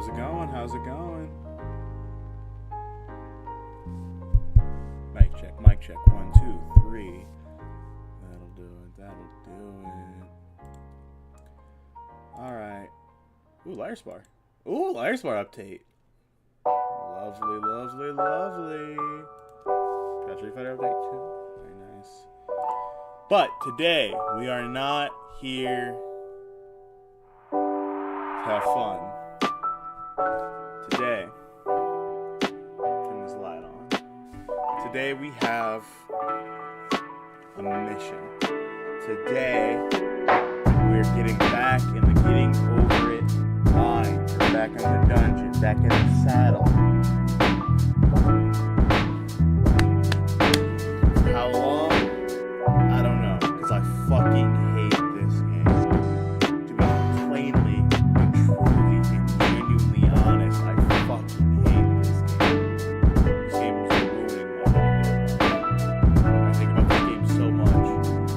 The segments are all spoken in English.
How's it going? How's it going? Mic check, mic check. 1, 2, 3. That'll do it, that'll do it. Alright. Ooh, Liar Spar. Ooh, Liar Spar update. Lovely, lovely, lovely. Got Street Fighter update too. Very nice. But today, we are not here to have fun. Today, turn this light on. Today we have a mission. Today, we're getting back in the getting over it line. We're back in the dungeon, back in the saddle. How long? I don't know, because I fucking hate this game. To be plainly and truly and genuinely honest, I fucking hate this game. This game is ruining my goddamn life. I think about this game so much.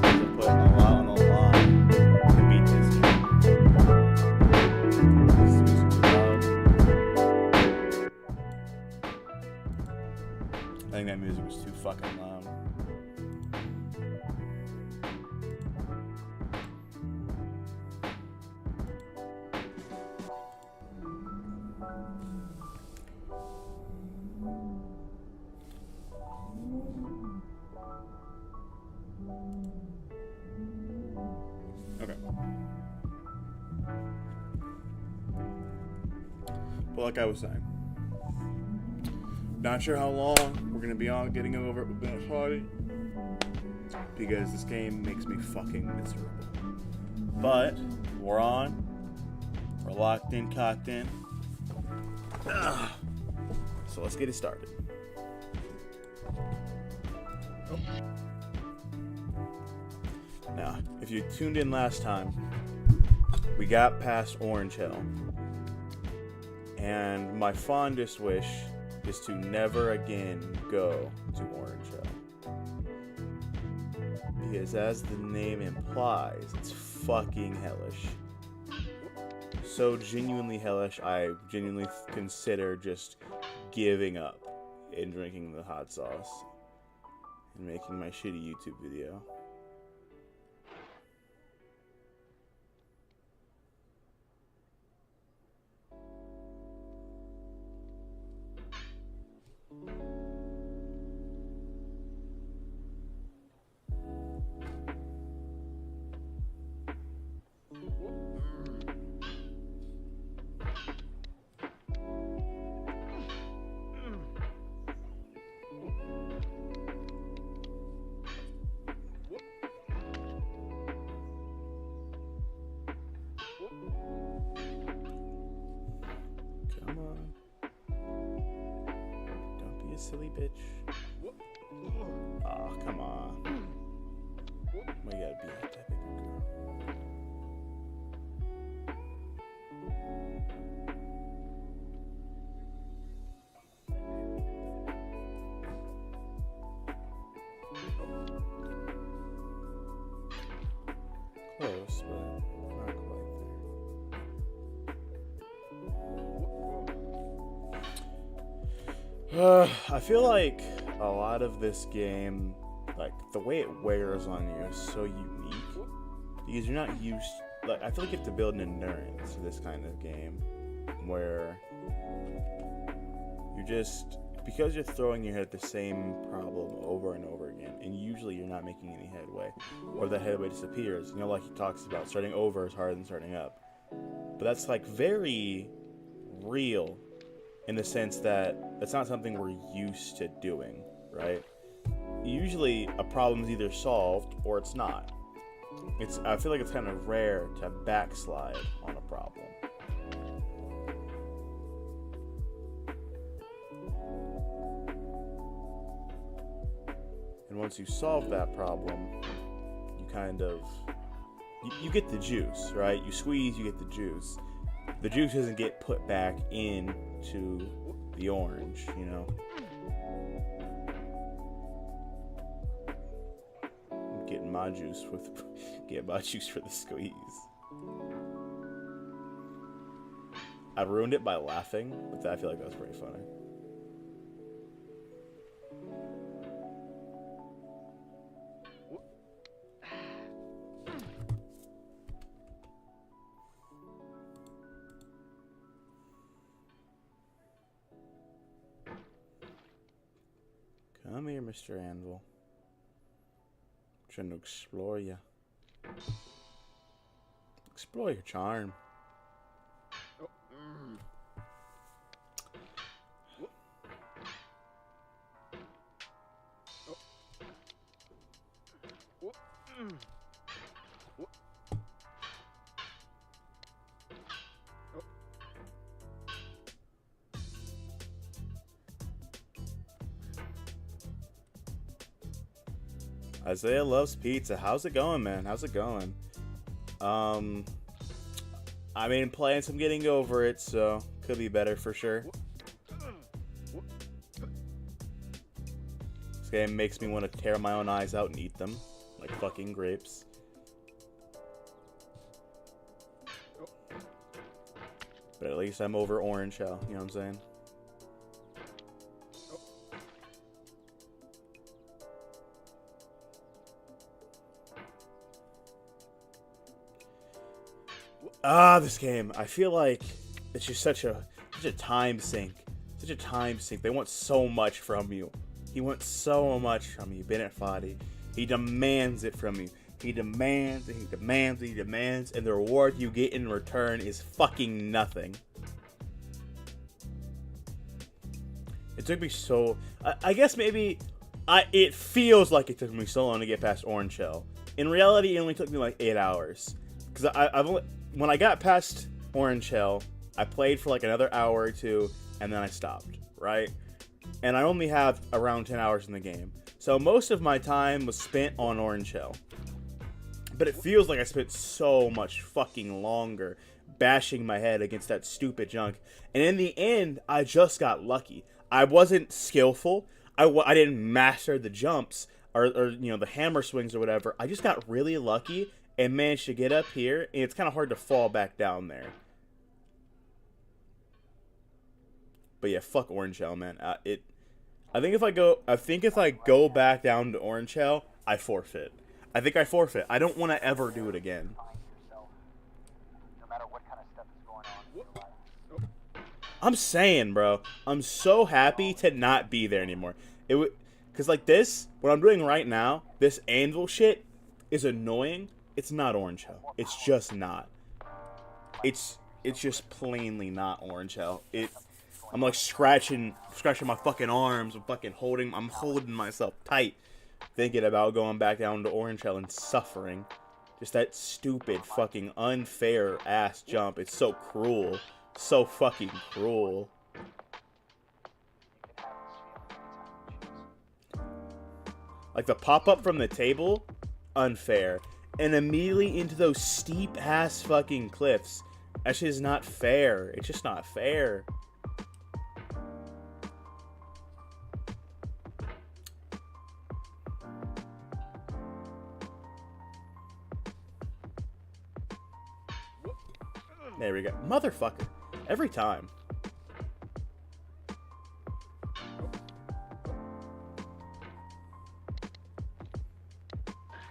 I put a lot on the line to beat this game. This is loud. I think that music was too fucking loud. Okay. But like I was saying, not sure how long we're gonna be on getting over it with that party, because this game makes me fucking miserable. But we're on. We're locked in, cocked in. Ugh. So let's get it started. Oh. Now, if you tuned in last time, we got past Orange Hill. And my fondest wish is to never again go to Orange Hill. Because as the name implies, it's fucking hellish. So genuinely hellish, I genuinely consider just giving up and drinking the hot sauce and making my shitty YouTube video. Come on. Don't be a silly bitch. Oh, come on. We gotta be like that big girl. Close, but not quite there. I feel like a lot of this game, like the way it wears on you is so unique, because you're not used. Like, I feel like you have to build an endurance to this kind of game, where you're just, because you're throwing your head at the same problem over and over again, and usually you're not making any headway, or the headway disappears. You know, like he talks about, starting over is harder than starting up. But that's like very real in the sense that that's not something we're used to doing, right? Usually a problem is either solved or it's not. I feel like it's kind of rare to backslide on a problem. And once you solve that problem, you kind of, you get the juice, right? You squeeze, you get the juice. The juice doesn't get put back into the orange, you know? I'm getting my juice for the squeeze. I ruined it by laughing, but I feel like that was pretty funny. Come here, Mr. Anvil. I'm trying to explore you. Explore your charm. Isaiah loves pizza. How's it going, man? How's it going? I mean, playing some getting over it, so could be better for sure. This game makes me want to tear my own eyes out and eat them like fucking grapes. But at least I'm over orange shell, you know what I'm saying? This game. I feel like it's just such a time sink. Such a time sink. They want so much from you. He wants so much from you, Bennett Foddy. He demands it from you. He demands, and he demands, and he demands, and the reward you get in return is fucking nothing. It took me so... I guess maybe... it feels like it took me so long to get past Orange Shell. In reality, it only took me like 8 hours. Because I've only... When I got past Orange Shell, I played for like another hour or two, and then I stopped, right? And I only have around 10 hours in the game. So most of my time was spent on Orange Shell. But it feels like I spent so much fucking longer bashing my head against that stupid junk. And in the end, I just got lucky. I wasn't skillful. I didn't master the jumps or you know, the hammer swings or whatever. I just got really lucky and managed to get up here, and it's kind of hard to fall back down there. But yeah, fuck Orange Shell, man. I think if I go back down to Orange Shell, I forfeit. I think I forfeit. I don't want to ever do it again. I'm saying, bro, I'm so happy to not be there anymore. Cause like this, what I'm doing right now, this anvil shit is annoying. It's not Orange Shell. It's just not. It's just plainly not Orange Shell. I'm like scratching my fucking arms. I'm holding myself tight, thinking about going back down to Orange Shell and suffering. Just that stupid fucking unfair ass jump. It's so cruel. So fucking cruel. Like the pop-up from the table, unfair. And immediately into those steep-ass fucking cliffs. That shit is not fair. It's just not fair. There we go. Motherfucker. Every time.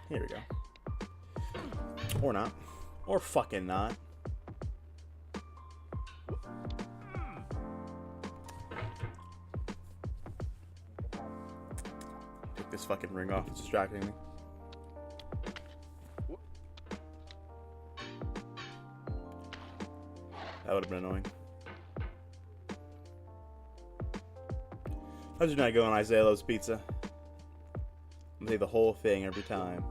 Here we go. Or not. Or fucking not. Take this fucking ring off. It's distracting me. That would have been annoying. How's your night going, Isaiah Loves Pizza? I'm gonna say the whole thing every time.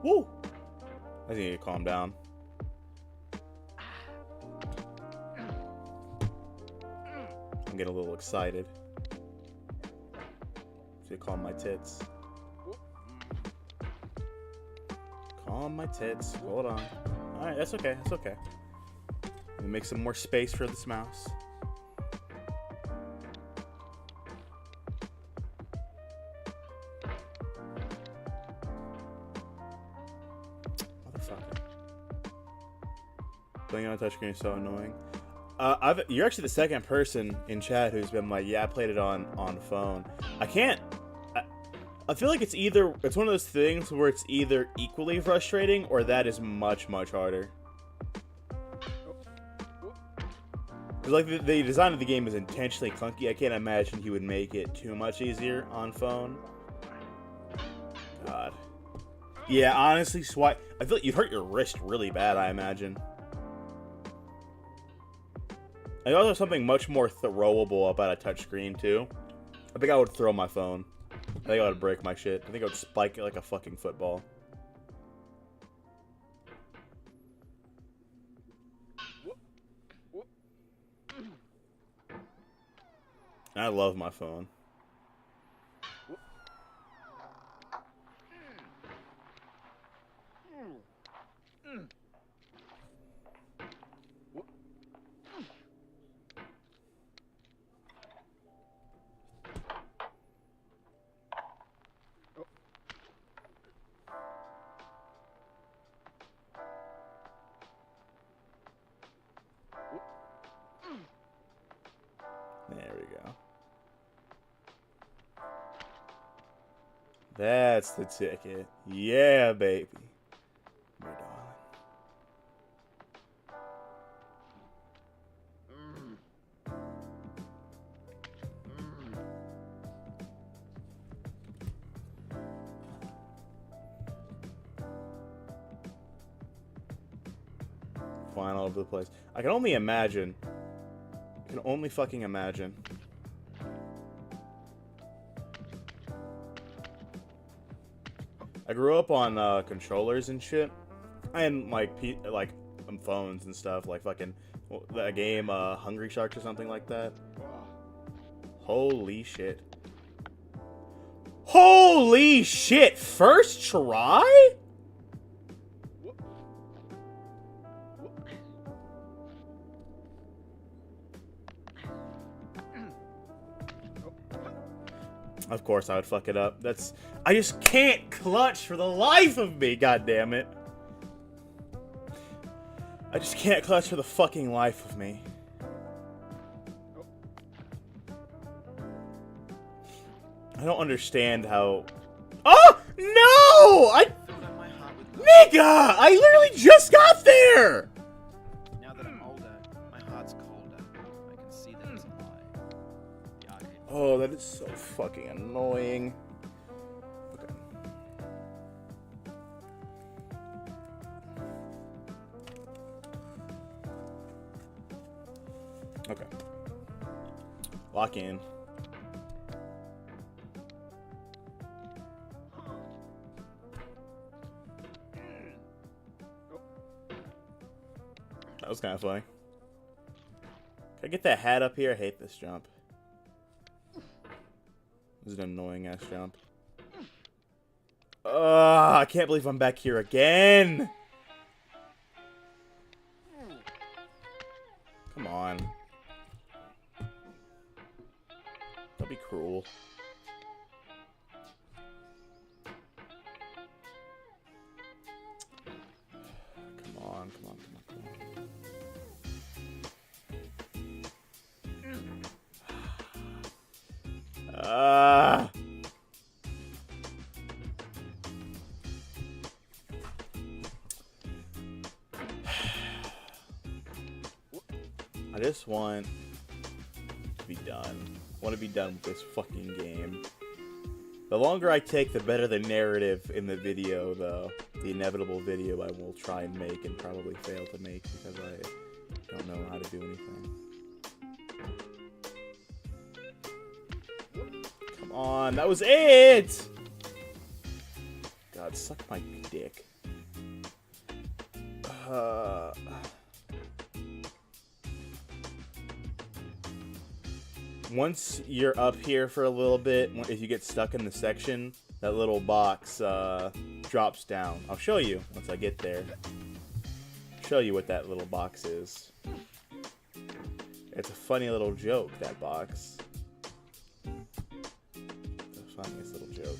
Woo! I think you need to calm down. I'm getting a little excited. So calm my tits. Calm my tits. Hold on. Alright, that's okay. That's okay. Let me make some more space for this mouse. Motherfucker. Playing on a touchscreen is so annoying. You're actually the second person in chat who's been like, yeah, I played it on phone. I feel like it's one of those things where it's either equally frustrating or that is much, much harder. Because like the design of the game is intentionally clunky. I can't imagine he would make it too much easier on phone. God. Yeah, honestly, swipe. I feel like you'd hurt your wrist really bad, I imagine. I also have something much more throwable about a touchscreen, too. I think I would throw my phone. I think I would break my shit. I think I would spike it like a fucking football. And I love my phone. There we go. That's the ticket. Yeah, baby. My darling. Flying all over the place. I can only imagine. I can only fucking imagine. I grew up on controllers and shit, and like phones and stuff, like fucking that game Hungry Sharks or something like that. Holy shit! Holy shit! First try? Of course I would fuck it up. I just can't clutch for the life of me, god damn it. I just can't clutch for the fucking life of me. I don't understand how... Oh! No! Nigga! I literally just got there! Now that I'm older, my heart's colder. I can see that it's a lie. Oh, that is so fucking annoying. Okay. Okay. Lock in. That was kind of funny. Can I get that hat up here? I hate this jump. This is an annoying ass jump. I can't believe I'm back here again. Come on. Don't be cruel. Come on, come on, come on, come on. I just want to be done. I want to be done with this fucking game. The longer I take, the better the narrative in the video, though. The inevitable video I will try and make and probably fail to make because I don't know how to do anything. Come on, that was it! God, suck my dick. Once you're up here for a little bit, if you get stuck in the section, that little box drops down. I'll show you once I get there. show you what that little box is. It's a funny little joke, that box. It's the funniest little joke.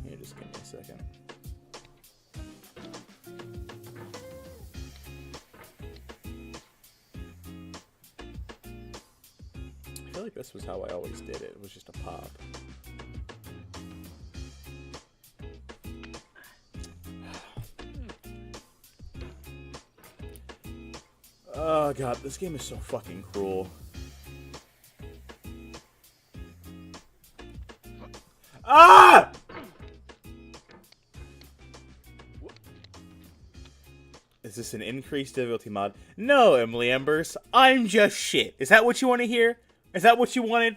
Here, just give me a second. I feel like this was how I always did it. It was just a pop. Oh god, this game is so fucking cruel. Ah! Is this an increased difficulty mod? No, Emily Embers. I'm just shit. Is that what you want to hear? Is that what you wanted?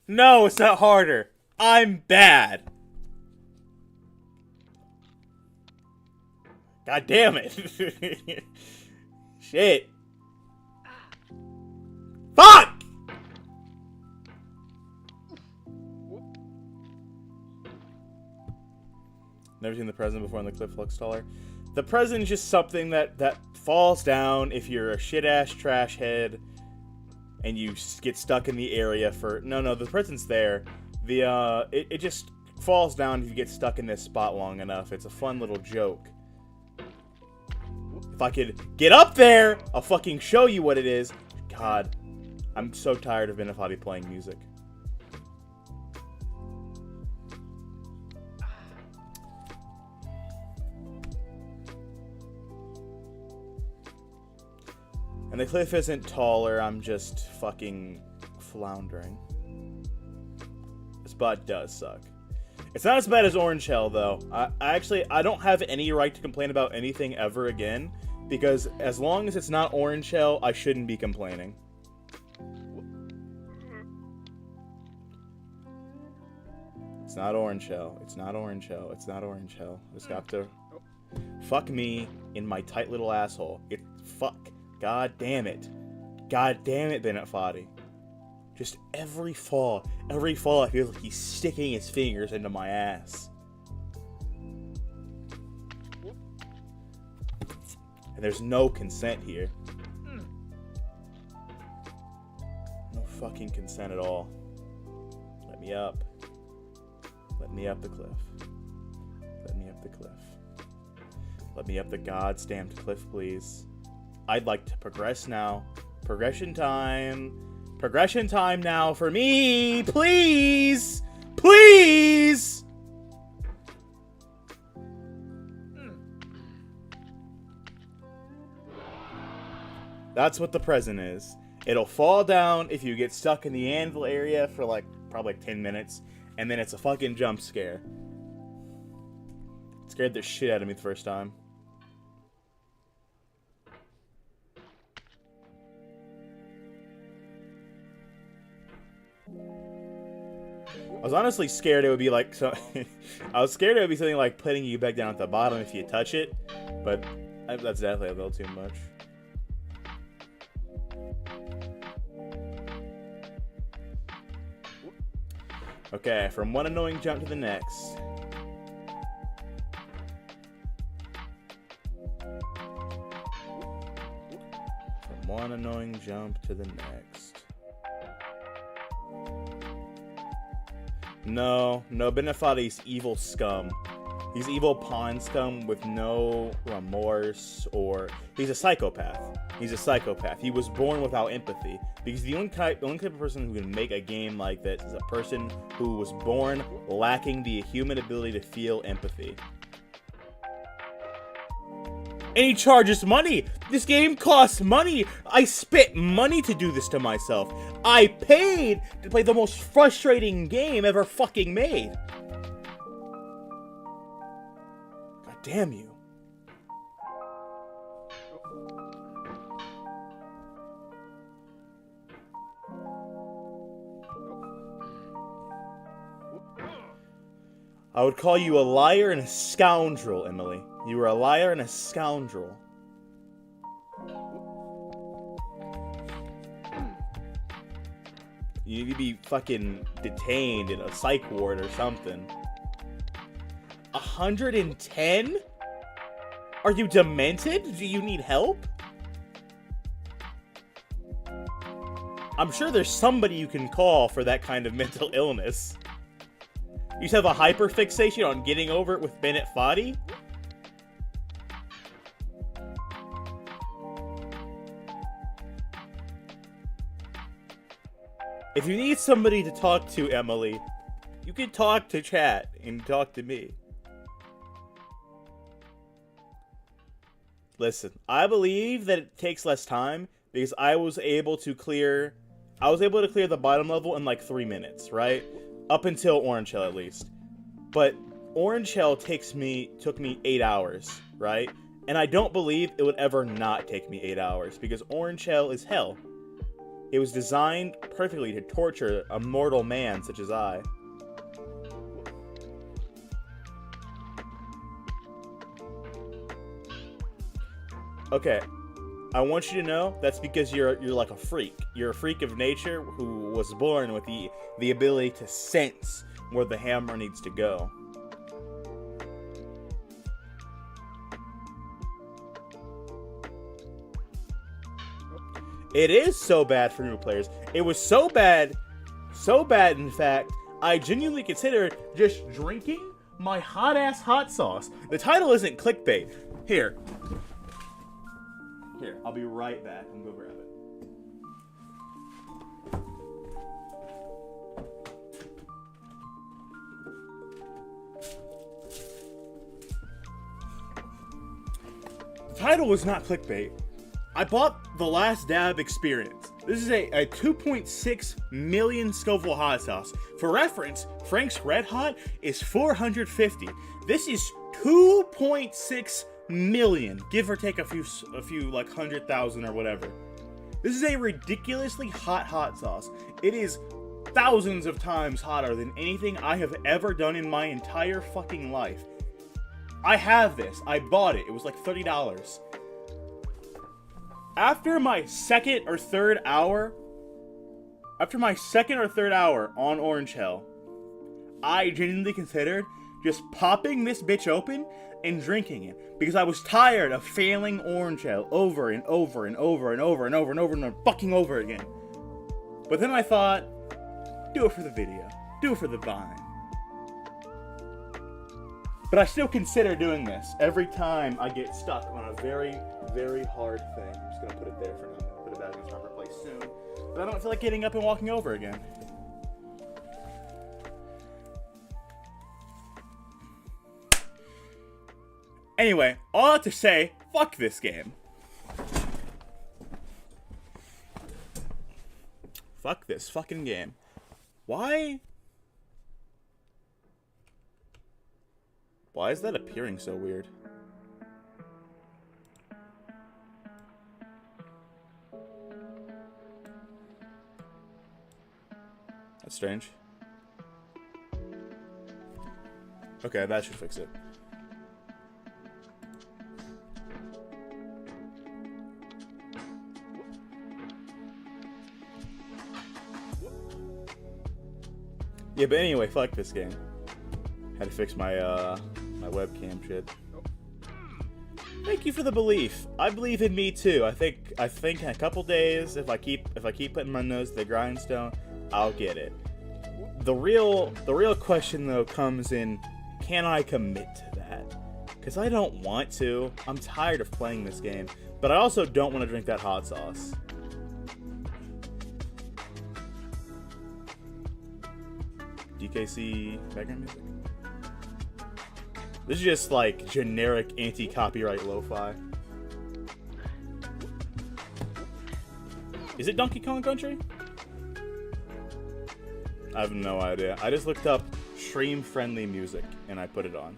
No, it's not harder. I'm bad. God damn it. Shit. Fuck! Never seen the present before on the cliff looks taller. The present is just something that falls down if you're a shit-ass trash head and you get stuck in the area for... No, the present's there. It just falls down if you get stuck in this spot long enough. It's a fun little joke. If I could get up there, I'll fucking show you what it is. God, I'm so tired of Benefati playing music. And the cliff isn't taller, I'm just fucking floundering. This spot does suck. It's not as bad as Orange Hell, though. I don't have any right to complain about anything ever again, because as long as it's not Orange Hell, I shouldn't be complaining. It's not Orange Hell. It's not Orange Hell. It's not Orange Hell. Just got to... Fuck me in my tight little asshole. Fuck. God damn it. God damn it, Bennett Foddy. Just every fall, I feel like he's sticking his fingers into my ass. And there's no consent here. No fucking consent at all. Let me up. Let me up the cliff. Let me up the cliff. Let me up the goddamn cliff, please. I'd like to progress now. Progression time. Progression time now for me! Please! Please! That's what the present is. It'll fall down if you get stuck in the anvil area for like probably 10 minutes, and then it's a fucking jump scare. It scared the shit out of me the first time. I was honestly scared it would be like I was scared it would be something like putting you back down at the bottom if you touch it, but that's definitely a little too much. Okay, from one annoying jump to the next. From one annoying jump to the next. No, Benefati's evil scum. He's evil pawn scum with no remorse, or he's a psychopath. He's a psychopath. He was born without empathy, because the only type of person who can make a game like this is a person who was born lacking the human ability to feel empathy. And he charges money. This game costs money. I spent money to do this to myself. I paid to play the most frustrating game ever fucking made. God damn you. I would call you a liar and a scoundrel, Emily. You were a liar and a scoundrel. You need to be fucking detained in a psych ward or something. 110? Are you demented? Do you need help? I'm sure there's somebody you can call for that kind of mental illness. You just have a hyperfixation on getting over it with Bennett Foddy? If you need somebody to talk to, Emily, you can talk to chat and talk to me. Listen, I believe that it takes less time because I was able to clear the bottom level in like 3 minutes, right? Up until Orange Shell at least. But Orange Shell took me 8 hours, right? And I don't believe it would ever not take me 8 hours because Orange Shell is hell. It was designed perfectly to torture a mortal man such as I. Okay, I want you to know that's because you're like a freak. You're a freak of nature who was born with the ability to sense where the hammer needs to go. It is so bad for new players. It was so bad in fact, I genuinely considered just drinking my hot-ass hot sauce. The title isn't clickbait. Here, I'll be right back. I'm gonna go grab it. The title was not clickbait. I bought The Last Dab Experience. This is a 2.6 million Scoville hot sauce. For reference, Frank's Red Hot is 450. This is 2.6 million, give or take a few like 100,000 or whatever. This is a ridiculously hot sauce. It is thousands of times hotter than anything I have ever done in my entire fucking life. I have this. I bought it. It was like $30. After my second or third hour on Orange Hell, I genuinely considered just popping this bitch open and drinking it because I was tired of failing Orange Hell over and over and over and over and over and over and fucking over again. But then I thought, do it for the video, do it for the Vine. But I still consider doing this every time I get stuck on a very, very hard thing. I'm just gonna put it there for now. I'm gonna put it back in its proper place soon. But I don't feel like getting up and walking over again. Anyway, all that to say, fuck this game. Fuck this fucking game. Why is that appearing so weird? That's strange. Okay, that should fix it. Yeah, but anyway, fuck this game. Had to fix my my webcam shit. Thank you for the belief. I believe in me too. I think in a couple days, if I keep putting my nose to the grindstone, I'll get it. The real question though comes in, can I commit to that? Because I don't want to. I'm tired of playing this game, but I also don't want to drink that hot sauce. DKC background music. This is just like generic anti-copyright lo-fi. Is it Donkey Kong Country? I have no idea. I just looked up stream-friendly music and I put it on.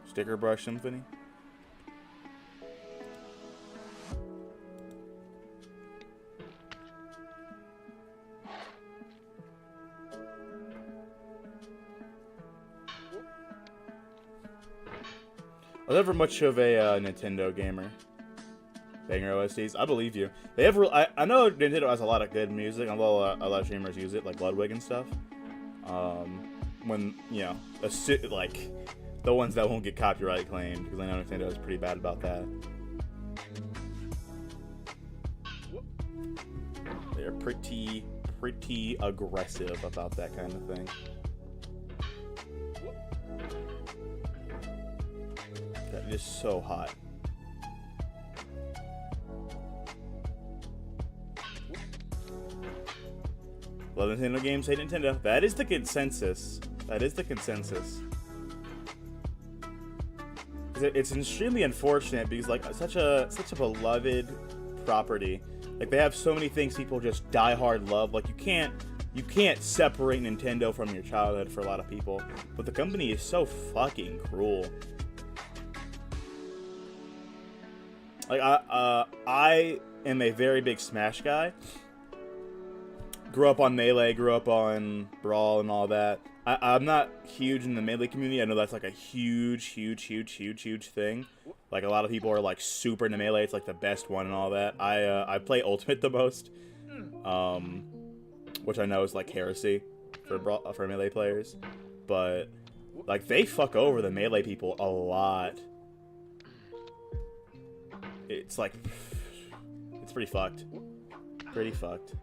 Sticker Brush Symphony. I was never much of a Nintendo gamer. banger OSTs. I believe you. They have. I know Nintendo has a lot of good music. A lot of streamers use it, like Ludwig and stuff. When like the ones that won't get copyright claimed, because I know Nintendo is pretty bad about that. They're pretty aggressive about that kind of thing. That is so hot. Love Nintendo games, hate Nintendo. That is the consensus. That is the consensus. It's extremely unfortunate because like such a beloved property. Like they have so many things people just die hard love. Like you can't separate Nintendo from your childhood for a lot of people. But the company is so fucking cruel. Like I am a very big Smash guy. Grew up on Melee, grew up on Brawl and all that. I'm not huge in the Melee community. I know that's like a huge thing. Like a lot of people are like super into Melee. It's like the best one and all that. I play Ultimate the most, which I know is like heresy for Melee players. But like they fuck over the Melee people a lot. It's like it's pretty fucked. Pretty fucked.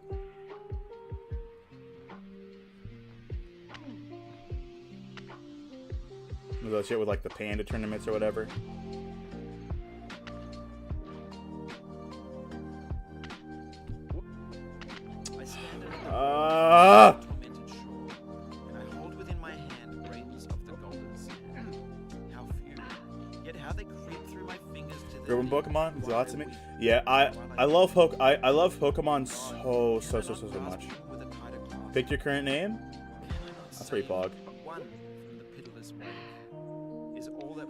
That shit with like the panda tournaments or whatever. I stand at a tormented shore, and I hold within my hand grains of the golden sand. How few, yet how they creep through my fingers to the Urban Pokemon means a lot to me. Yeah, I love Pokemon so much. Pick your current name. That's pretty pog.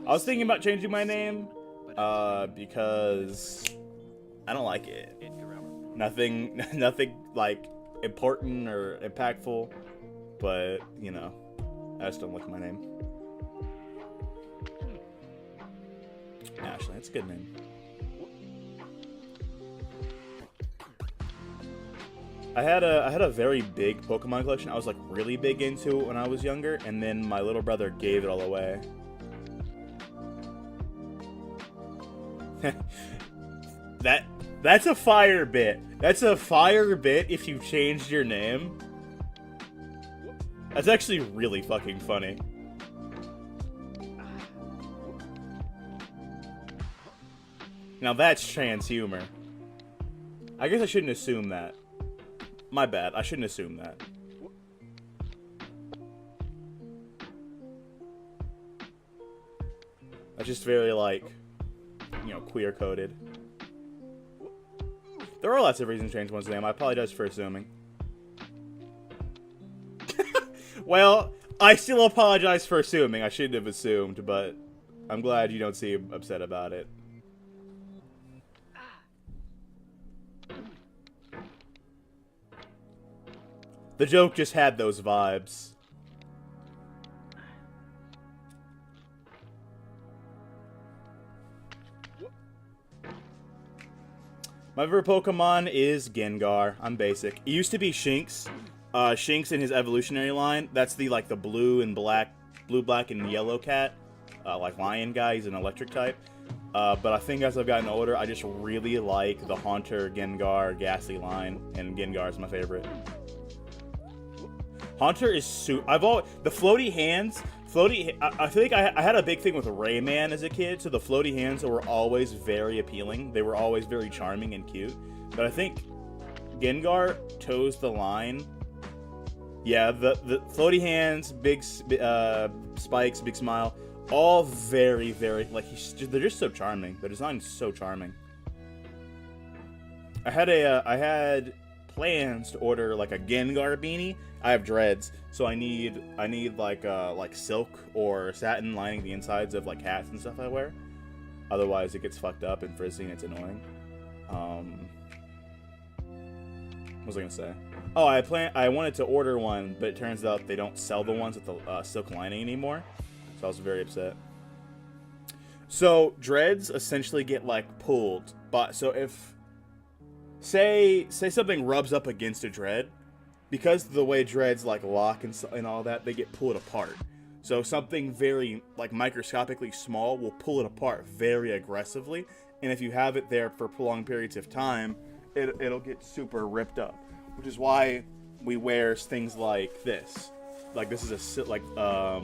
I was thinking about changing my name, because I don't like it. Nothing like important or impactful, but you know, I just don't like my name. Ashley, that's a good name. I had a very big Pokemon collection. I was like really big into it when I was younger, and then my little brother gave it all away. That's a fire bit. That's a fire bit if you changed your name. That's actually really fucking funny. Now that's trans humor. I guess I shouldn't assume that. My bad. I shouldn't assume that. That's just very like, you know, queer coded. There are lots of reasons to change one's name. I apologize for assuming. Well, I still apologize for assuming. I shouldn't have assumed, but I'm glad you don't seem upset about it. The joke just had those vibes. My favorite Pokemon is Gengar. I'm basic. It used to be Shinx. Shinx in his evolutionary line. That's the like the blue, black, and yellow cat. Like lion guy. He's an electric type. But I think as I've gotten older, I just really like the Haunter, Gengar, Ghastly line, and Gengar is my favorite. Haunter is the floaty hands. I think I had a big thing with Rayman as a kid, so the floaty hands were always very appealing. They were always very charming and cute. But I think Gengar toes the line. Yeah, the floaty hands, big spikes, big smile, all very, very, like, they're just so charming. Their design's so charming. I had plans to order like a Gengar beanie. I have dreads, so I need like silk or satin lining the insides of like hats and stuff I wear. Otherwise, it gets fucked up and frizzy and it's annoying. What was I gonna say? Oh, I wanted to order one, but it turns out they don't sell the ones with the silk lining anymore. So I was very upset. So dreads essentially get like pulled, but so if say something rubs up against a dread, because of the way dreads like lock and all that, they get pulled apart. So something very like microscopically small will pull it apart very aggressively, and if you have it there for prolonged periods of time, it'll get super ripped up, which is why we wear things like this. Like this is a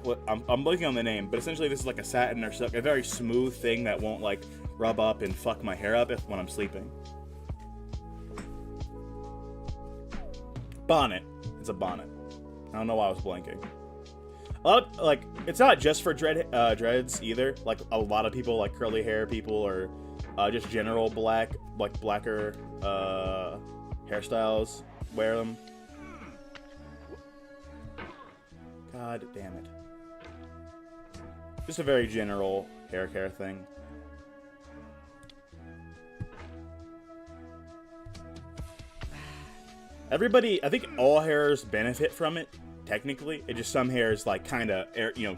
what I'm blanking on the name, but essentially this is like a satin or silk, a very smooth thing that won't like rub up and fuck my hair up when I'm sleeping. Bonnet. It's a bonnet. I don't know why I was blanking. Like it's not just for dreads either. Like a lot of people, like curly hair people, or just general blacker hairstyles wear them. God damn it. Just a very general hair care thing. Everybody, I think all hairs benefit from it, technically. It just some hairs, like, kind of,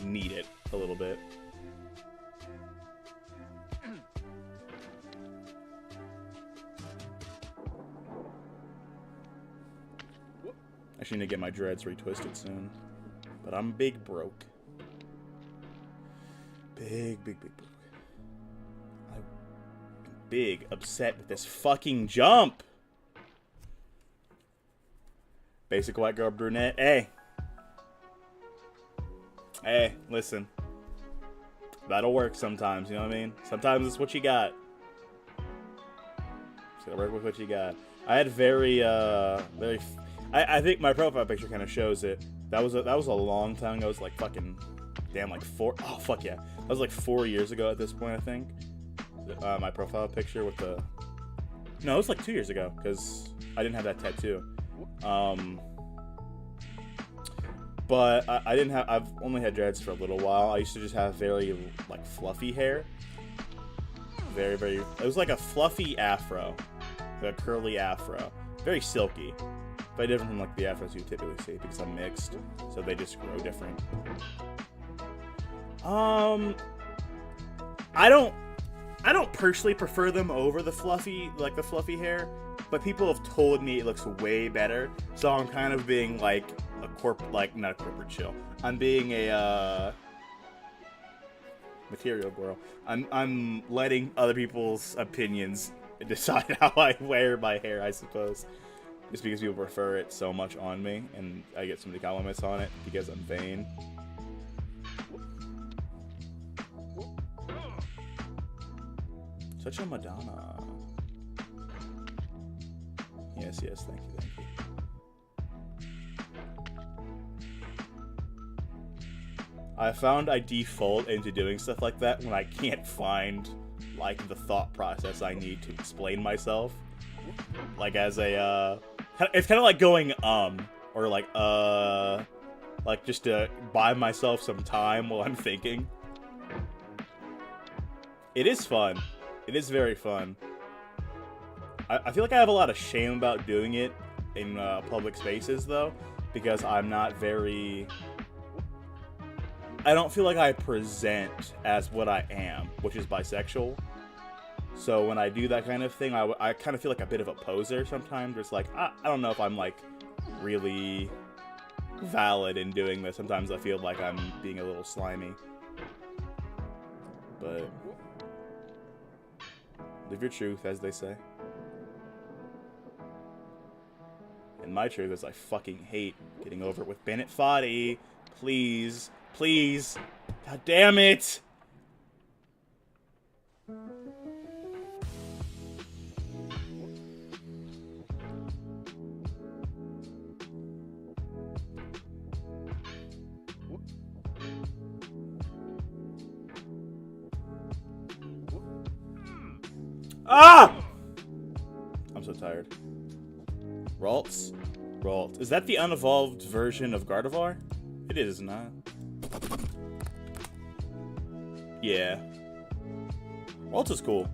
need it a little bit. I should need to get my dreads retwisted soon. But I'm big broke. Big broke. I'm big upset with this fucking jump. Basic white girl brunette. Hey, listen. That'll work sometimes, you know what I mean? Sometimes it's what you got. Just gotta work with what you got. I had I think my profile picture kind of shows it. That was a long time ago. It was like fucking, damn, like 4. Oh fuck yeah, that was like 4 years ago at this point, I think. My profile picture with the. No, it was like 2 years ago because I didn't have that tattoo. But I didn't have. I've only had dreads for a little while. I used to just have very like fluffy hair. Very. It was like a fluffy afro, like a curly afro, very silky. Very different from like the afros you typically see because I'm mixed, so they just grow different. I don't personally prefer them over the fluffy hair, but people have told me it looks way better. So I'm kind of being like not a corporate chill. I'm being a material girl. I'm letting other people's opinions decide how I wear my hair, I suppose. Just because people prefer it so much on me, and I get so many compliments on it because I'm vain. Such a Madonna. Yes, thank you. I found I default into doing stuff like that when I can't find, like, the thought process I need to explain myself. Like, as a, it's kind of like going, or like just to buy myself some time while I'm thinking. It is fun. It is very fun. I feel like I have a lot of shame about doing it in public spaces, though, because I'm not very... I don't feel like I present as what I am, which is bisexual. So when I do that kind of thing, I kind of feel like a bit of a poser sometimes. It's like, I don't know if I'm, like, really valid in doing this. Sometimes I feel like I'm being a little slimy. But... live your truth, as they say. And my truth is I fucking hate getting over it with Bennett Foddy. Please. Please. God damn it. Ah! I'm so tired. Ralts? Ralt. Is that the unevolved version of Gardevoir? It is not. Yeah. Ralts is cool.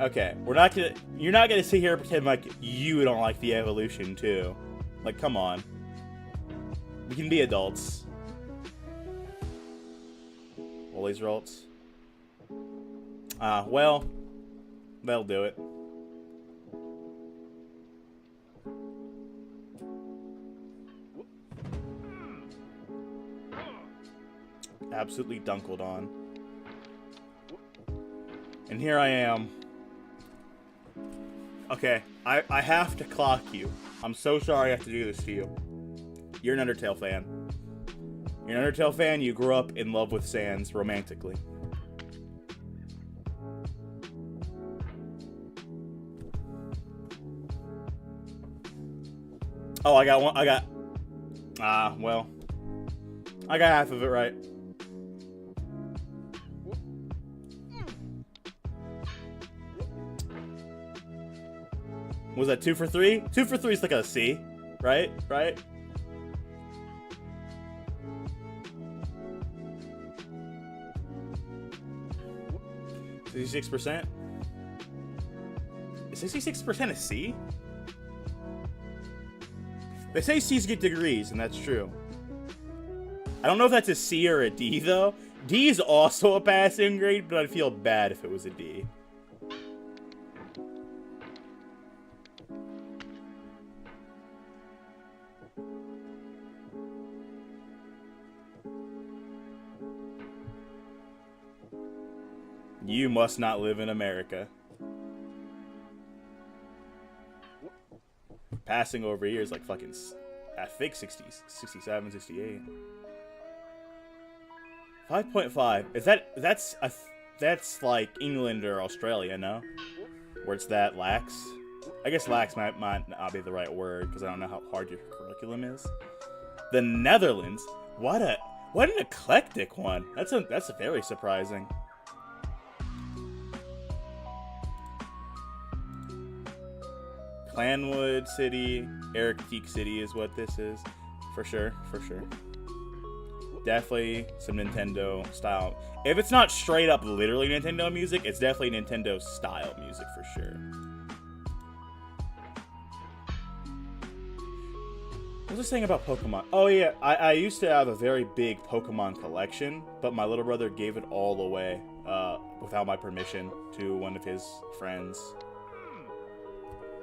Okay, we're not gonna. You're not gonna sit here and pretend like you don't like the evolution too. Like, come on. We can be adults. All these results. Well, they'll do it. Absolutely dunkled on. And here I am. Okay, I have to clock you. I'm so sorry I have to do this to you. You're an Undertale fan. You're an Undertale fan, you grew up in love with Sans romantically. Oh, I got one. Well. I got half of it right. Was that 2 for 3? 2 for 3 is like a C, right? Right? %? Is 66% a C? They say C's get degrees, and that's true. I don't know if that's a C or a D, though. D is also a passing grade, but I'd feel bad if it was a D. You must not live in America. Passing over here is like fucking, I think 60s, 67, 68. 5.5. Is that's like England or Australia, no? Where it's that lax? I guess lax might not be the right word because I don't know how hard your curriculum is. The Netherlands. What an eclectic one. That's very surprising. Clanwood City, Eric City is what this is. For sure, for sure. Definitely some Nintendo style. If it's not straight up literally Nintendo music, it's definitely Nintendo style music for sure. What was I saying about Pokemon? Oh yeah, I used to have a very big Pokemon collection, but my little brother gave it all away without my permission to one of his friends.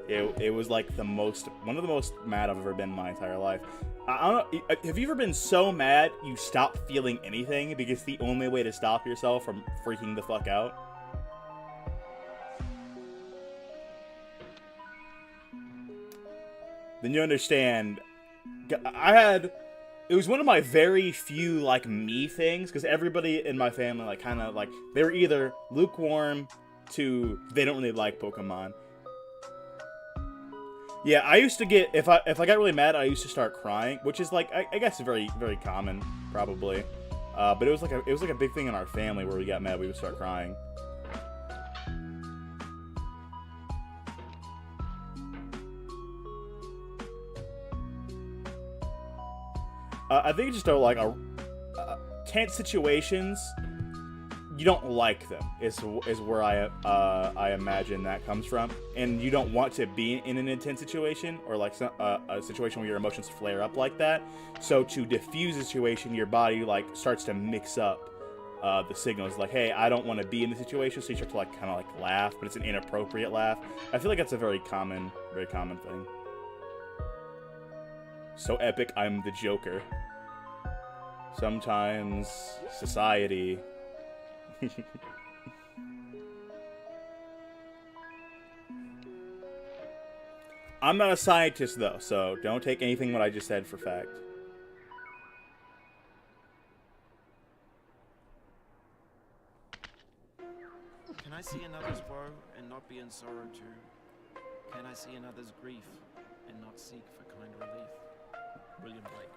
It was like one of the most mad I've ever been in my entire life. I don't know, have you ever been so mad you stop feeling anything because the only way to stop yourself from freaking the fuck out? Then you understand. It was one of my very few like me things because everybody in my family like kind of like they were either lukewarm to they don't really like Pokemon. Yeah, I used to get if I got really mad, I used to start crying, which is like I guess very very common probably, but it was like a big thing in our family where we got mad, we would start crying. I think just like tense situations. You don't like them is where I imagine that comes from, and you don't want to be in an intense situation or like a situation where your emotions flare up like that. So to diffuse the situation, your body like starts to mix up the signals. Like, hey, I don't want to be in the situation, so you start to like kind of like laugh, but it's an inappropriate laugh. I feel like that's a very common thing. So epic, I'm the Joker. Sometimes society. I'm not a scientist though, so don't take anything what I just said for fact. Can I see another's woe and not be in sorrow too? Can I see another's grief and not seek for kind relief? William Blake.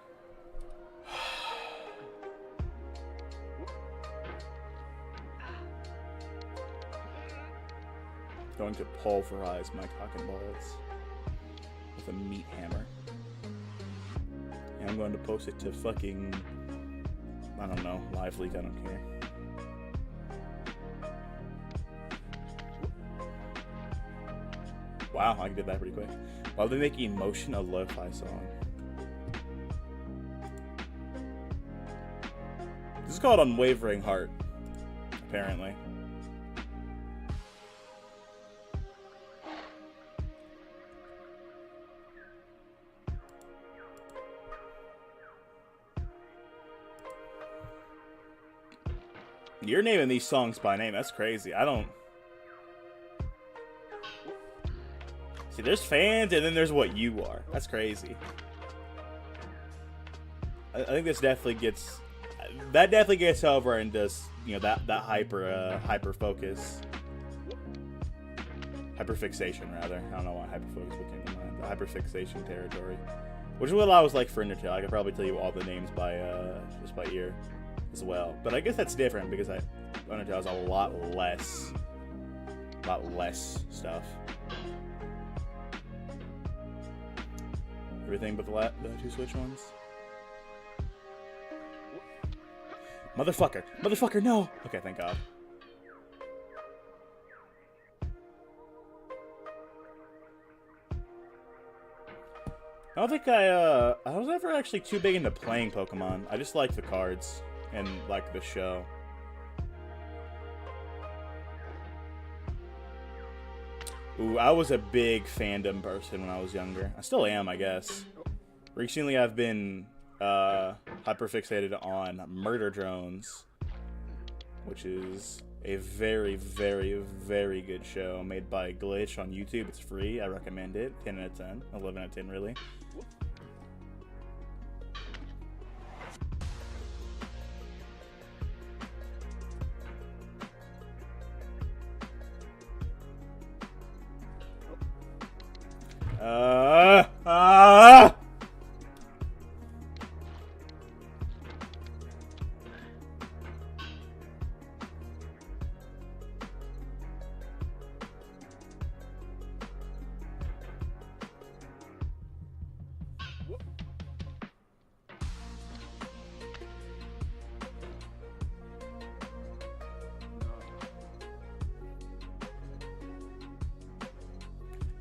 Going to pulverize my cock and balls with a meat hammer. And I'm going to post it to fucking, I don't know, Live Leak, I don't care. Wow, I did that pretty quick. Why would they make Emotion a lo-fi song? This is called Unwavering Heart, apparently. You're naming these songs by name. That's crazy. I don't... See, there's fans, and then there's what you are. That's crazy. I think this definitely gets... That definitely gets over and does, you know, that hyper focus. Hyper fixation, rather. I don't know why hyper focus came to mind. The hyper fixation territory. Which is what I was like for Undertale. I could probably tell you all the names by, just by ear as well. But I guess that's different because Undertale has a lot less stuff. Everything but the two Switch ones. Motherfucker! Motherfucker, no! Okay, thank God. I don't think I was ever actually too big into playing Pokemon. I just liked the cards and like the show. Ooh, I was a big fandom person when I was younger. I still am, I guess. Recently, I've been hyperfixated on Murder Drones, which is a very, very, very good show made by Glitch on YouTube. It's free. I recommend it. 10 out of 10. 11 out of 10, really.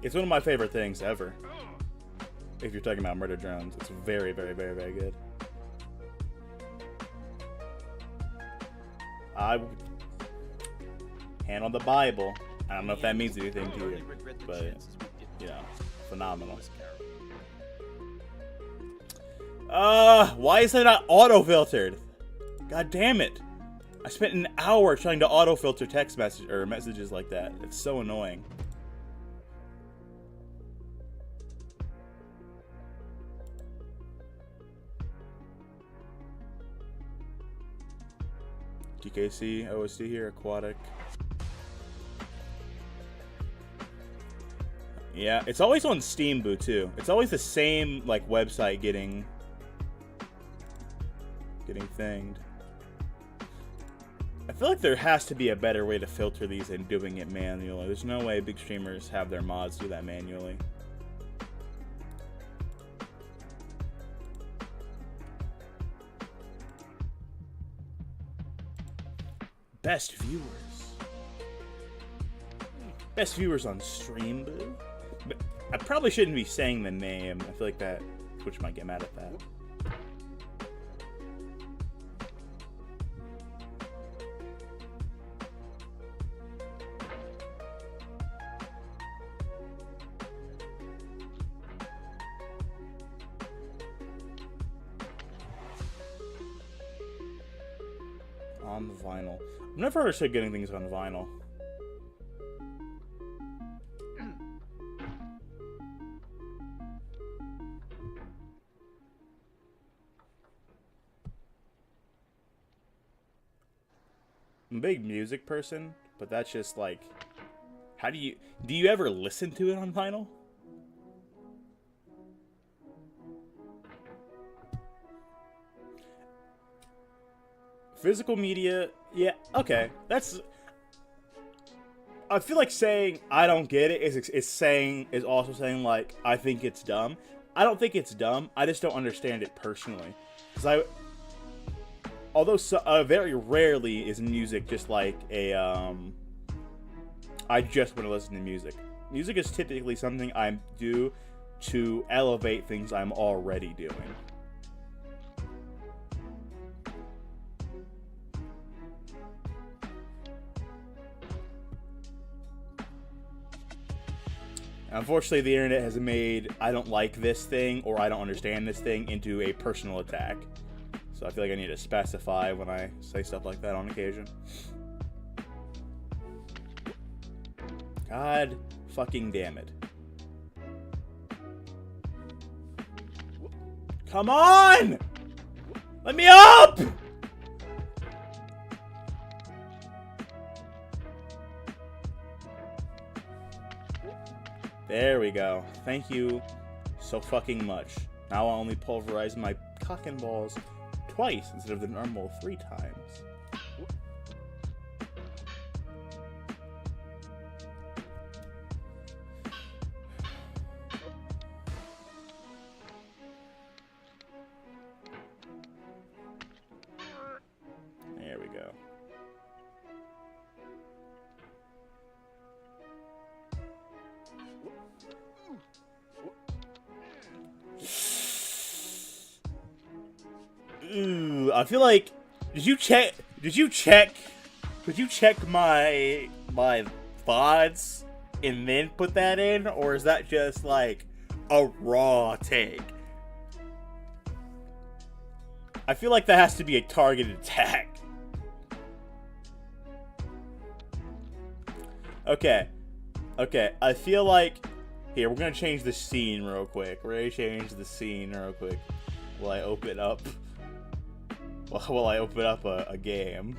It's one of my favorite things ever. If you're talking about Murder Drones, it's very, very, very, very good. Hand on the Bible. I don't know if that means anything to you, but, you know, phenomenal. Why is it not auto-filtered? God damn it. I spent an hour trying to auto-filter text messages like that. It's so annoying. DKC, OST here, Aquatic. Yeah, it's always on Steam Boo too. It's always the same like website getting thinged. I feel like there has to be a better way to filter these than doing it manually. There's no way big streamers have their mods do that manually. Best viewers. Best viewers on Stream Boo? But I probably shouldn't be saying the name. I feel like that Twitch might get mad at that. On vinyl. I've never understood getting things on vinyl. I'm a big music person, but that's just like, how do you ever listen to it on vinyl? Physical media, yeah, okay. That's, I feel like saying I don't get it is also saying like I think it's dumb. I don't think it's dumb. I just don't understand it personally. Because although very rarely is music just like a I just want to listen to music. music is typically something I do to elevate things I'm already doing. Unfortunately, the internet has made I don't like this thing or I don't understand this thing into a personal attack. So I feel like I need to specify when I say stuff like that on occasion. God fucking damn it. Come on! Let me up! There we go. Thank you so fucking much. Now I'll only pulverize my cock and balls twice instead of the normal 3 times. There we go. Ooh, I feel like did you check my VODs and then put that in, or is that just like a raw take? I feel like that has to be a targeted attack. Okay, I feel like here we're gonna change the scene real quick. We're gonna change the scene real quick. Will I open up? Will I open up a game?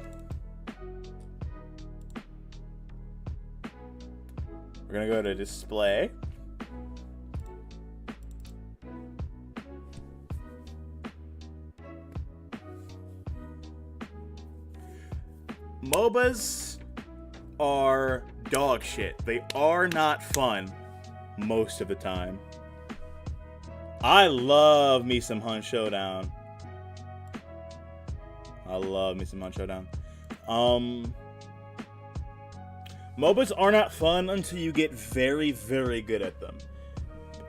We're gonna go to display. MOBAs are dog shit. They are not fun most of the time. I love me some Hunt Showdown. MOBAs are not fun until you get very, very good at them.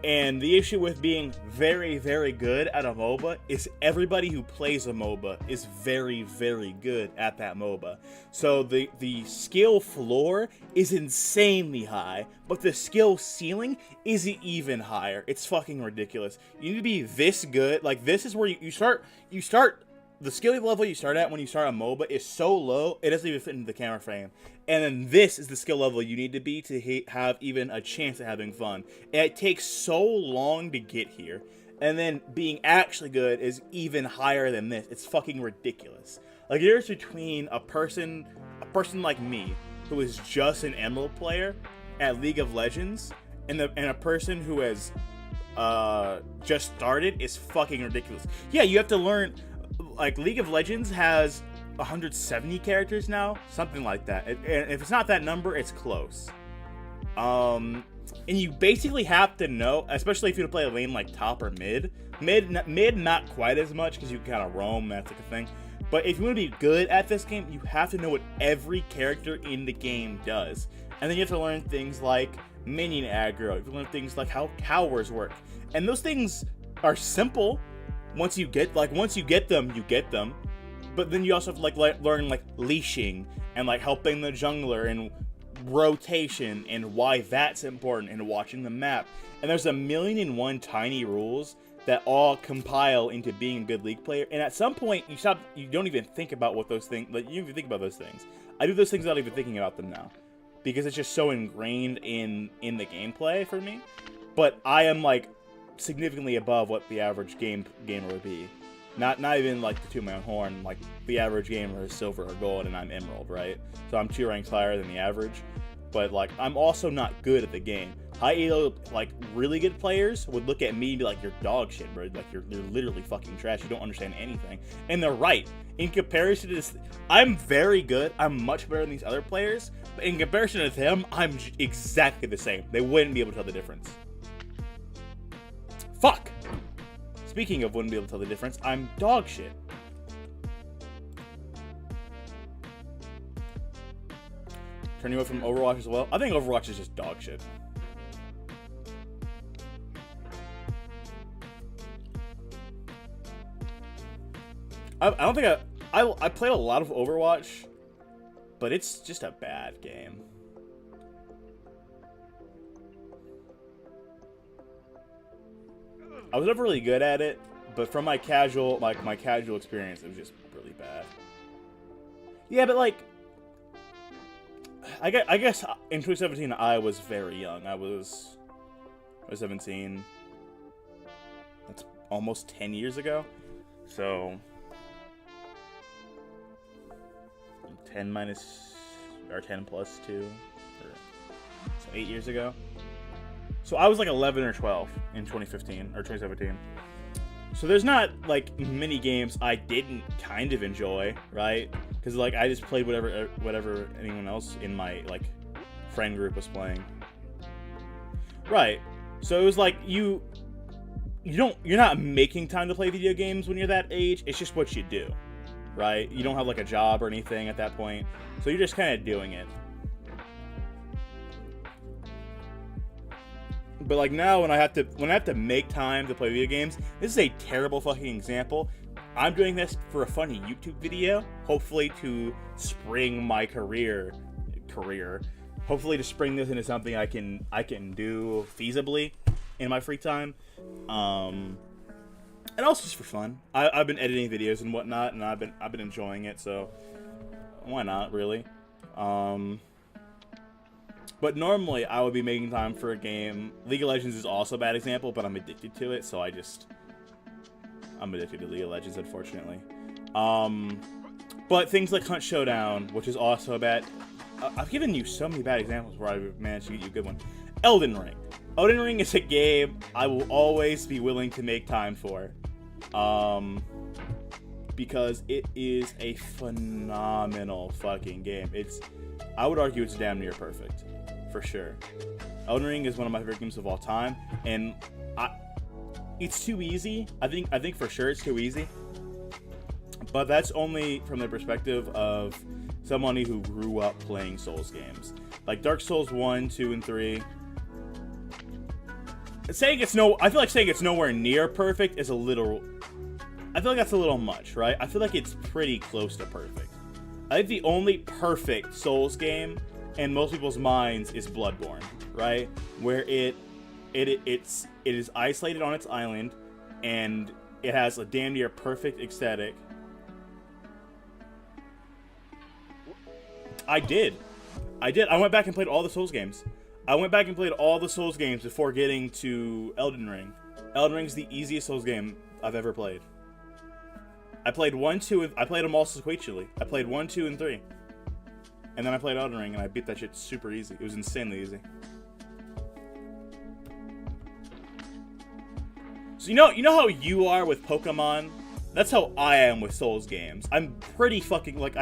And the issue with being very, very good at a MOBA is everybody who plays a MOBA is very, very good at that MOBA. So the skill floor is insanely high, but the skill ceiling isn't even higher. It's fucking ridiculous. You need to be this good. Like, this is where you start. The skill level you start at when you start a MOBA is so low, it doesn't even fit into the camera frame. And then this is the skill level you need to be to have even a chance at having fun. And it takes so long to get here. And then being actually good is even higher than this. It's fucking ridiculous. Like, there's between a person like me, who is just an Emerald player at League of Legends, and a person who has just started is fucking ridiculous. Yeah, you have to learn. Like, League of Legends has 170 characters now, something like that. And if it's not that number, it's close. And you basically have to know, especially if you play a lane like top or mid. Mid not quite as much because you can kind of roam, that's like a thing. But if you want to be good at this game, you have to know what every character in the game does. And then you have to learn things like minion aggro. You have to learn things like how towers work. And those things are simple. Once you get them, you get them. But then you also have to learn leashing and helping the jungler and rotation and why that's important and watching the map. And there's 1,000,001 tiny rules that all compile into being a good League player. And at some point you don't even think about what those things, you don't even think about those things. I do those things without even thinking about them now, because it's just so ingrained in the gameplay for me. But I am significantly above what the average gamer would be. Not even to toot my own horn, the average gamer is silver or gold and I'm emerald, right? So I'm 2 ranks higher than the average. But I'm also not good at the game. High elo, really good players would look at me and be like, "You're dog shit, bro. You're literally fucking trash. You don't understand anything." And they're right. In comparison to this, I'm very good. I'm much better than these other players. But in comparison to them, I'm exactly the same. They wouldn't be able to tell the difference. Fuck! Speaking of wouldn't be able to tell the difference, I'm dog shit. Turning away from Overwatch as well. I think Overwatch is just dog shit. I don't think I played a lot of Overwatch, but it's just a bad game. I was never really good at it, but from my casual experience, it was just really bad. Yeah, but like, I guess in 2017 I was very young. I was 17. That's almost 10 years ago. So 10 minus or 10 plus 2, so 8 years ago. So I was like 11 or 12 in 2015 or 2017. So there's not like many games I didn't kind of enjoy, right? Because like I just played whatever anyone else in my like friend group was playing. Right. So it was like you're not making time to play video games when you're that age. It's just what you do, right? You don't have like a job or anything at that point, so you're just kind of doing it. But like now, when I have to make time to play video games, this is a terrible fucking example. I'm doing this for a funny YouTube video, hopefully to spring my career. Hopefully to spring this into something I can do feasibly in my free time, and also just for fun. I've been editing videos and whatnot, and I've been enjoying it, so why not, really? But normally I would be making time for a game. League of Legends is also a bad example, but I'm addicted to it, so I'm addicted to League of Legends, unfortunately. But things like Hunt Showdown, which is also a bad. I've given you so many bad examples where I've managed to get you a good one. Elden Ring. Elden Ring is a game I will always be willing to make time for. Because it is a phenomenal fucking game. I would argue it's damn near perfect. For sure. Elden Ring is one of my favorite games of all time, and it's too easy. I think for sure it's too easy. But that's only from the perspective of somebody who grew up playing Souls games. Like Dark Souls 1, 2, and 3. I feel like saying it's nowhere near perfect is a little. I feel like that's a little much, right? I feel like it's pretty close to perfect. I think the only perfect Souls game in most people's minds is Bloodborne, right? Where it is isolated on its island, and it has a damn near perfect aesthetic. I did. I went back and played all the Souls games. Before getting to Elden Ring. Elden Ring's the easiest Souls game I've ever played. I played 1, 2, I played them all sequentially. I played 1, 2, and 3. And then I played Elden Ring, and I beat that shit super easy. It was insanely easy. So you know how you are with Pokemon? That's how I am with Souls games. I'm pretty fucking like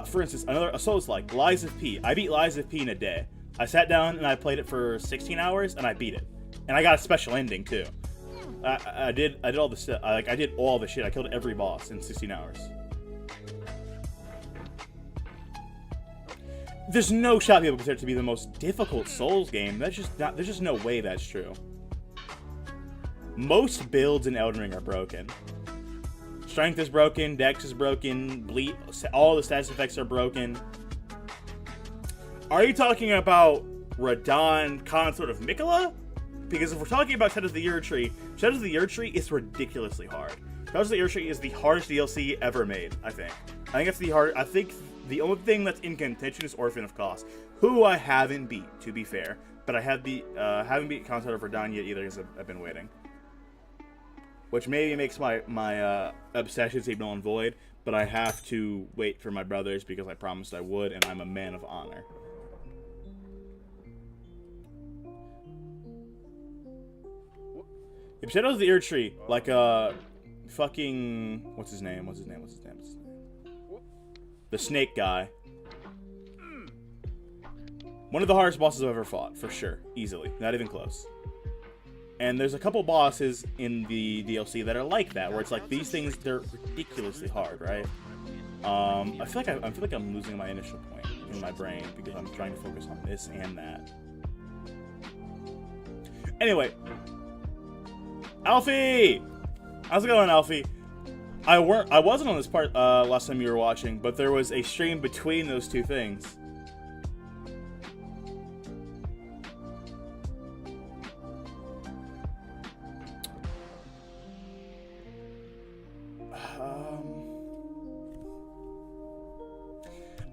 for instance, a Souls like Lies of P. I beat Lies of P in a day. I sat down and I played it for 16 hours, and I beat it. And I got a special ending too. I did all the stuff. I did all the shit. I killed every boss in 16 hours. There's no shot people consider it to be the most difficult Souls game. There's just no way that's true. Most builds in Elden Ring are broken. Strength is broken, Dex is broken, all the status effects are broken. Are you talking about Radahn, Consort of Miquella? Because if we're talking about Shadows of the Erdtree, Shadows of the Erdtree is ridiculously hard. Shadows of the Erdtree is the hardest DLC ever made, I think. I think the only thing that's in contention is Orphan of Kos, who I haven't beat, to be fair. But I haven't beat Consort of Radahn yet either, because I've been waiting. Which maybe makes my obsession seem null and void, but I have to wait for my brothers because I promised I would, and I'm a man of honor. If Shadows of the Erdtree, like fucking what's his name? The snake guy. One of the hardest bosses I've ever fought, for sure, easily, not even close. And there's a couple bosses in the DLC that are like that, where it's like these things, they're ridiculously hard, right? I feel like I'm losing my initial point in my brain because I'm trying to focus on this and that. Anyway, Alfie, how's it going, Alfie? I wasn't on this part last time you were watching, but there was a stream between those two things.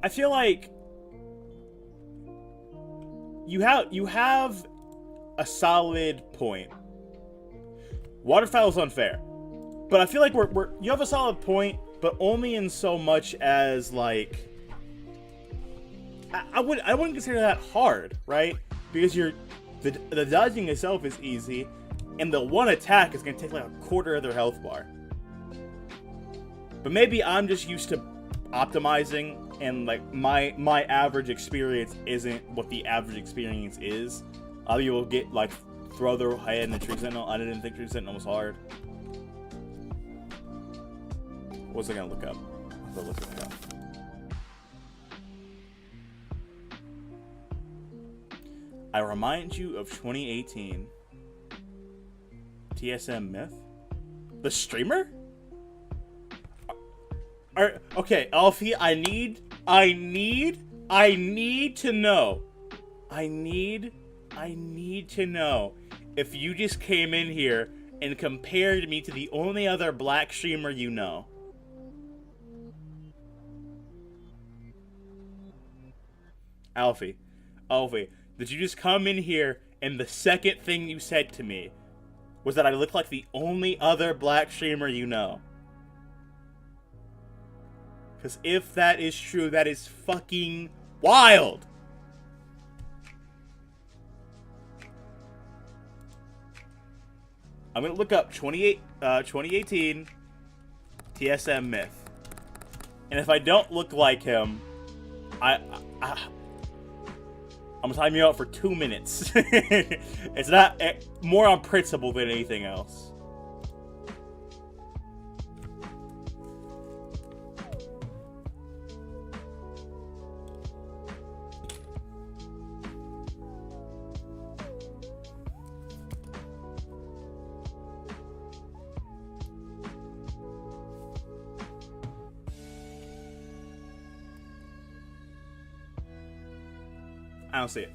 I feel like you have a solid point. Waterfowl's unfair, but I feel like you have a solid point, but only in so much as like I wouldn't consider that hard, right? Because the dodging itself is easy, and the one attack is gonna take like a quarter of their health bar. But maybe I'm just used to optimizing, and like my average experience isn't what the average experience is. Other people get like throw their head in the tree sentinel. I didn't think tree sentinel was hard. What was I gonna look up? I'll look it up. I remind you of 2018 TSM Myth, the streamer. Okay, Alfie, I need to know. I need to know if you just came in here and compared me to the only other black streamer you know. Alfie, did you just come in here and the second thing you said to me was that I look like the only other black streamer you know? Because if that is true, that is fucking wild. I'm going to look up 2018 TSM Myth. And if I don't look like him, I'm going to time you out for 2 minutes. It's not more on principle than anything else. I don't see it.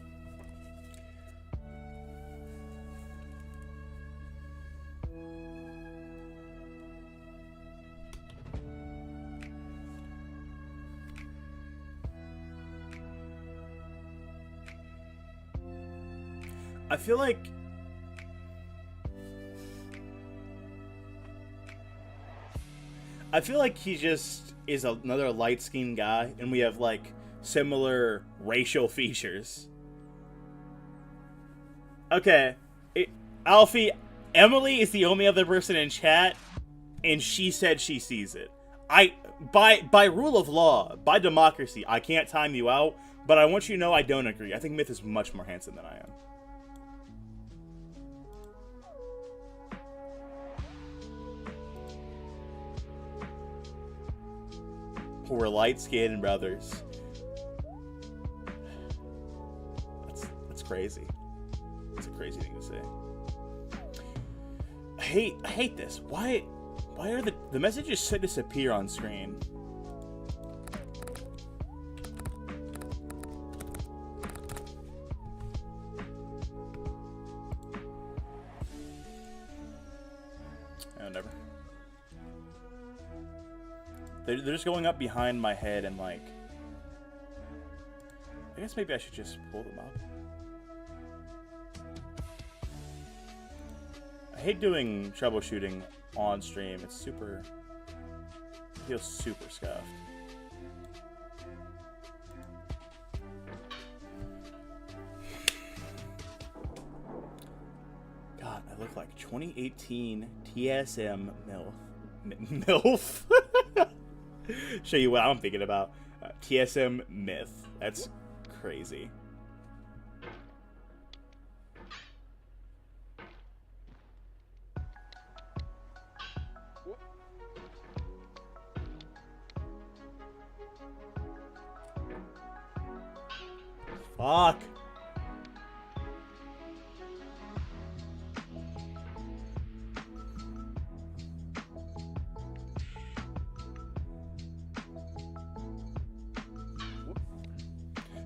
I feel like he just is another light-skinned guy, and we have like similar racial features. Okay, Alfie, Emily is the only other person in chat, and she said she sees it. By rule of law, by democracy, I can't time you out, but I want you to know I don't agree. I think Myth is much more handsome than I am. We're light-skinned brothers. That's crazy. It's a crazy thing to say. I hate this. Why are the messages so disappear on screen? Oh, never. They're just going up behind my head and like... I guess maybe I should just pull them up. I hate doing troubleshooting on stream. It feels super scuffed. God, I look like 2018 TSM MILF. Show you what I'm thinking about. TSM Myth. That's crazy. Fuck.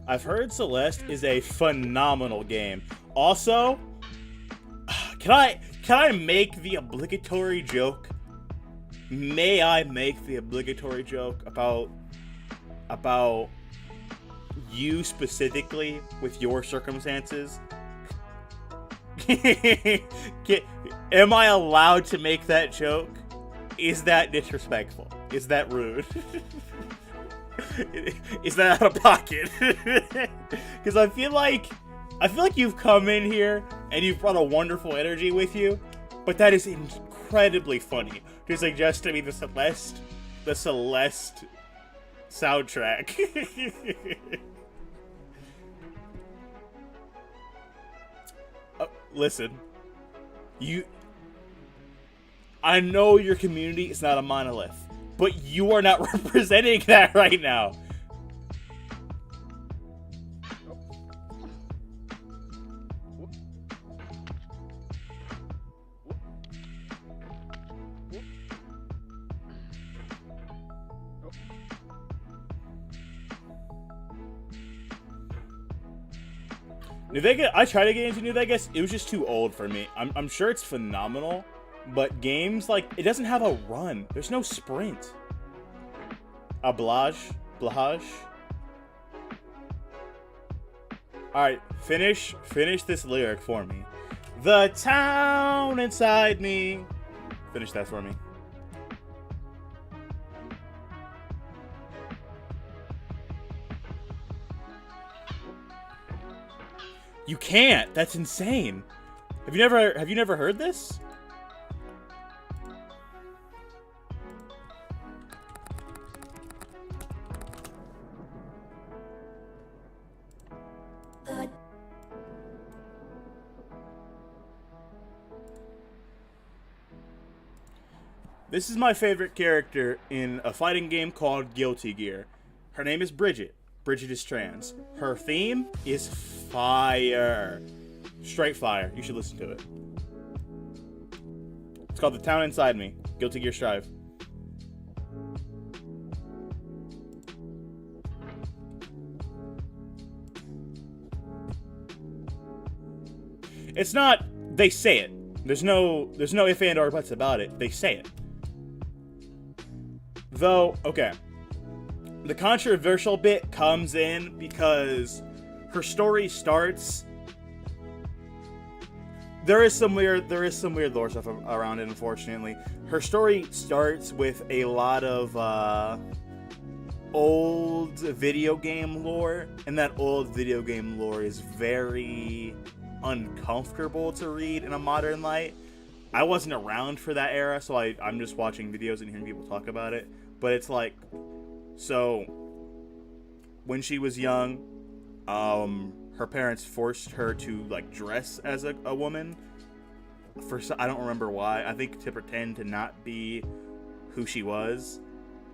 I've heard Celeste is a phenomenal game. Also, can I make the obligatory joke? May I make the obligatory joke about you specifically with your circumstances? Am I allowed to make that joke? Is that disrespectful? Is that rude? Is that out of pocket? Because I feel like you've come in here and you've brought a wonderful energy with you, but that is incredibly funny to suggest to me the Celeste soundtrack. Listen, I know your community is not a monolith, but you are not representing that right now. New Vegas, I tried to get into New Vegas. It was just too old for me. I'm sure it's phenomenal, but games like it doesn't have a run. There's no sprint. Blage. All right, finish this lyric for me. The town inside me. Finish that for me. You can't. That's insane. Have you never heard this? This is my favorite character in a fighting game called Guilty Gear. Her name is Bridget. Bridget is trans. Her theme is fire. Straight fire. You should listen to it. It's called The Town Inside Me. Guilty Gear Strive. It's not, they say it. There's no if and or buts about it. They say it. Though, okay. The controversial bit comes in because her story starts. There is some weird lore stuff around it, unfortunately. Her story starts with a lot of old video game lore, and that old video game lore is very uncomfortable to read in a modern light. I wasn't around for that era, so I'm just watching videos and hearing people talk about it. But it's like, so when she was young, her parents forced her to like dress as a woman. I don't remember why. I think to pretend to not be who she was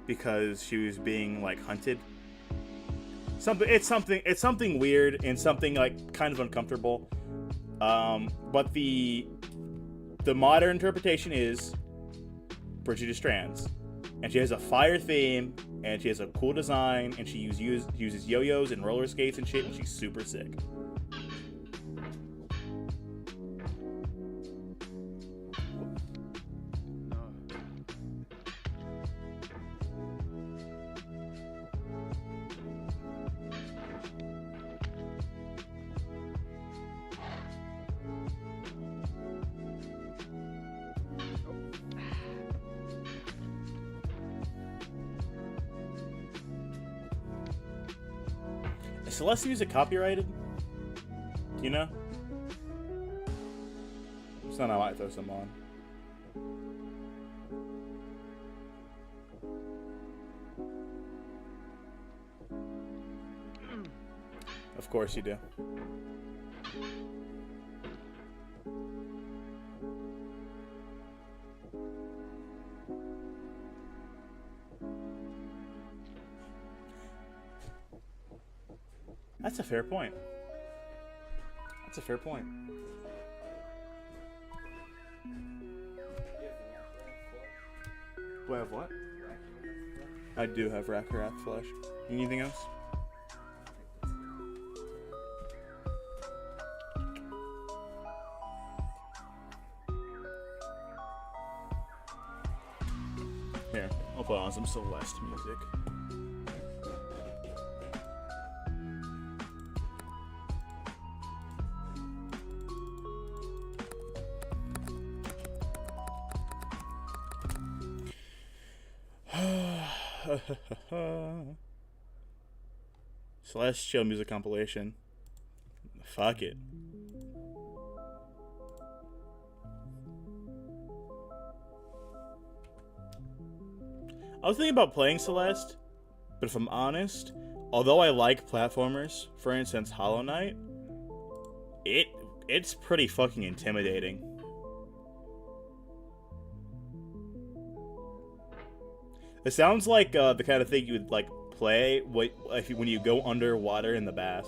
because she was being like hunted. It's something weird and something like kind of uncomfortable. But the modern interpretation is Bridget is trans. And she has a fire theme, and she has a cool design, and she uses yo-yos and roller skates and shit, and she's super sick. Is Celeste music copyrighted? You know? It's not, I might throw some on. Of course you do. That's a fair point. That's a fair point. Do I have what? I do have Rack Wrath Flesh. Anything else? some Celeste music. Celeste chill music compilation. Fuck it. I was thinking about playing Celeste, but if I'm honest, although I like platformers, for instance Hollow Knight, it's pretty fucking intimidating. It sounds like the kind of thing you would like play when you go underwater in the bath.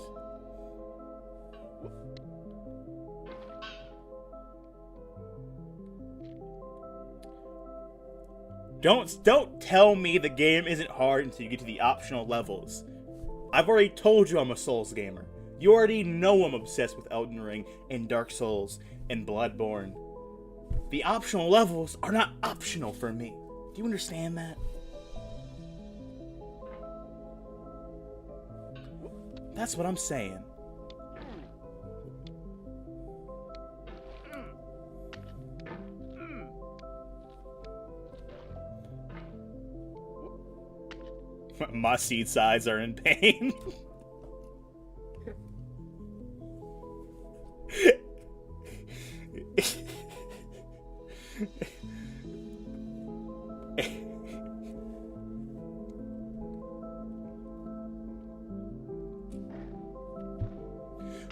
Don't tell me the game isn't hard until you get to the optional levels. I've already told you I'm a Souls gamer. You already know I'm obsessed with Elden Ring and Dark Souls and Bloodborne. The optional levels are not optional for me. Do you understand that? That's what I'm saying. My seed sides are in pain.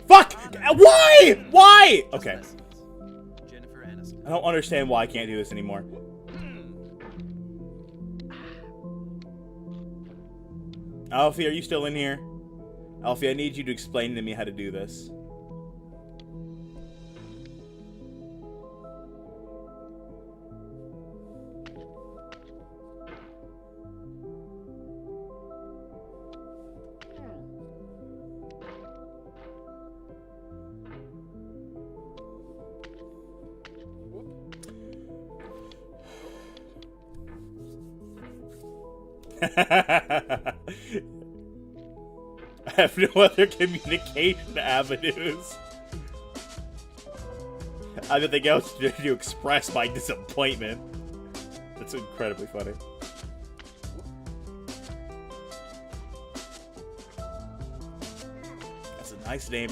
Fuck! Why? Why? Okay. I don't understand why I can't do this anymore. Alfie, are you still in here? Alfie, I need you to explain to me how to do this. I have no other communication avenues. I have nothing else to express my disappointment. That's incredibly funny. That's a nice name.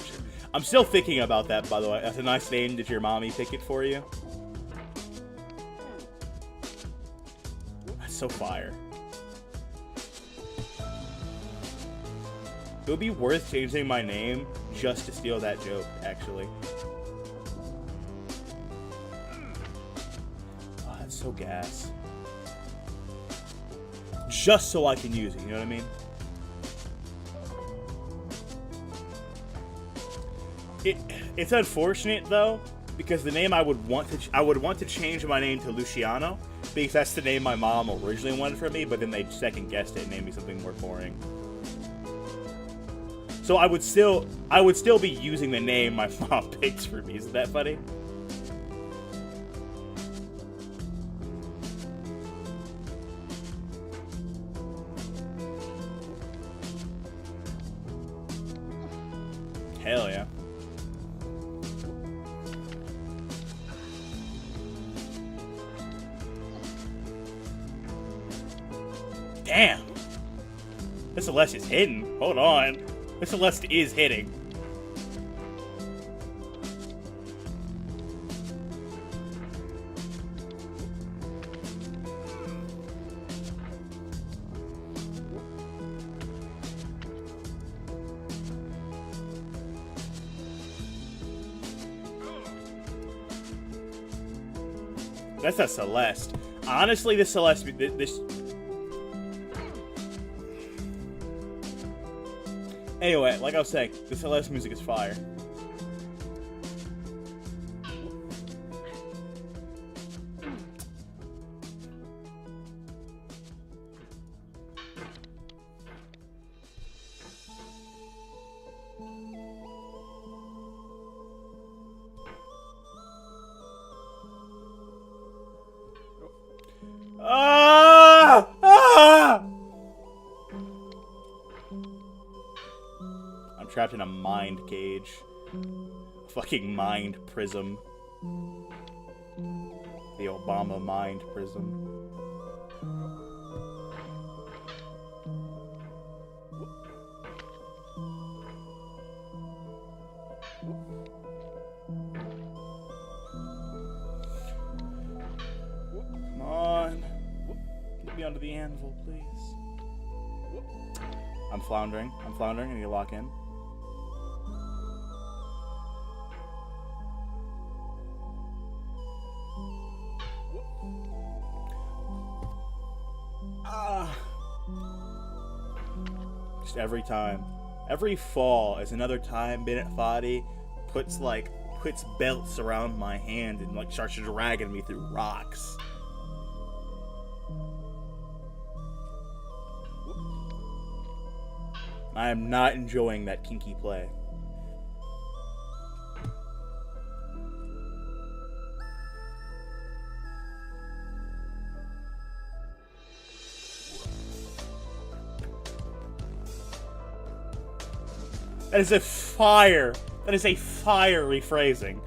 I'm still thinking about that, by the way. That's a nice name. Did your mommy pick it for you? That's so fire. It would be worth changing my name just to steal that joke, actually. Oh, that's so gas. Just so I can use it, you know what I mean? It's unfortunate though, because the name I would want to change my name to Luciano, because that's the name my mom originally wanted for me, but then they second guessed it and named me something more boring. So I would still be using the name my mom picked for me. Isn't that funny? Hell yeah. Damn. This Celeste is hidden. Hold on. This Celeste is hitting. That's a Celeste. Honestly, this Celeste, this. Anyway, like I was saying, the Celeste music is fire. Ah! Ah! trapped in a mind cage. Fucking mind prism. The Obama mind prism. Come on. Get me onto the anvil, please. I'm floundering. I need to lock in. Just every time. Every fall is another time Bennett Foddy puts belts around my hand and like starts dragging me through rocks. I am not enjoying that kinky play. That is a fire. That is a fiery phrasing.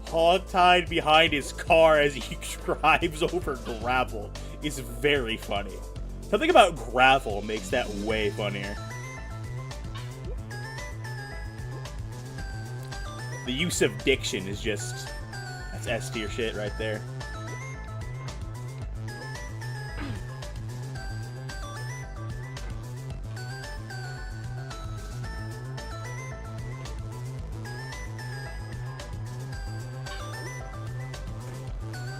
Hog-tied behind his car as he drives over gravel is very funny. Something about gravel makes that way funnier. The use of diction is just... that's S tier shit right there.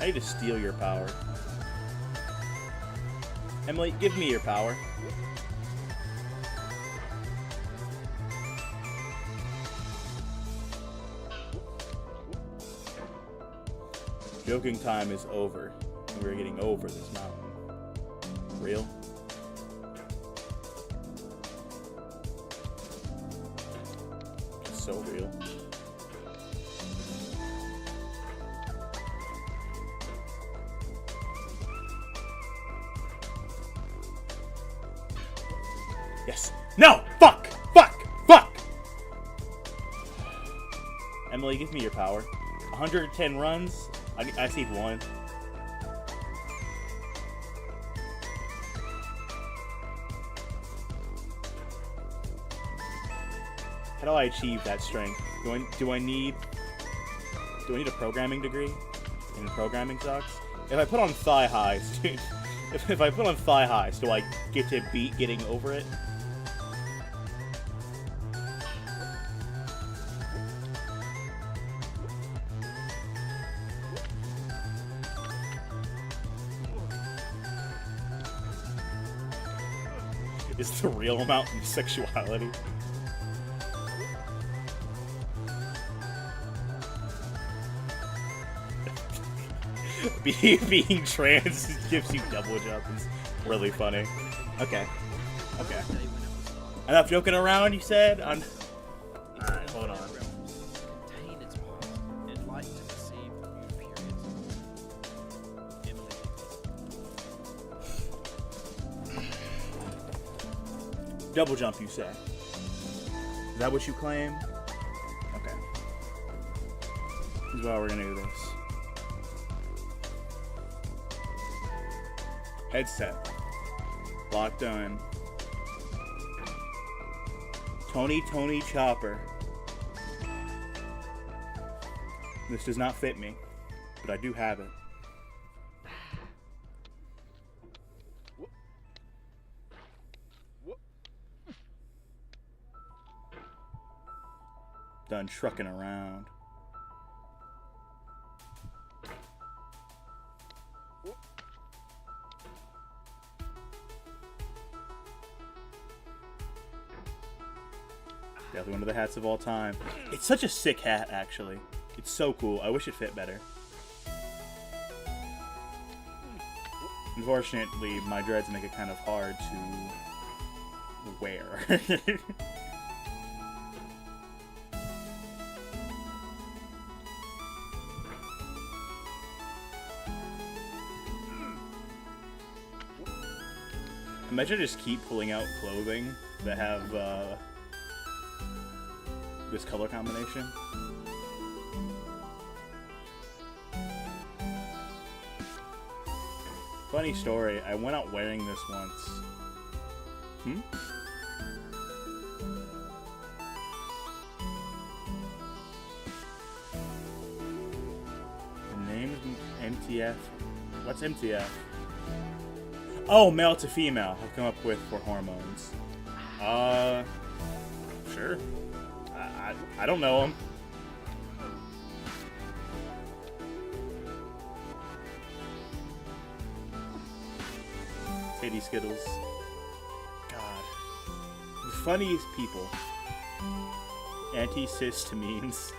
I need to steal your power. Emily, give me your power. Joking time is over, and we're getting over this mountain. Real? It's so real. Yes. No! Fuck! Fuck! Fuck! Emily, give me your power. 110 runs? I see one. How do I achieve that strength? Do I need a programming degree? And programming sucks? If I put on thigh highs, dude, if I put on thigh highs, do I get to beat getting over it? Is the real amount of sexuality? Being trans gives you double jump is really funny. Okay. Okay. Enough joking around, you said? Alright, hold on. Double jump, you say? Is that what you claim? Okay. This is how we're gonna do this. Headset. Locked on. Tony Chopper. This does not fit me, but I do have it. Done trucking around. Definitely one of the hats of all time. It's such a sick hat, actually. It's so cool. I wish it fit better. Unfortunately, my dreads make it kind of hard to wear. Imagine I just keep pulling out clothing that have this color combination. Funny story, I went out wearing this once. The name's MTF. What's MTF? Oh, male to female. I've come up with for hormones. Sure. I don't know them. Titty Skittles. God. The funniest people. Anti-histamines.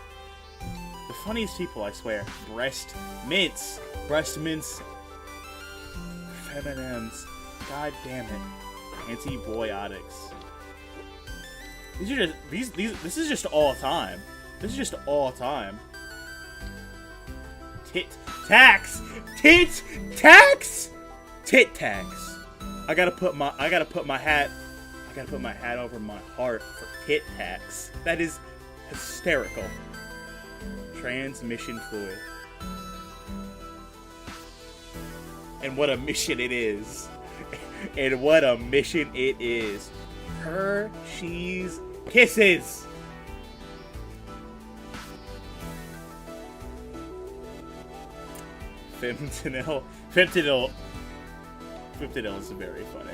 The funniest people, I swear. Breast mints. Breast mints. M&Ms. God damn it. Antibiotics. These are just this is just all time. This is just all time. Tit tax. Tit tax. Tit tax. I gotta put my hat over my heart for tit tax. That is hysterical. Transmission fluid. And what a mission it is. And what a mission it is. Hershey's Kisses. Fentanyl is very funny.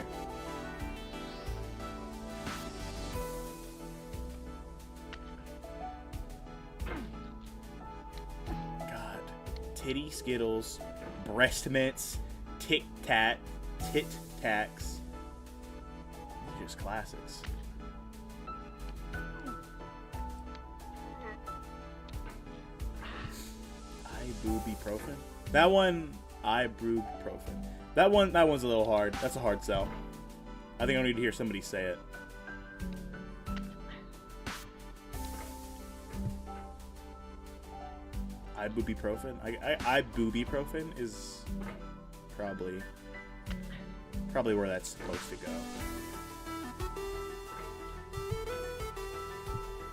God. Titty Skittles, breast mints, Tic Tac, Tit Tacs. Just classics. Ibuprofen. That one, ibuprofen. That one's a little hard. That's a hard sell. I think I need to hear somebody say it. Ibuprofen. Ibuprofen is probably where that's supposed to go.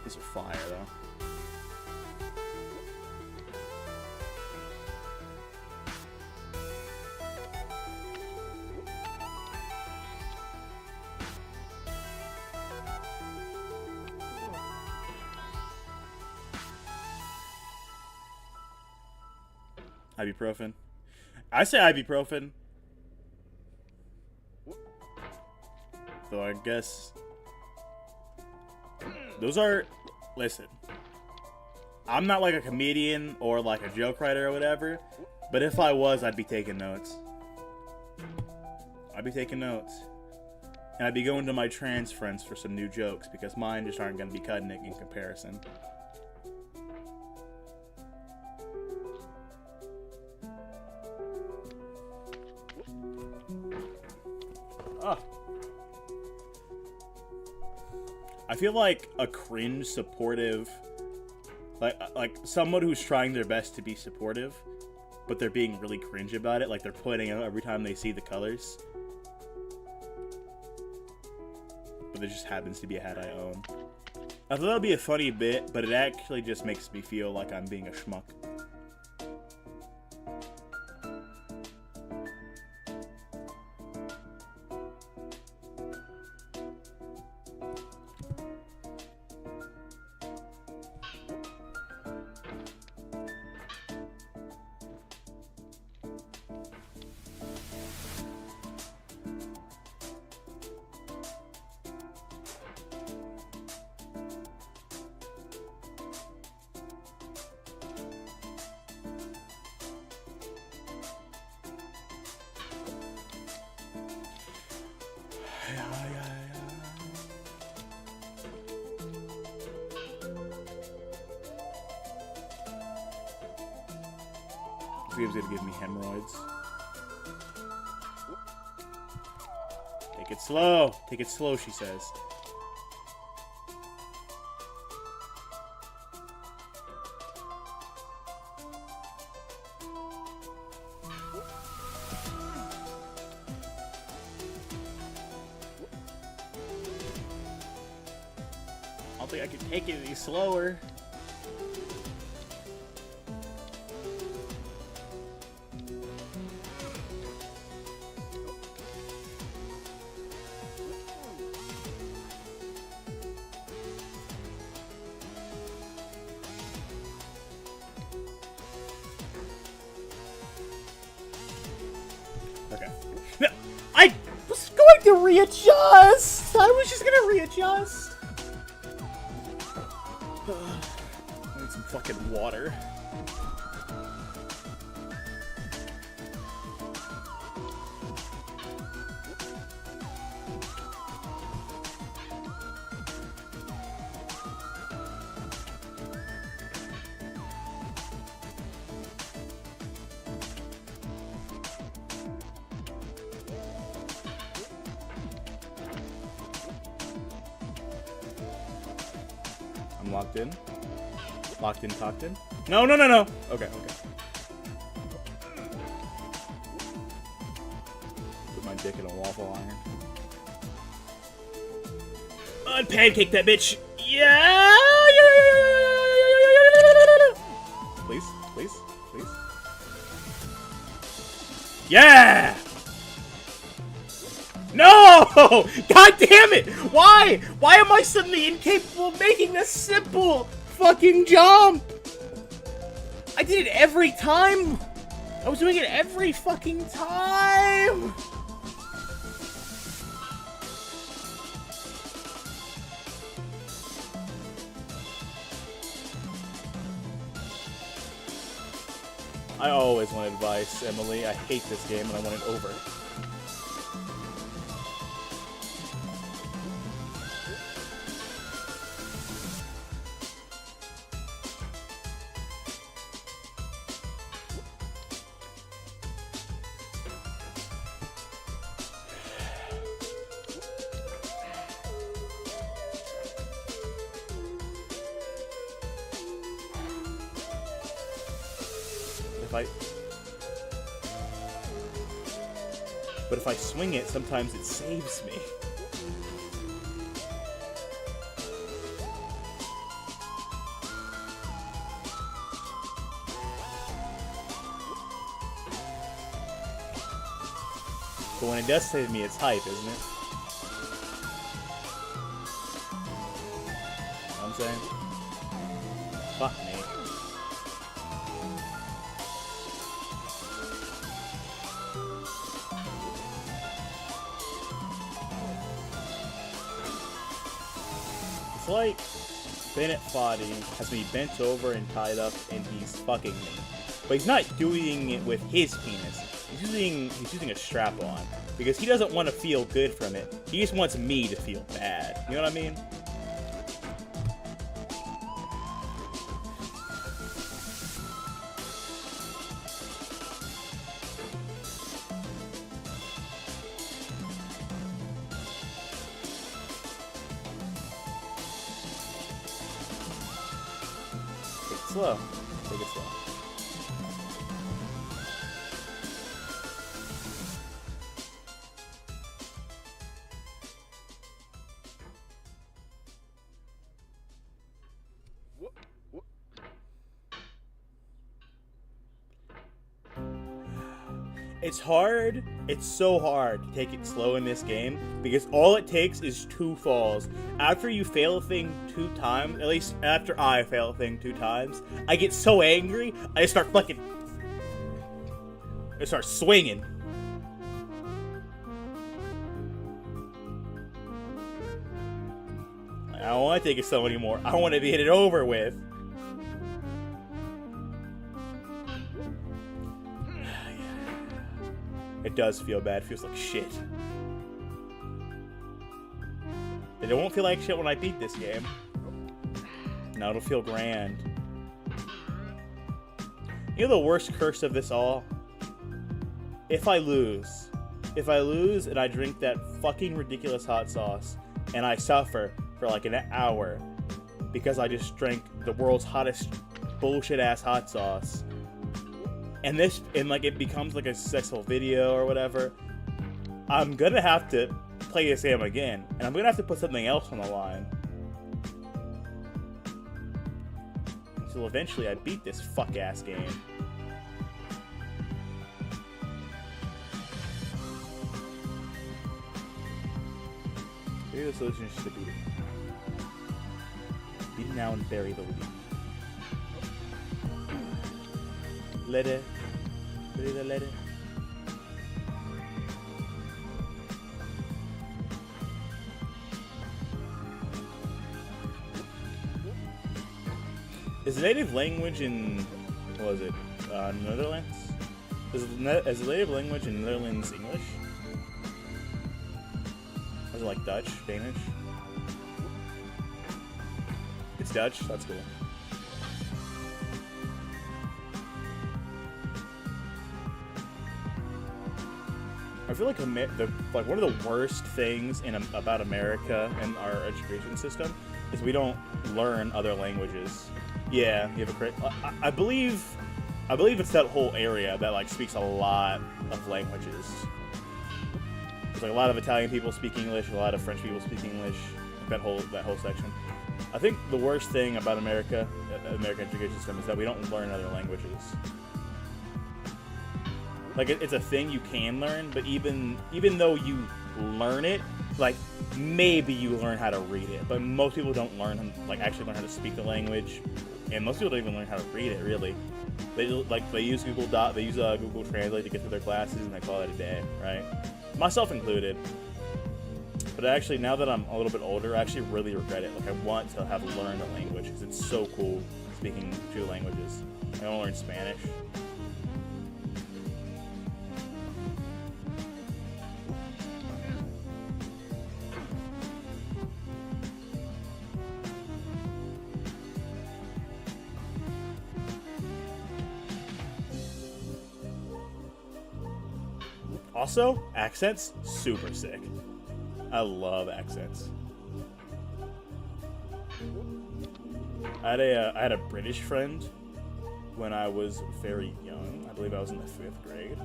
These are fire though. Ibuprofen. I say ibuprofen. So I guess those are. Listen, I'm not like a comedian or like a joke writer or whatever, but if I was, I'd be taking notes. I'd be taking notes. And I'd be going to my trans friends for some new jokes because mine just aren't going to be cutting it in comparison. Oh. I feel like a cringe supportive, like someone who's trying their best to be supportive, but they're being really cringe about it, like they're pointing out every time they see the colors. But there just happens to be a hat I own. I thought that would be a funny bit, but it actually just makes me feel like I'm being a schmuck. This game's gonna give me hemorrhoids. Take it slow. Take it slow, she says. think I can take it any slower. Okay. No, I was going to readjust! I was just gonna readjust! I need some fucking water. I'm locked in. Locked in, cocked in. No, no, no, no. Okay, okay. Put my dick in a waffle iron. Unpancake that bitch! Yeah! Please, please, please. Yeah! No! God damn it! Why? Why am I suddenly incapable of making this simple fucking jump? I did it every time! I was doing it every fucking time! I always want advice, Emily. I hate this game and I want it over. But if I swing it, sometimes it saves me. But when it does save me, it's hype, isn't it? You know what I'm saying? Fuck me. It's like Bennett Foddy has me bent over and tied up and he's fucking me. But he's not doing it with his penis. He's using a strap on. Because he doesn't want to feel good from it. He just wants me to feel bad. You know what I mean? Take it slow. Take it slow. It's hard. It's so hard to take it slow in this game because all it takes is 2 falls. After you fail a thing 2 times, at least after I fail a thing 2 times, I get so angry, I just start fucking... I start swinging. I don't want to take it slow anymore. I want to get it over with. It does feel bad. It feels like shit. But it won't feel like shit when I beat this game. No, it'll feel grand. You know the worst curse of this all? If I lose and I drink that fucking ridiculous hot sauce and I suffer for like an hour because I just drank the world's hottest bullshit ass hot sauce, and like it becomes like a successful video or whatever, I'm gonna have to play this game again, and I'm gonna have to put something else on the line. Till eventually I beat this fuck-ass game. Maybe the solution is just to beat it. Beat it now and bury the lead. Let it. Let it. Is the native language in, what was it, Netherlands? Is the native language in Netherlands English? Or is it like Dutch, Danish? It's Dutch? That's cool. I feel like one of the worst things about America and our education system is we don't learn other languages. Yeah, you have a great. I believe it's that whole area that like speaks a lot of languages. There's like a lot of Italian people speak English, a lot of French people speak English. That whole section. I think the worst thing about American education system is that we don't learn other languages. Like it's a thing you can learn, but even though you learn it, like maybe you learn how to read it, but most people don't actually learn how to speak the language. And most people don't even learn how to read it, really. They use Google Translate to get through their classes, and they call it a day, right? Myself included. But actually, now that I'm a little bit older, I actually really regret it. Like, I want to have learned a language, because it's so cool speaking two languages. I want to learn Spanish. Also, accents, super sick. I love accents. I had a British friend when I was very young. I believe I was in the 5th grade.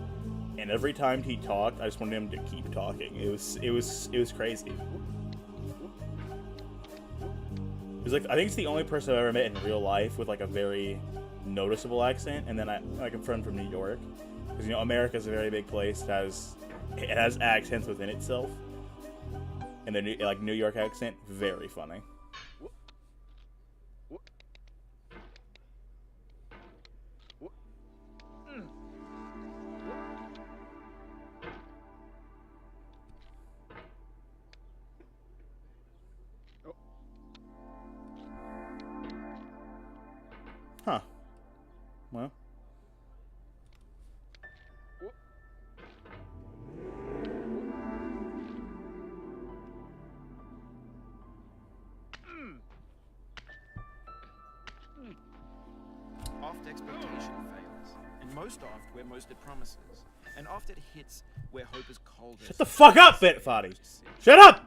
And every time he talked, I just wanted him to keep talking. It was crazy. It was like, I think it's the only person I've ever met in real life with like a very noticeable accent. And then I like a friend from New York. Because, America's a very big place. It has accents within itself. And the New York accent, very funny. Huh. Well. Oft expectation fails, and most oft where most it promises, and oft it hits where hope is coldest. Shut the fuck up, Bit Foddy! Shut up!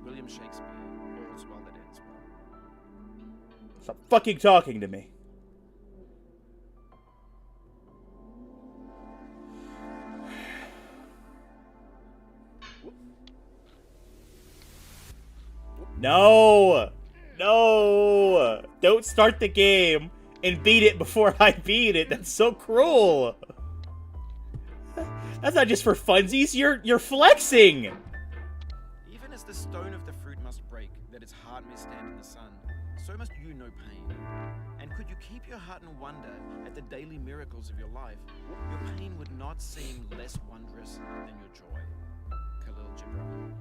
William Shakespeare, all's well that ends well. Stop fucking talking to me. No! No! Don't start the game and beat it before I beat it. That's so cruel. That's not just for funsies. You're flexing. Even as the stone of the fruit must break, that its heart may stand in the sun, so must you know pain. And could you keep your heart in wonder at the daily miracles of your life, your pain would not seem less wondrous than your joy. Khalil Gibran.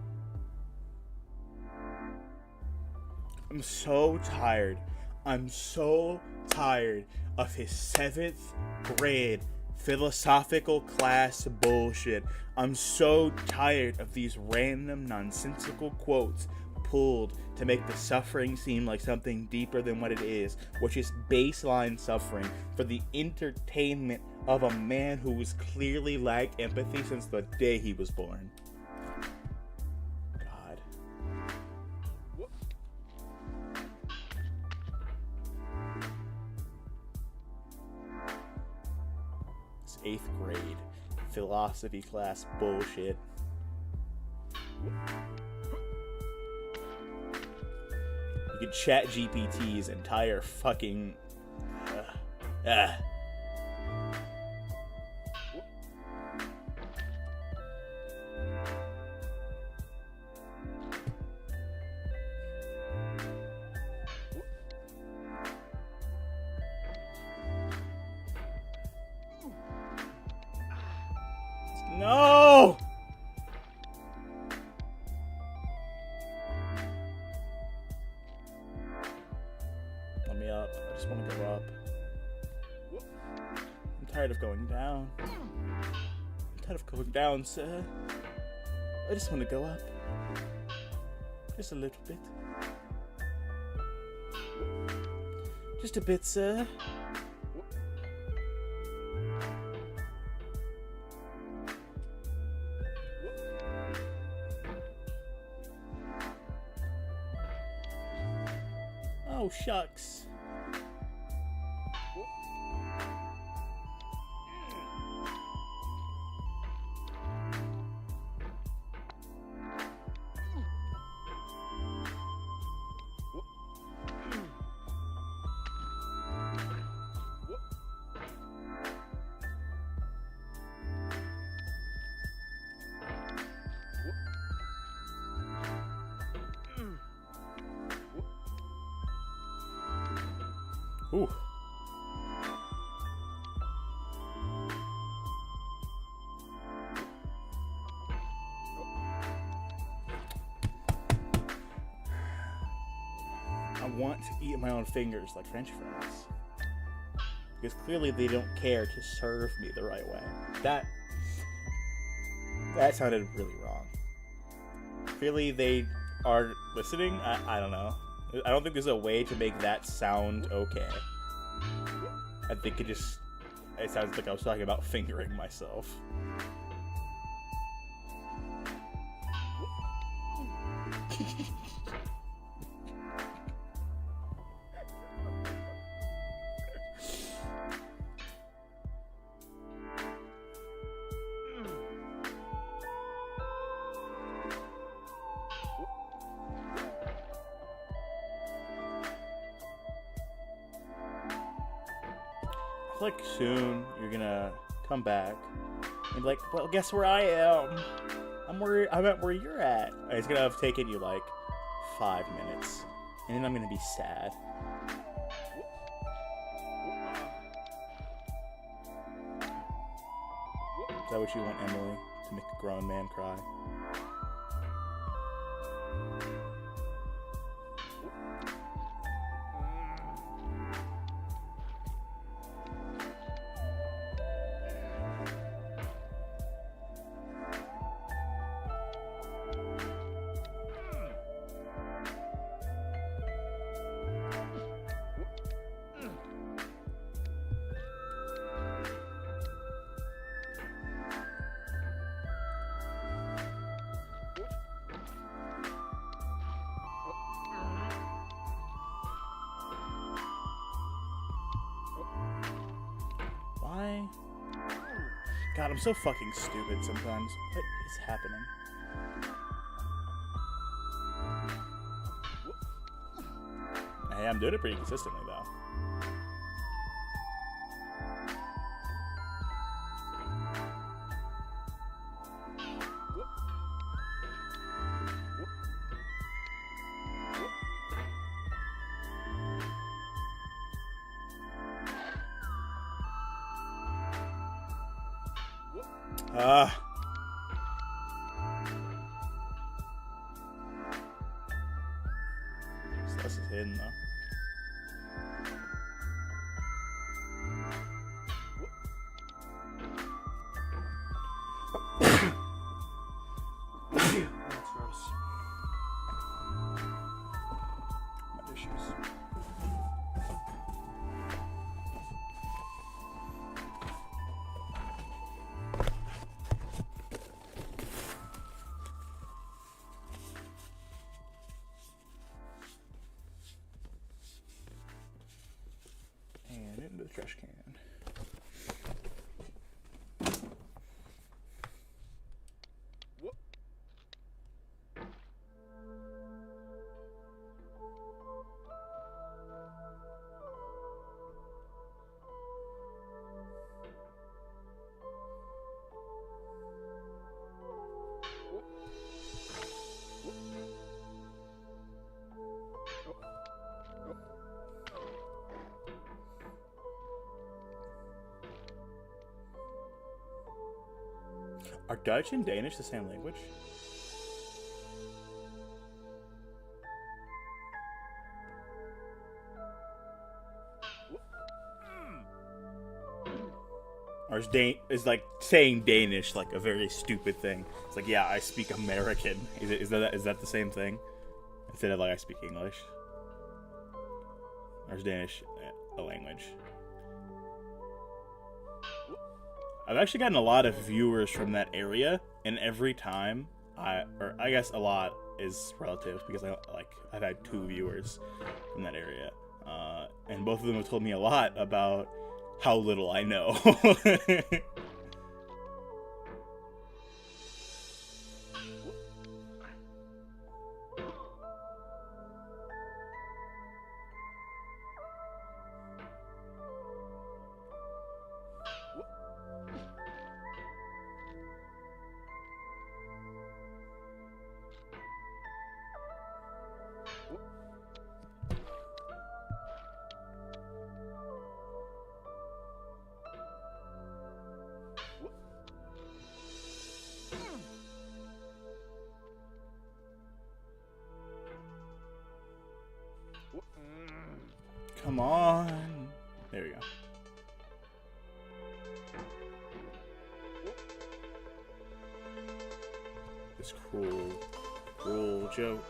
I'm so tired. I'm so tired of his 7th grade philosophical class bullshit. I'm so tired of these random nonsensical quotes pulled to make the suffering seem like something deeper than what it is, which is baseline suffering for the entertainment of a man who was clearly lacked empathy since the day he was born. God. It's 8th grade philosophy class bullshit. You could chat GPT's entire fucking Ah. No! Let me up. I just want to go up. I'm tired of going down. I'm tired of going down, sir. I just want to go up. Just a little bit. Just a bit, sir. Oh, shucks. Ooh. I want to eat my own fingers like French fries. Because clearly they don't care to serve me the right way. That sounded really wrong. Clearly they are listening? I don't know. I don't think there's a way to make that sound okay. I think it sounds like I was talking about fingering myself. Like soon you're gonna come back and be like, well, guess where I am? I'm at where you're at. And it's gonna have taken you like 5 minutes, and then I'm gonna be sad. Is that what you want, Emily? To make a grown man cry? Why? God, I'm so fucking stupid sometimes. What is happening? Hey, I'm doing it pretty consistently, though. This is hidden though. That's gross. My issues. And into the trash can. Are Dutch and Danish the same language? Or is like saying Danish like a very stupid thing? It's like, yeah, I speak American. Is that the same thing? Instead of like I speak English? Or is Danish a language? I've actually gotten a lot of viewers from that area, and every time I guess a lot is relative because I've had 2 viewers from that area, and both of them have told me a lot about how little I know. Come on. There we go. This cruel joke.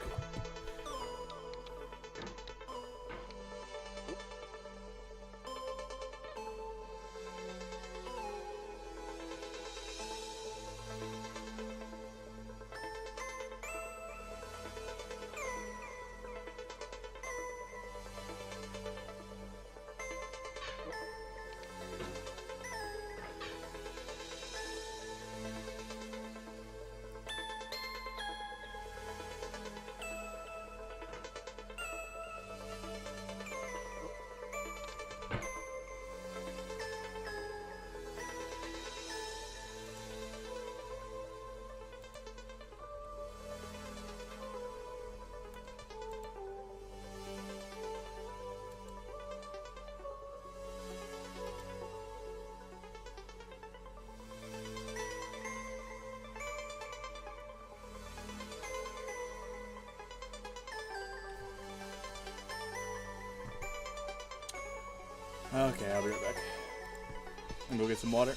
Okay, I'll be right back. And go get some water.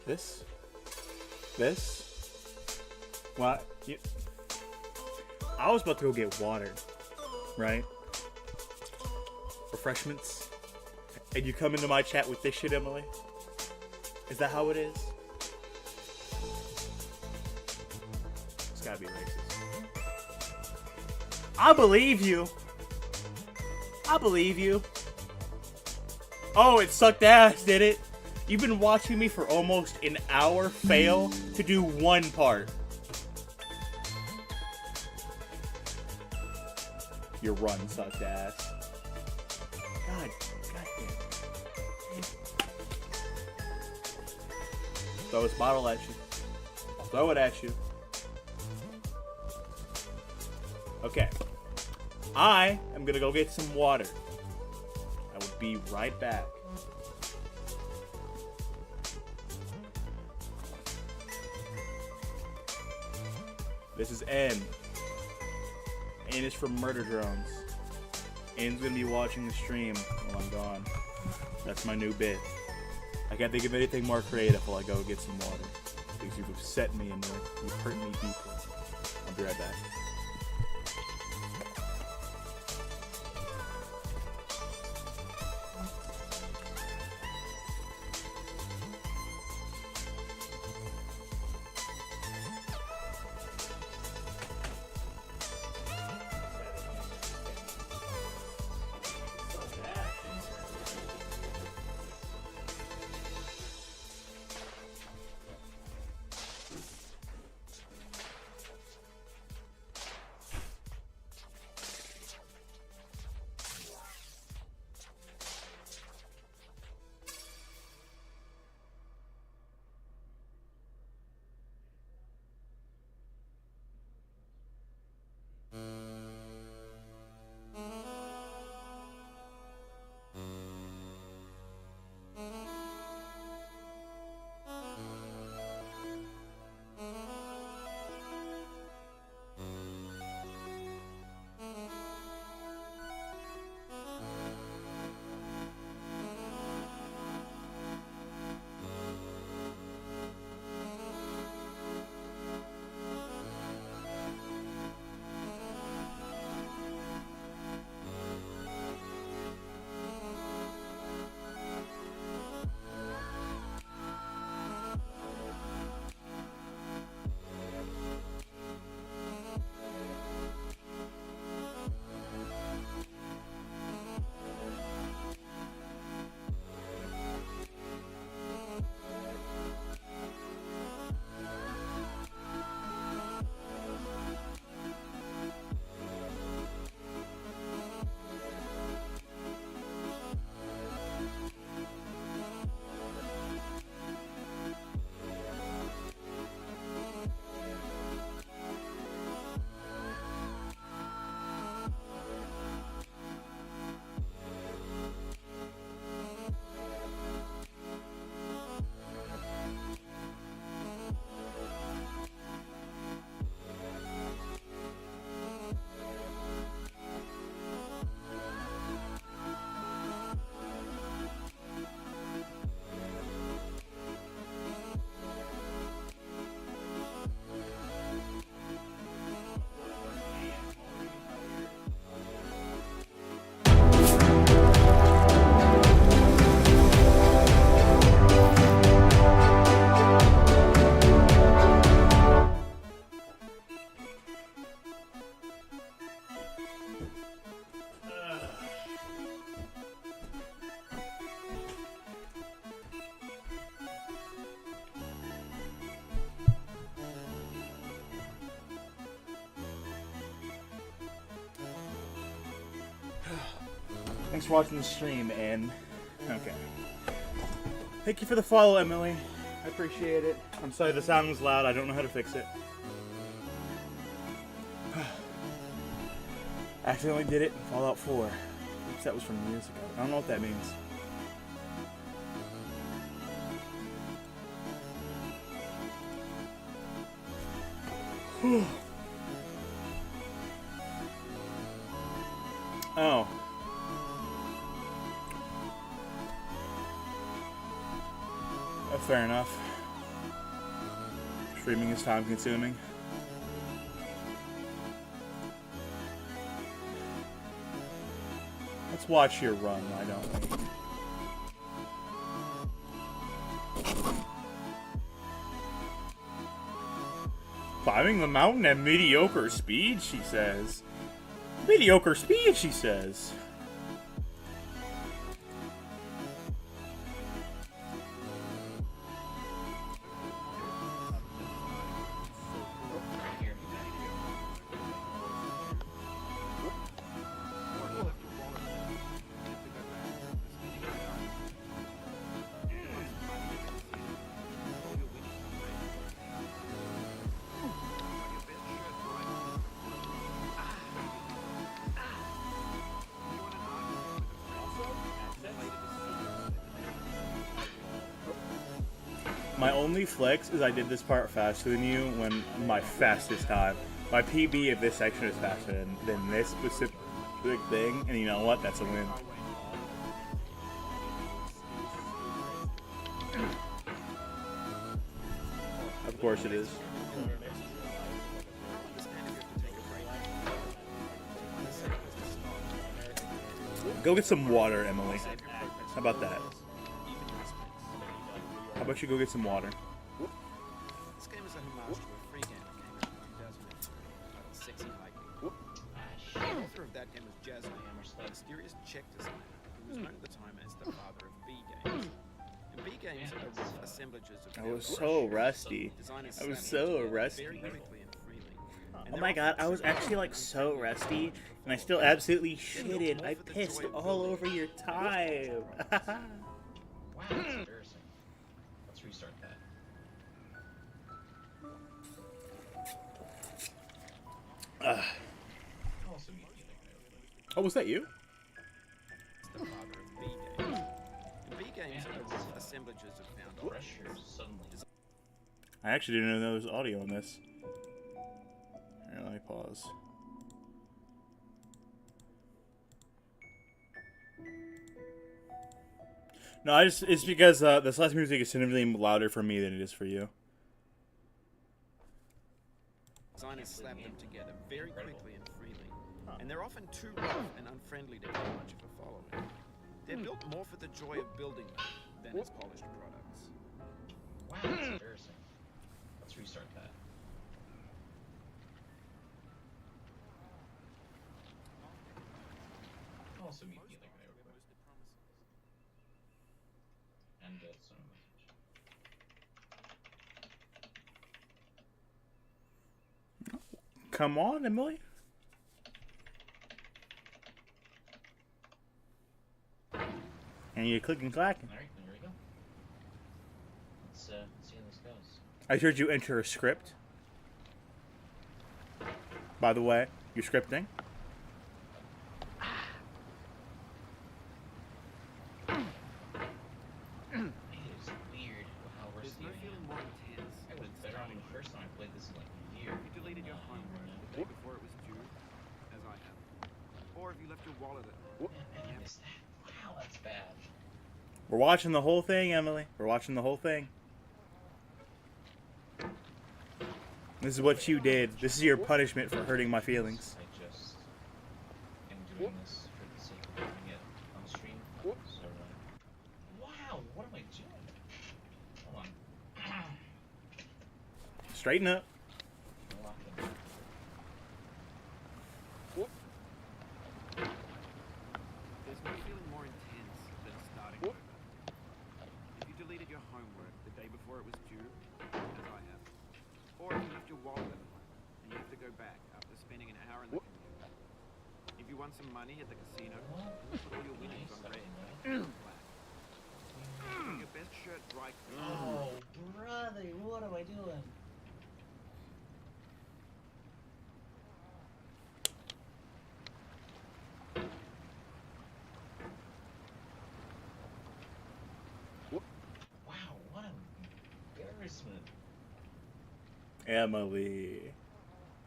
This? What? I was about to go get water, right? Refreshments. And you come into my chat with this shit, Emily? Is that how it is? It's gotta be racist. I believe you. Oh, it sucked ass, did it? You've been watching me for almost an hour fail to do one part. Your run sucked ass. God damn it. Throw this bottle at you. I'll throw it at you. Okay. I am gonna go get some water. I will be right back. This is N. N is for Murder Drones. N's gonna be watching the stream while I'm gone. That's my new bit. I can't think of anything more creative while I go get some water. Because you've upset me and you've hurt me deeply. I'll be right back. Thanks for watching the stream, and okay. Thank you for the follow, Emily. I appreciate it. I'm sorry the sound was loud. I don't know how to fix it. I accidentally did it in Fallout 4. Oops, that was from years ago. I don't know what that means. Oh. Fair enough. Streaming is time consuming. Let's watch your run, why don't we? Climbing the mountain at mediocre speed, she says. Mediocre speed, she says. My only flex is I did this part faster than you when my fastest time. My PB of this section is faster than this specific thing, and you know what? That's a win. Of course it is. Go get some water, Emily. How about that? How about you go get some water? This game is a homage to a free game that came out in 2008 titled Sexy Hiking. The author of that game was Jazz Lamers, a mysterious Czech designer who was known at the time as the father of B games. And B games are rough assemblages of I was so rusty. I was so rusty. very quickly and freely. Oh my god, I was actually like so rusty, and I still absolutely shitted. I pissed all over your time. Wow, that's embarrassing. Let's restart that. Oh, was that you? The father of B games. And B games are rough assemblages of found Pressure suddenly. I actually didn't know there was audio on this. Here, let me pause. No, it's because this last music is significantly louder for me than it is for you. Designers slap them together very quickly and freely. And they're often too rough and unfriendly to get much of a following. They're built more for the joy of building them than as polished products. Wow, that's embarrassing. Let's restart that. Also meet the other guy real quick. And get some. Come on, Emily. And you're clicking clacking. Alright, there we go. Let's see how this goes. I heard you enter a script. By the way, you're scripting. It is weird how There's rusty no I feeling am. more intense I than was better on the first time I played this in like a year. if you deleted your homework the day before it was due, as I have. Or if you left your wallet at home. And I missed that. Wow, that's bad. We're watching the whole thing, Emily. We're watching the whole thing. This is what you did. This is your punishment for hurting my feelings. I just am doing this for the sake of doing it on stream. So, wow, what am I doing? Hold on. Straighten up. Lock it. There's no feeling more intense than starting over. If you deleted your homework the day before it was due, as I have. Or if you left your wallet at home and you have to go back after spending an hour in the commute. If you you want some money at the casino, What? put all your winnings on red. Black. Put your best shirt dry clean. Oh, brother, what am I doing? Wow, what an embarrassment. Emily.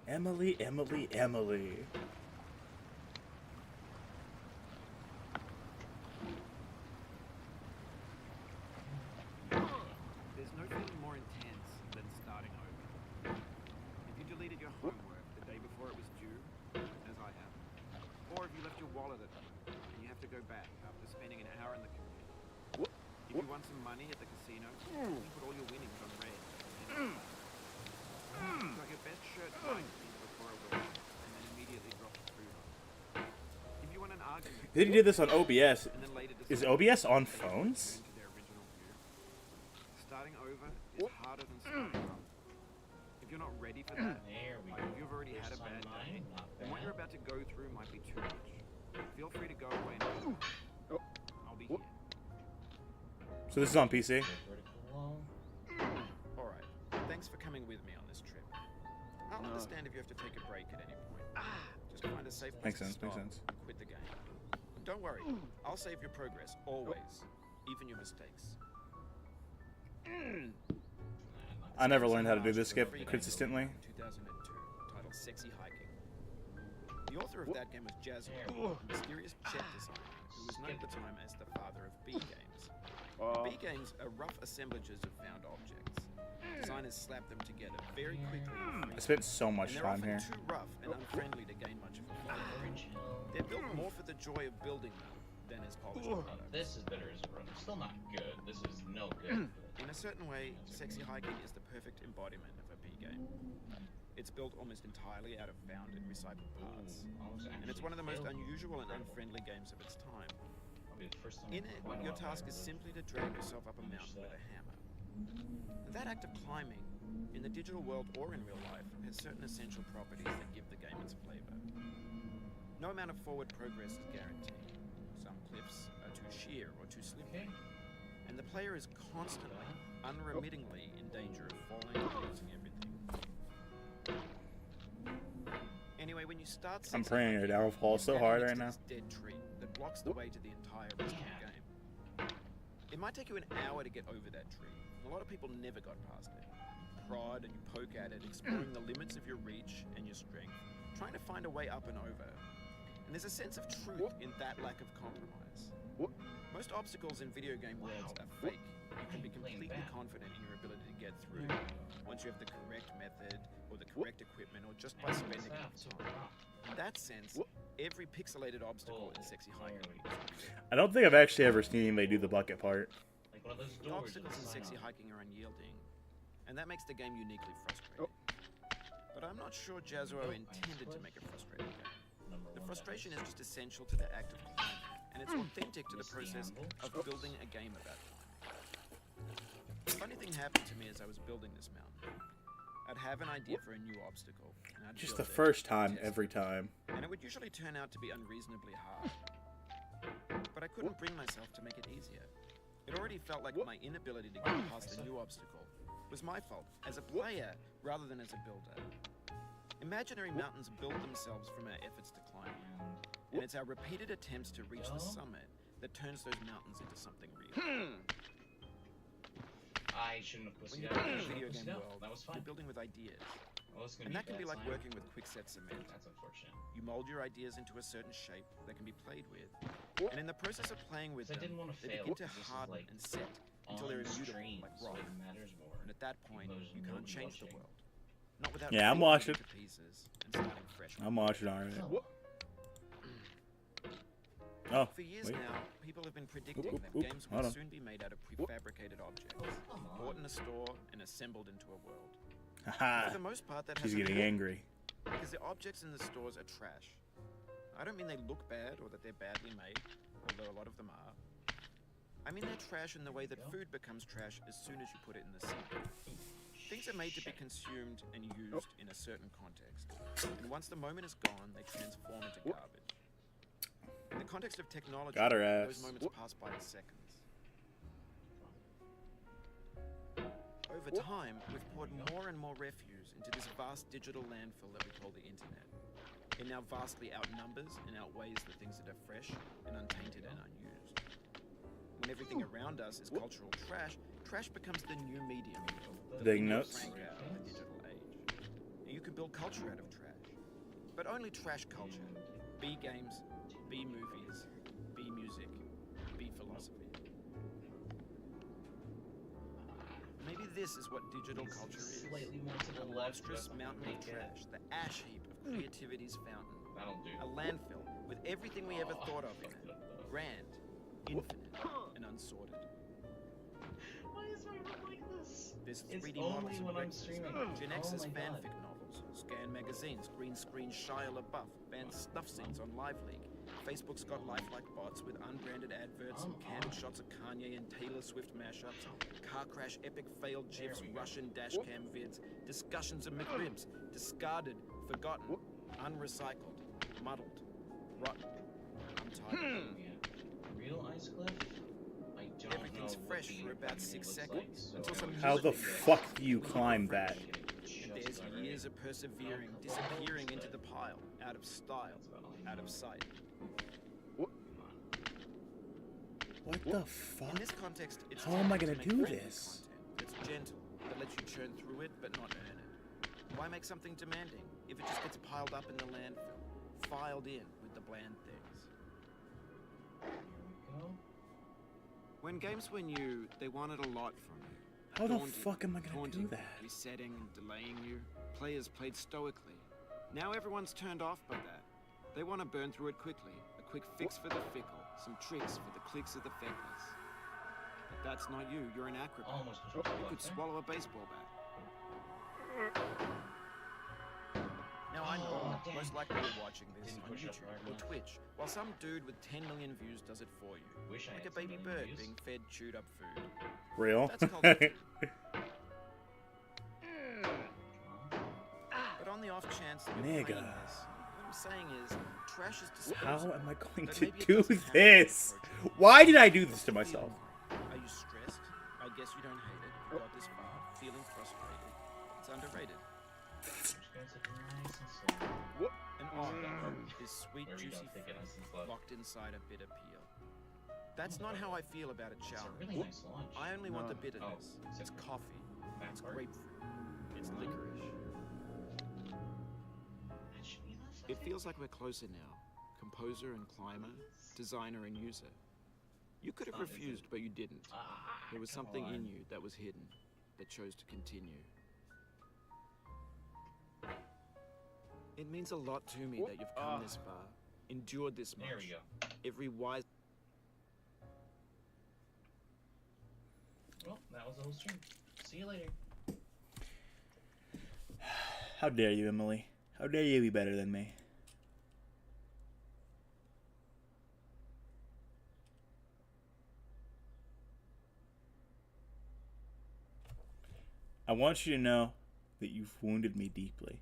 Emily, Emily, Emily. There's no feeling more intense than starting over. If you deleted your homework the day before it was due, as I have, or if you left your wallet at home and you have to go back after spending an hour in the commute. If you want some money at the casino, you put all your winnings on red. You got your best shirt dry cleaned before a wedding, and then immediately drop the food on. If you want an argument, Then he did this on OBS. and then later Is decide OBS on to phones? return to their original view. Starting over is harder than starting up. If you're not ready for that, There we like go. if you've already had a First bad time day, mine, not then what bad. you're about to go through might be too much. Feel free to go away and I'll be here. So this is on PC. Vertical wall. Alright, thanks for coming with me on this trip. I'll understand if you have to take a break at any point. Just find a safe place Makes sense, to makes stop sense. and quit the game. Don't worry, I'll save your progress, always. Even your mistakes. I never learned how to do this skip consistently. 2002, titled Sexy Hiking. The author of that game was Jazz, a mysterious chess designer who was known at the time as the father of B games. B games are rough assemblages of found objects. Designers slap them together very quickly and I spent so much and they're time often here. too rough and unfriendly to gain much of a following. They're built more for the joy of building them than as polished products. This is better as a room. Still not good. This is no good. In a certain way, Sexy Hiking is the perfect embodiment of a B game. It's built almost entirely out of found and recycled parts. And it's one of the most unusual and unfriendly games of its time. In it, your task is simply to drag yourself up a mountain with a hammer. That act of climbing, in the digital world or in real life, has certain essential properties that give the game its flavor. No amount of forward progress is guaranteed. Some cliffs are too sheer or too slippery. And the player is constantly, unremittingly in danger of falling and losing everything. Anyway, when you start I'm Sexy praying your Hiking, downfall so you're hard standing right next now. to this dead tree that blocks the way to the entire rest of the game. It might take you an hour to get over that tree. A lot of people never got past it. You prod and you poke at it, exploring the limits of your reach and your strength, trying to find a way up and over. And there's a sense of truth in that lack of compromise. Most obstacles in video game worlds are fake. You can be completely confident in your ability to get through once you have the correct method or the correct equipment or just by spending enough time. In that sense, every pixelated obstacle in Sexy Hiking is real. I don't think I've actually ever seen anybody do the bucket part. Like one of those The doors. obstacles in Sexy Hiking are unyielding, and that makes the game uniquely frustrating. But I'm not sure Jazzuo intended to make a frustrating game. The frustration is just essential to the act of climbing, and it's authentic to the process of building a game about climbing. A funny thing happened to me as I was building this mountain. I'd have an idea for a new obstacle, and I'd Just build the it, first time, test it, every time. and it would usually turn out to be unreasonably hard. But I couldn't bring myself to make it easier. It already felt like my inability to get past a new obstacle was my fault as a player rather than as a builder. Imaginary mountains build themselves from our efforts to climb them, and it's our repeated attempts to reach the summit that turns those mountains into something real. I shouldn't have When pussied you're out. building I a shouldn't video have game pussied out. world, That was you're fine. building with ideas. Well, it's gonna And that can be bad like time. working with quickset cement. That's unfortunate. You mold your ideas into a certain shape that can be played with. And in the process of playing with 'Cause I them, didn't want to they fail. begin to This is harden like and set until they're on immutable, stream, like so rock. it matters more. And at that point, There's you no can't change the watching. world. Not without Yeah, I'm breaking it watching. into pieces and starting fresh. I'm watching already. Come on. Oh, For years wait. now, people have been predicting Oop, that oop, games hold will on. soon be made out of prefabricated objects, Come bought on. in a store and assembled into a world. Haha. For the most part, that She's hasn't getting happened, angry. because the objects in the stores are trash. I don't mean they look bad or that they're badly made, although a lot of them are. I mean they're trash in the way that food becomes trash as soon as you put it in the sink. Things are made to be consumed and used in a certain context, and once the moment is gone, they transform into garbage. In the context of technology, Got her those ass. moments pass by in seconds. Over time, we've poured more and more refuse into this vast digital landfill that we call the internet. It now vastly outnumbers and outweighs the things that are fresh and untainted and unused. When everything around us is cultural trash, trash becomes the new medium of the Taking lingua notes. franca of the digital age. And you can build culture out of trash, but only trash culture. Be games, be movies, be music, be philosophy. Maybe this is what digital culture is. Slightly more to the A left. monstrous but mountain of make it- trash, the ash heap of creativity's fountain. That'll do. A landfill with everything we ever thought of in it. Grand, infinite, and unsorted. Why is my room like this? There's It's 3D only models of when I'm breakfast, streaming. Gen Oh X's my God. fanfic novels, Scan magazines, green screen Shia LaBeouf, banned snuff scenes on Live Leak. Facebook's got lifelike bots with unbranded adverts and candid shots of Kanye and Taylor Swift mashups, car crash epic failed gifs, Russian dashcam vids, discussions of McRibs, discarded, forgotten, unrecycled, muddled, rotten. I'm tired. Yeah. Real ice cliff? I don't Everything's know fresh what the for about environment 6 looks seconds, like, until so some How the music fuck do you climb that? And there's years of persevering, disappearing into the pile, out of style, out of sight. What the In fuck? this context, it's How am I gonna tempting to do make friendly this? content that's gentle, that lets you churn through it but not earn it. Why make something demanding if it just gets piled up in the landfill, filed in with the bland things? Here we go. When games were new, they wanted a lot from you. How the Daunting, fuck am I gonna taunting, do that? resetting and delaying you. Players played stoically. Now everyone's turned off by that. They want to burn through it quickly. A quick fix for the fickle. Some tricks for the clicks of the feckless. But that's not you. You're an acrobat. Almost pushed You the could button. swallow a baseball bat. Now I know, Oh, dang. most likely you're watching this Didn't on push up YouTube hard or enough. Twitch, while some dude with 10 million views does it for you. Wish I Like had a baby 10 million bird views. being fed chewed up food. Real? That's culture too. Well, But on the off chance that you're Nigga. playing this, what I'm saying is, trash is How disposable. am I going But to maybe it do doesn't have to be this? approachable. Why did I do this to What's the myself? feeling? Are you stressed? I guess you don't hate it. You got this far, feeling frustrated. It's underrated. just gonna take it nice and slow. An orange is sweet, Where we juicy don't take it fruit nice and slow. locked inside a bitter peel. That's not how I feel about a It's a challenge. really nice lunch. I only want the Oh, bitterness. is It's it coffee. back It's part? grapefruit. It's licorice. That should be less, I It think. feels like we're closer now. Composer and climber, designer and user. You could have Oh, is it? refused, but you didn't. Ah, There was come something in on. you that was hidden, that chose to continue. It means a lot to me that you've come this far, endured this much. There we go. Every wise. Well, that was the whole stream. See you later. How dare you, Emily? How dare you be better than me? I want you to know that you've wounded me deeply.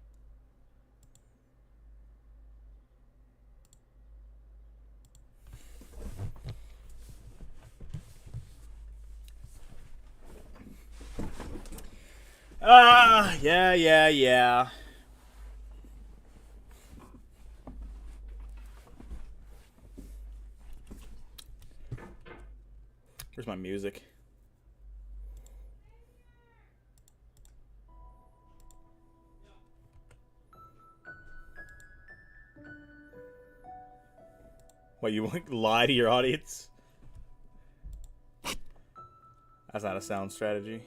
Ah, yeah. Where's my music? What, you want to lie to your audience? That's not a sound strategy.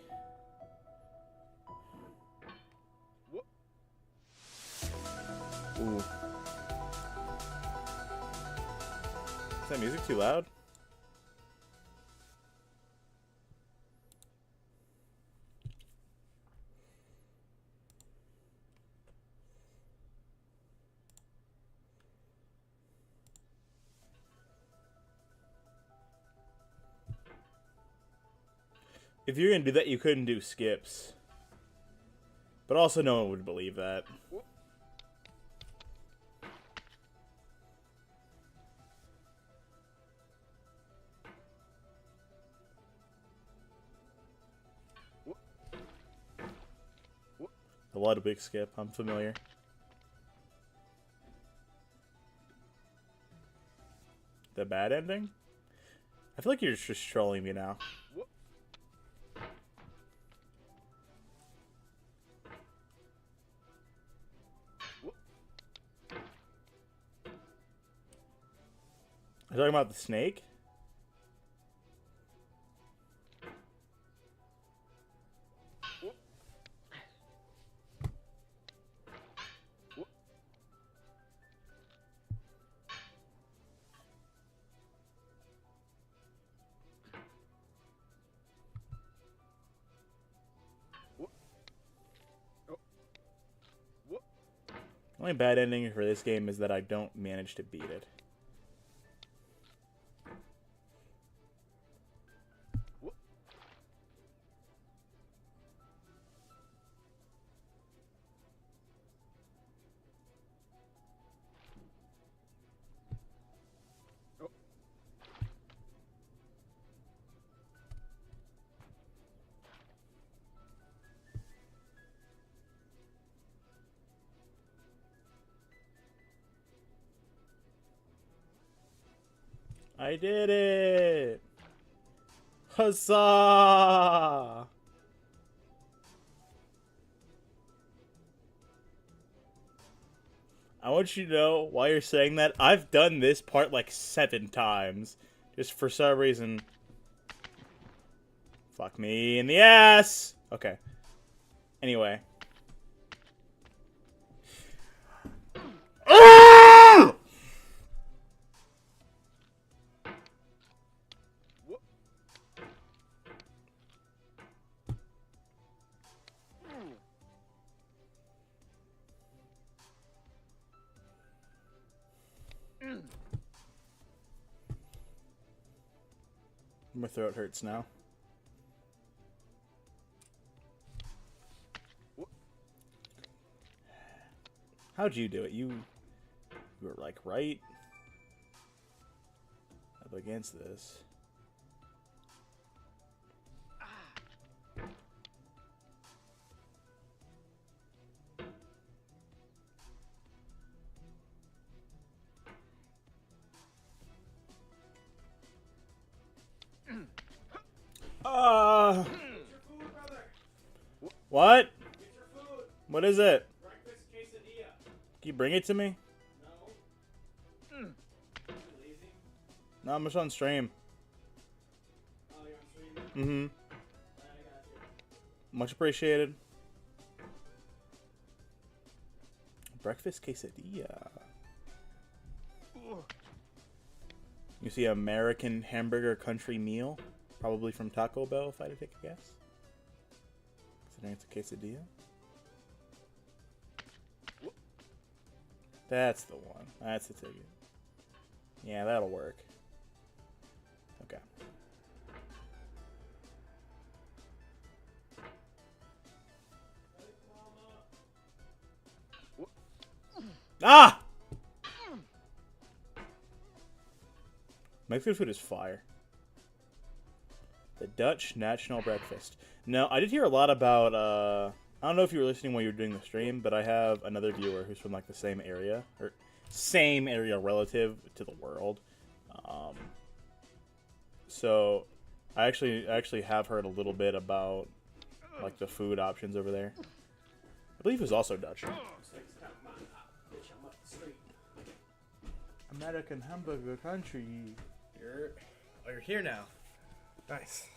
Ooh. Is that music too loud? If you're gonna do that, you couldn't do skips. But also, no one would believe that. Ludwig skip. I'm familiar. The bad ending? I feel like you're just trolling me now. Are you talking about the snake? The only bad ending for this game is that I don't manage to beat it. I did it! Huzzah! I want you to know, while you're saying that, I've done this part like 7 times. Just for some reason. Fuck me in the ass! Okay. Anyway. Ah! My throat hurts now. How'd you do it? You were like right up against this. What? What is it? Breakfast quesadilla. Can you bring it to me? No. You lazy? No, I'm just on stream. Oh, you're on stream? Mm-hmm. I got you. Much appreciated. Breakfast quesadilla. You see American hamburger country meal? Probably from Taco Bell, if I had to take a guess. Considering it's a quesadilla. That's the one. That's the ticket. Yeah, that'll work. Okay. Ah! Mexican food is fire. The Dutch National Breakfast. No, I did hear a lot about, I don't know if you were listening while you were doing the stream, but I have another viewer who's from, like, the same area, or same area relative to the world. So, I actually have heard a little bit about, like, the food options over there. I believe it was also Dutch. American hamburger country. You're here now. Nice.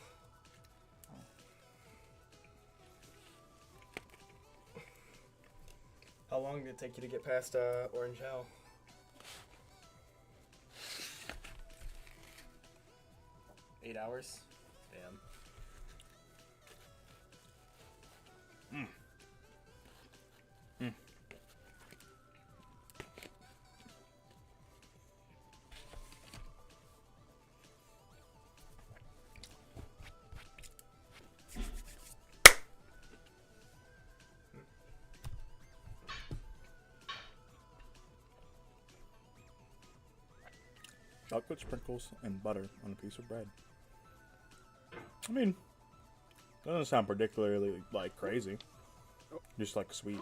How long did it take you to get past Orange Hell? Eight hours? Damn. Chocolate sprinkles and butter on a piece of bread. I mean, doesn't sound particularly, like, crazy. Just like sweet.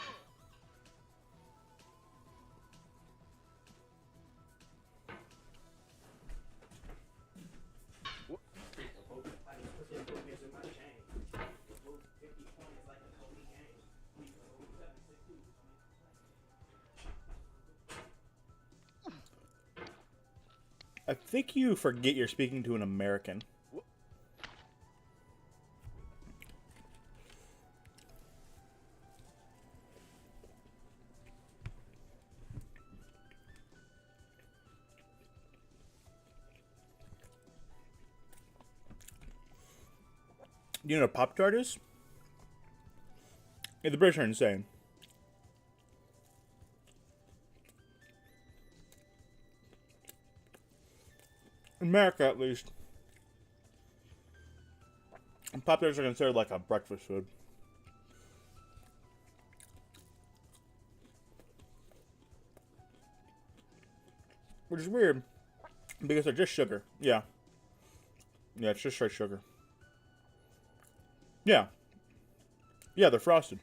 I think you forget you're speaking to an American. You know what a Pop-Tart is? Yeah, the British are insane. In America, at least. Pop-Tarts are considered like a breakfast food. Which is weird. Because they're just sugar. Yeah. Yeah, it's just straight sugar. Yeah. Yeah, they're frosted.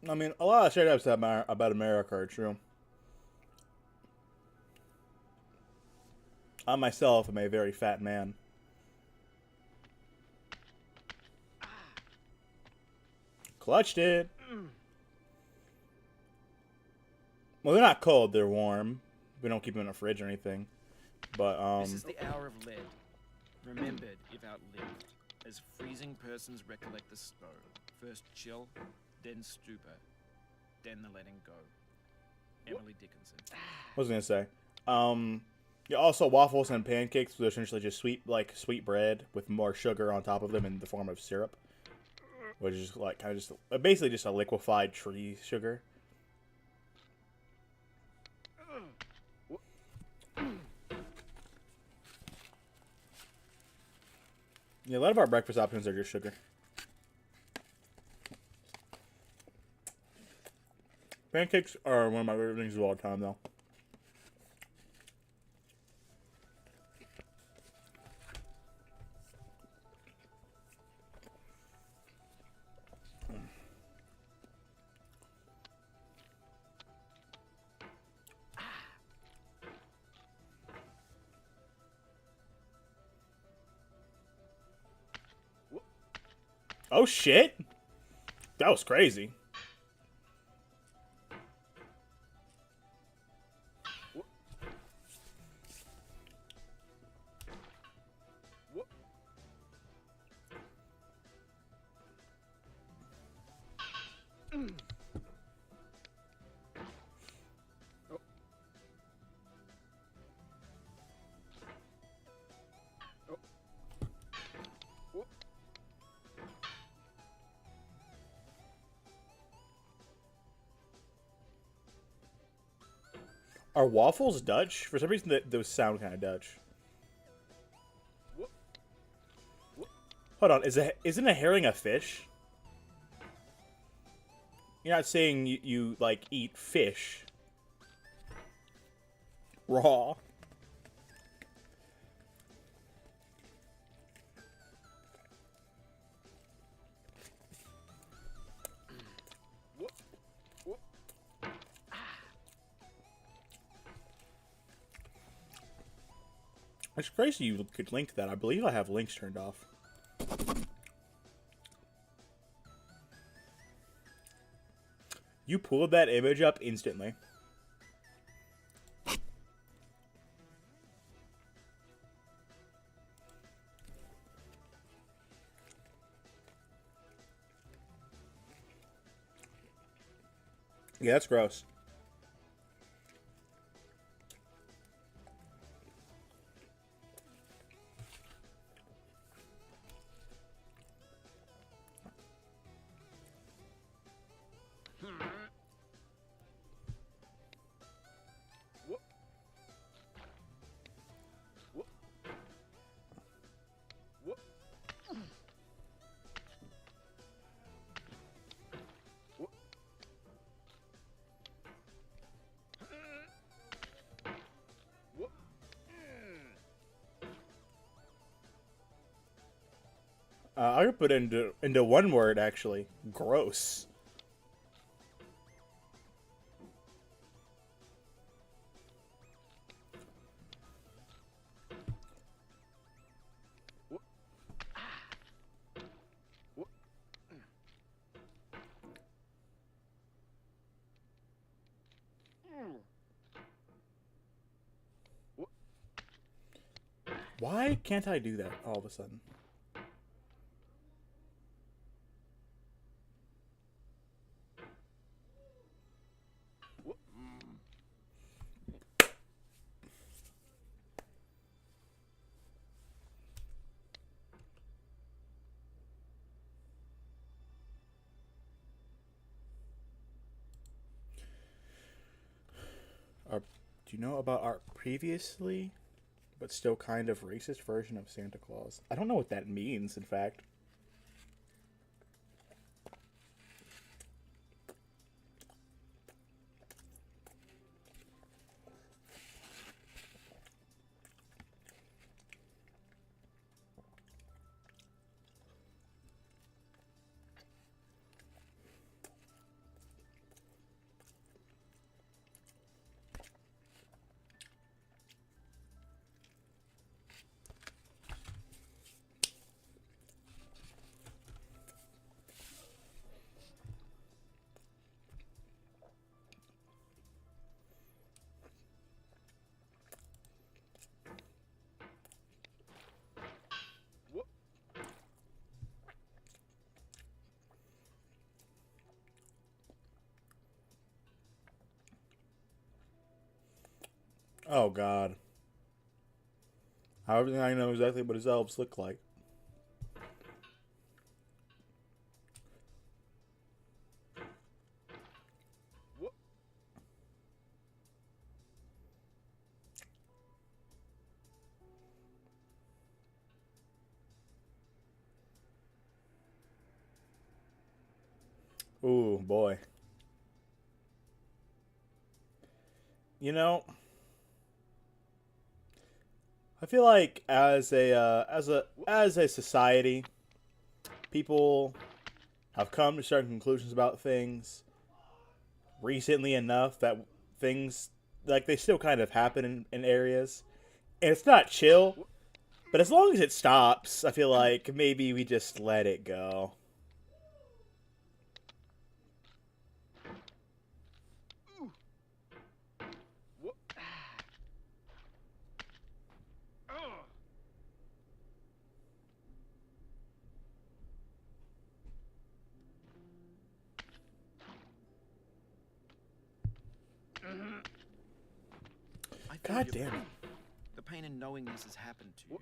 I mean, a lot of stereotypes about America are true. I myself am a very fat man. Clutched it. Well, they're not cold, they're warm. We don't keep them in a fridge or anything. But, This is the hour of lead, remembered if outlived, as freezing persons recollect the stove. First chill, then stupor, then the letting go. Emily Dickinson. what was I gonna say? Yeah, also waffles and pancakes are essentially just sweet bread with more sugar on top of them in the form of syrup. Which is like kind of just basically just a liquefied tree sugar. Yeah, a lot of our breakfast options are just sugar. Pancakes are one of my favorite things of all time, though. Oh shit! That was crazy. Are waffles Dutch? For some reason, those sound kind of Dutch. Hold on, isn't a herring a fish? You're not saying you like eat fish raw. It's crazy you could link that. I believe I have links turned off. You pulled that image up instantly. Yeah, that's gross. I could put into one word actually. Gross. Why can't I do that all of a sudden? Do you know about our previously, but still kind of racist version of Santa Claus? I don't know what that means, in fact. Oh God. However, I know exactly what his elves look like. Ooh, boy. You know, I feel like as a society, people have come to certain conclusions about things recently enough that things like they still kind of happen in areas, and it's not chill. But as long as it stops, I feel like maybe we just let it go. I feel God your damn it. pain. The pain in knowing this has happened to you.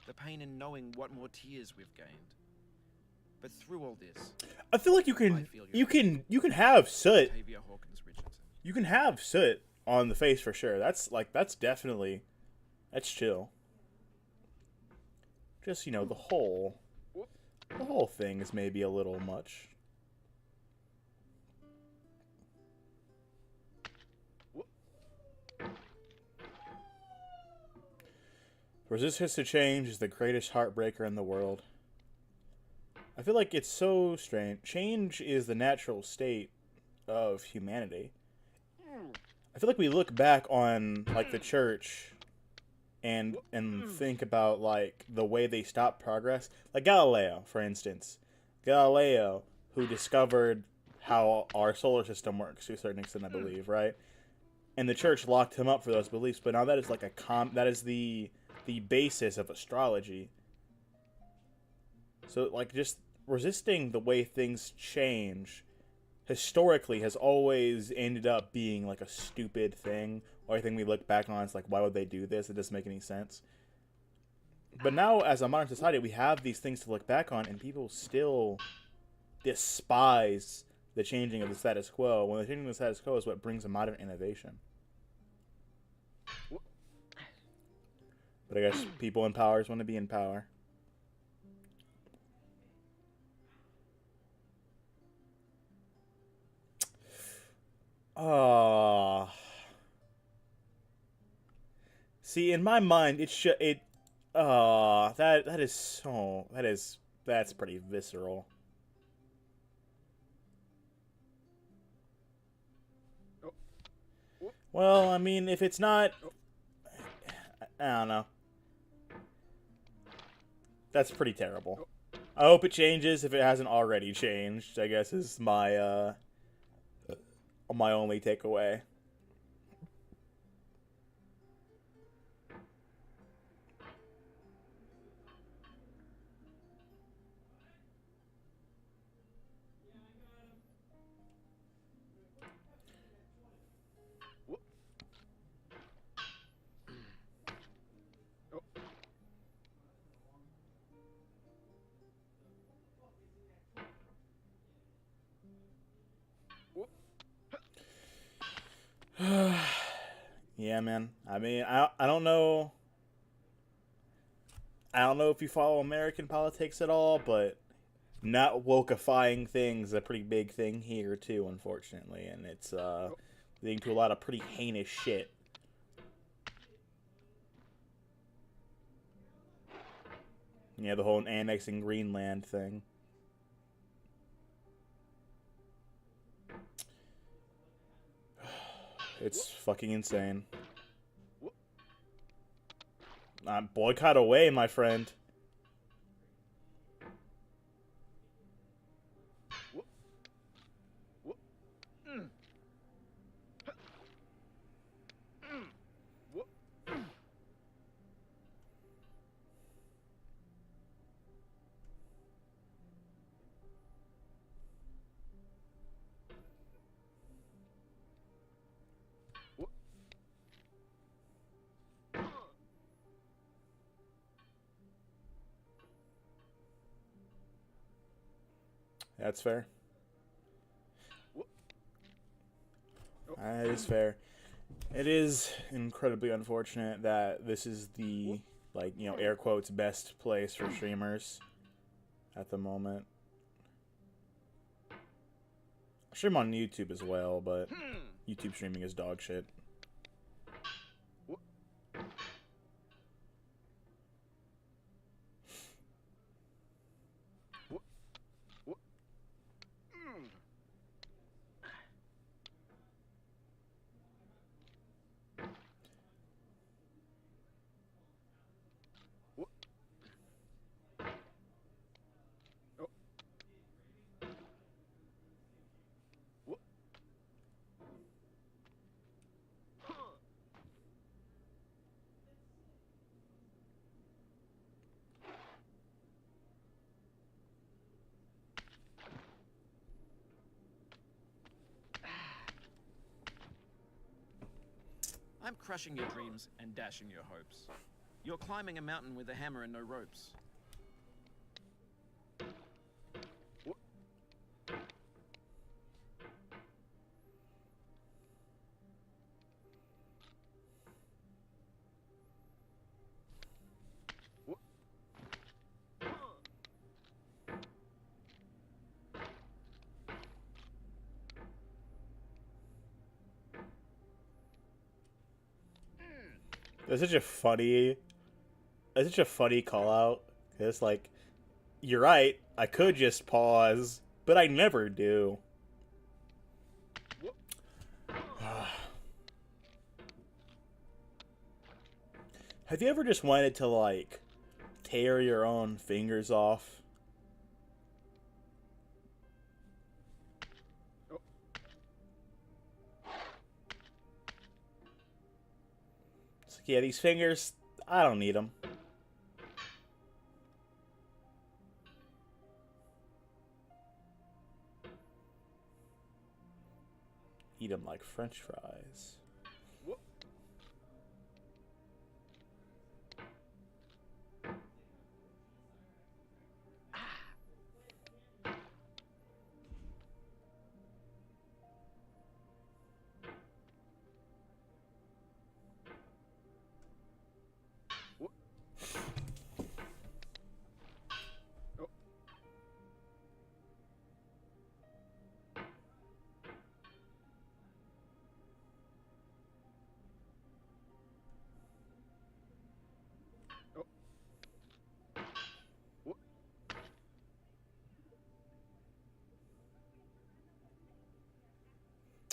The pain in knowing what more tears we've gained. But through all this, I feel like you can have soot. Tavia Hawkins Richardson. You can have soot on the face for sure. That's definitely that's chill. Just, you know, the whole thing is maybe a little much. Resistance to change is the greatest heartbreaker in the world. I feel like it's so strange. Change is the natural state of humanity. I feel like we look back on like the church and think about like the way they stopped progress. Like Galileo, for instance. Galileo, who discovered how our solar system works to a certain extent, I believe, right? And the church locked him up for those beliefs, but now that is like that is the basis of astrology. So like just resisting the way things change historically has always ended up being like a stupid thing, or a thing we look back on. It's like, why would they do this? It doesn't make any sense. But now, as a modern society, we have these things to look back on, and people still despise the changing of the status quo, when the changing of the status quo is what brings a modern innovation. But I guess people in power want to be in power. See, in my mind, that is That's pretty visceral. Well, I mean, if it's not... I don't know. That's pretty terrible. I hope it changes if it hasn't already changed, I guess is my only takeaway. Yeah, man. I mean, I don't know. I don't know if you follow American politics at all, but not wokeifying things is a pretty big thing here too, unfortunately, and it's leading to a lot of pretty heinous shit. Yeah, the whole annexing Greenland thing. It's fucking insane. Boycott away, my friend. That's fair. That is fair. It is incredibly unfortunate that this is the, like, you know, air quotes, best place for streamers at the moment. I stream on YouTube as well, but YouTube streaming is dog shit. I'm crushing your dreams and dashing your hopes. You're climbing a mountain with a hammer and no ropes. That's such a funny call out. It's like, you're right, I could just pause, but I never do. Have you ever just wanted to, like, tear your own fingers off? It's like, yeah, these fingers, I don't need them. Eat them like French fries.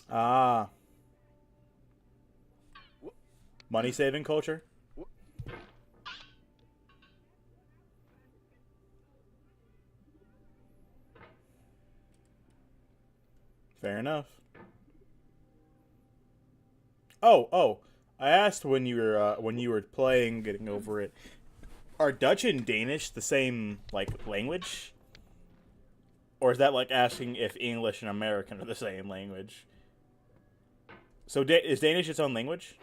Ah. Money saving culture? Fair enough. Oh. I asked when you were playing, getting over it. Are Dutch and Danish the same like language? Or is that like asking if English and American are the same language? So is Danish its own language?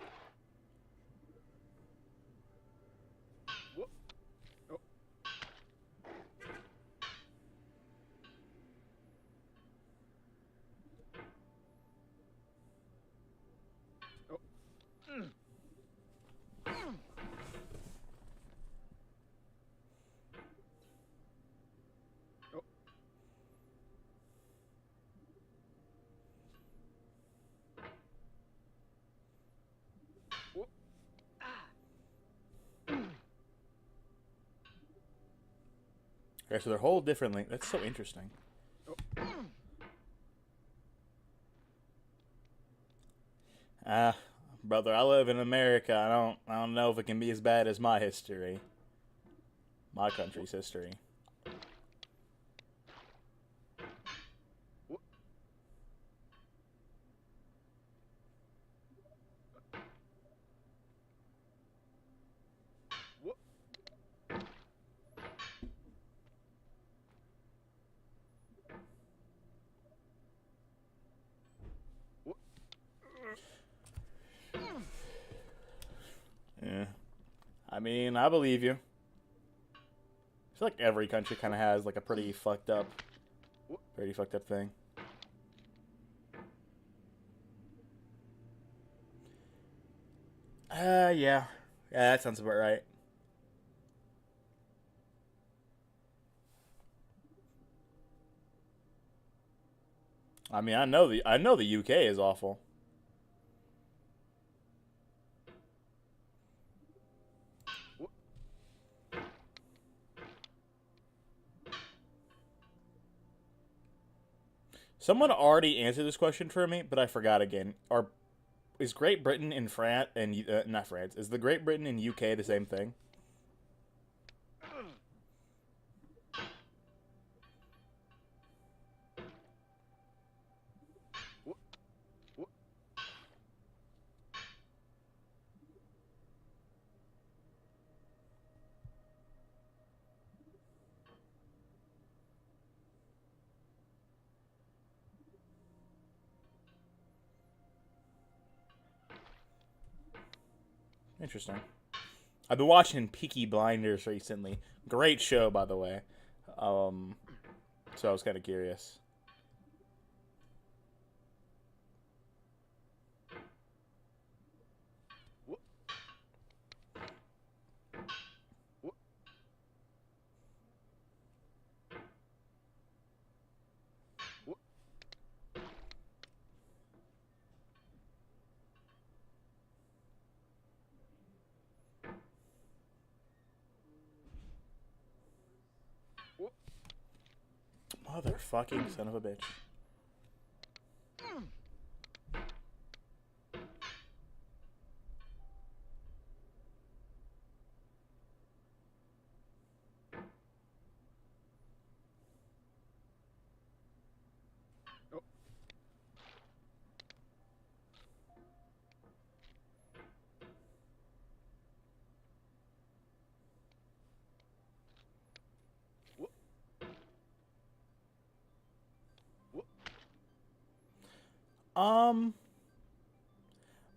Okay, so they're whole different language. That's so interesting. Ah, brother, I live in America. I don't know if it can be as bad as my history. My country's history. Yeah. I mean, I believe you. I feel like every country kind of has like a pretty fucked up thing. Yeah. Yeah, that sounds about right. I mean, I know the UK is awful. Someone already answered this question for me, but I forgot again. Is Great Britain and France and not France? Is the Great Britain and UK the same thing? Interesting. I've been watching Peaky Blinders recently. Great show, by the way. So I was kind of curious. Motherfucking son of a bitch.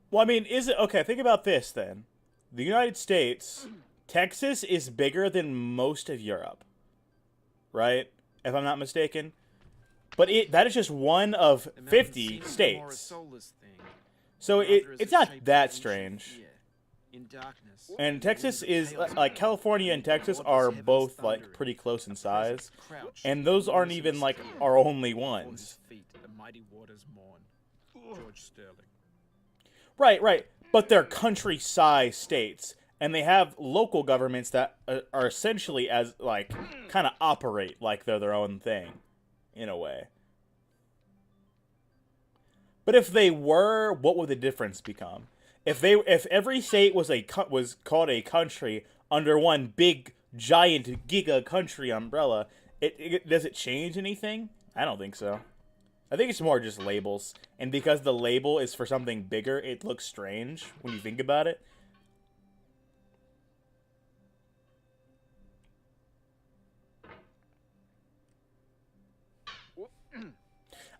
Well, I mean, is it okay? Think about this then. The United States, Texas is bigger than most of Europe, right? If I'm not mistaken. But that is just one of The mountains 50 seem more a states. soulless thing, So rather as it's the not shape of that ancient strange. fear. In darkness, And Texas winds of is chaos like blow. California and Texas Lord, are this heaven's both like thundering. pretty close in A size. presence crouched, And those aren't enormous even and like mysterious. our only Before his ones. feet, the mighty waters mourn. George Sterling. Right. But they're country-sized states, and they have local governments that are essentially as like kind of operate like they're their own thing, in a way. But if they were, what would the difference become? If every state was called a country under one big giant giga country umbrella, does it change anything? I don't think so. I think it's more just labels, and because the label is for something bigger, it looks strange when you think about it.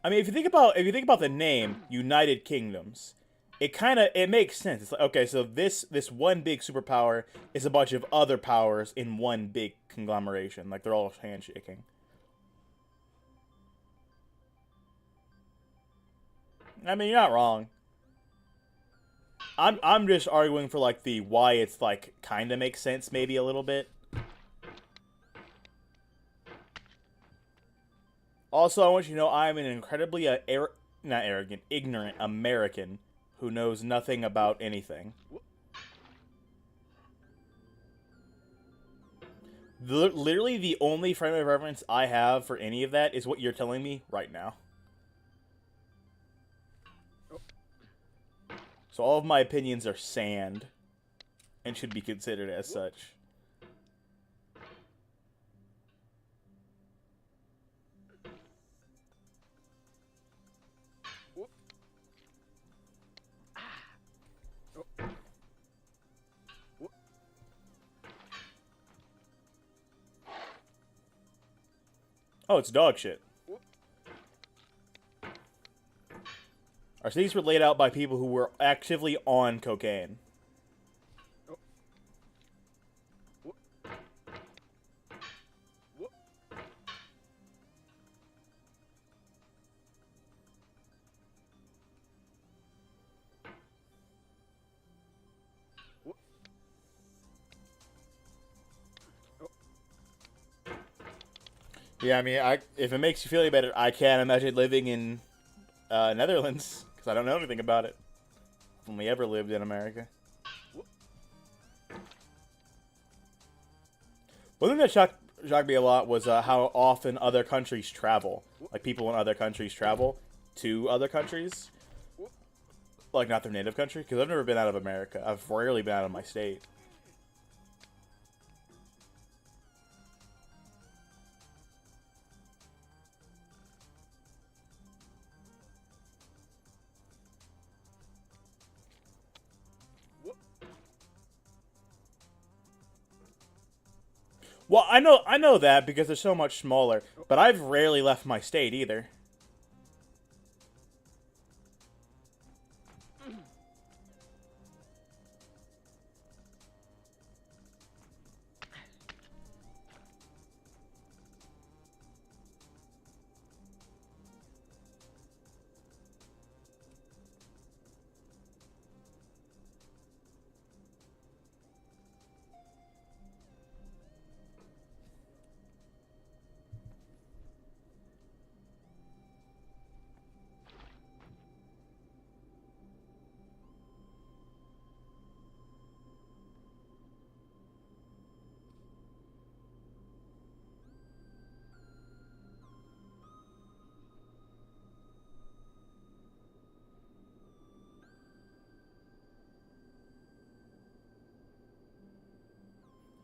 I mean, if you think about the name United Kingdoms, it makes sense. It's like, okay, so this one big superpower is a bunch of other powers in one big conglomeration, like they're all handshaking. I mean, you're not wrong. I'm just arguing for like the why it's like kind of makes sense maybe a little bit. Also, I want you to know I'm an incredibly not arrogant, ignorant American who knows nothing about anything. Literally, the only frame of reference I have for any of that is what you're telling me right now. So all of my opinions are sand and should be considered as such. Oh, it's dog shit. Our cities were laid out by people who were actively on cocaine. Yeah, I mean, if it makes you feel any better, I can't imagine living in Netherlands, because I don't know anything about it. I've only ever lived in America. One thing that shocked me a lot was how often other countries travel. Like, people in other countries travel to other countries. Like, not their native country, because I've never been out of America. I've rarely been out of my state. Well, I know that because they're so much smaller, but I've rarely left my state either.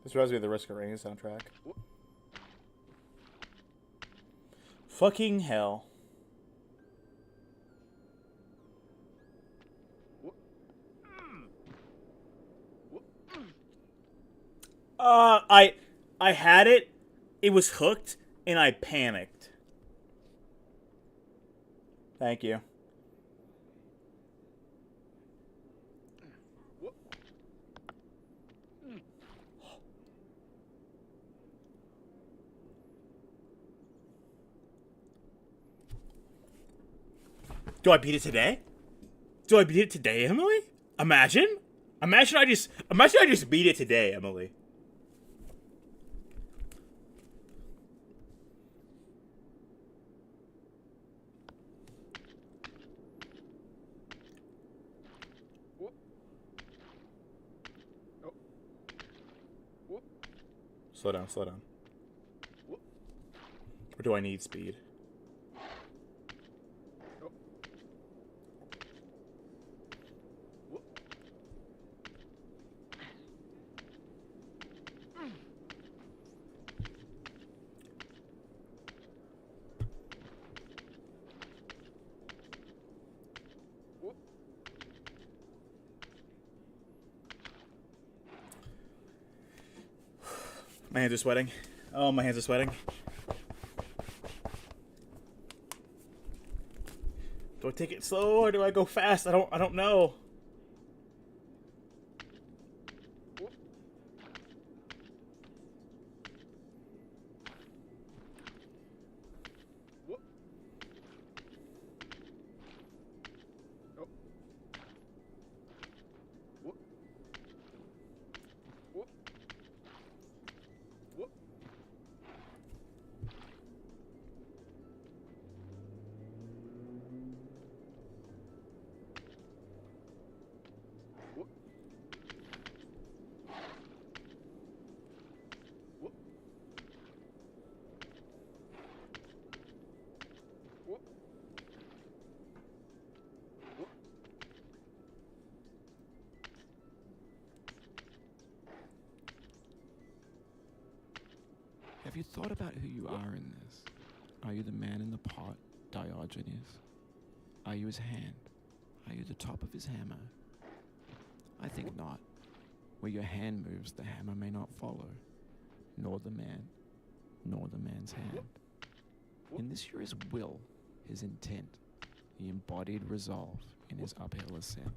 This reminds me of the Risk of Rain soundtrack. Fucking hell. I had it, it was hooked, and I panicked. Thank you. Do I beat it today? Do I beat it today, Emily? Imagine I just beat it today, Emily. Slow down, slow down. Or do I need speed? My hands are sweating. Oh, my hands are sweating. Do I take it slow or do I go fast? I don't know. Have you thought about who you are in this? Are you the man in the pot, Diogenes? Are you his hand? Are you the top of his hammer? I think not. Where your hand moves, the hammer may not follow, nor the man, nor the man's hand. In this you're his will, his intent, the embodied resolve in his uphill ascent.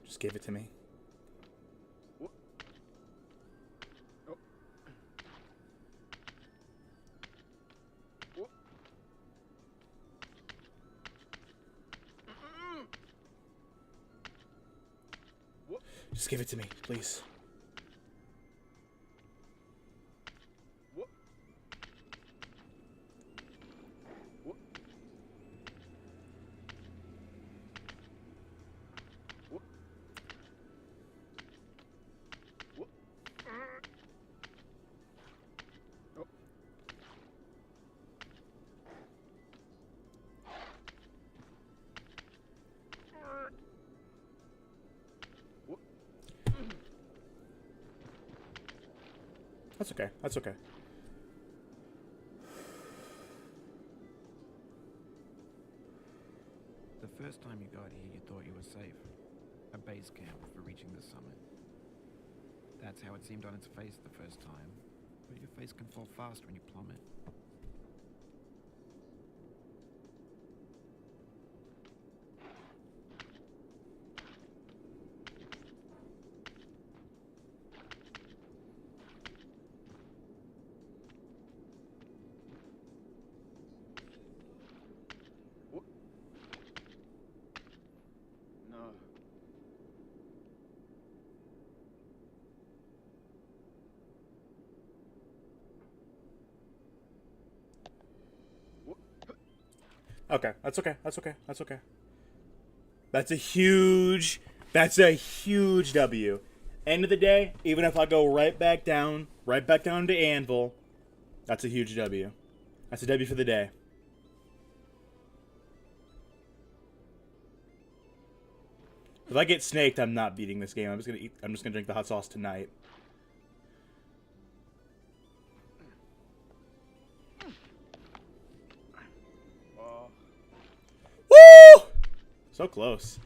Just give it to me. Just give it to me, please. That's okay. That's okay. The first time you got here, you thought you were safe. A base camp for reaching the summit. That's how it seemed on its face the first time. But your face can fall fast when you plummet. No. Okay, that's okay. That's okay. That's okay. That's a huge W. End of the day, even if I go right back down to Anvil, that's a huge W. That's a W for the day. If I get snaked, I'm not beating this game. I'm just gonna drink the hot sauce tonight. Woo! So close.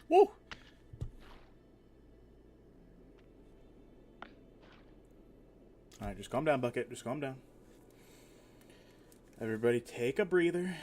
Woo! Alright, just calm down, Bucket. Just calm down. Everybody take a breather.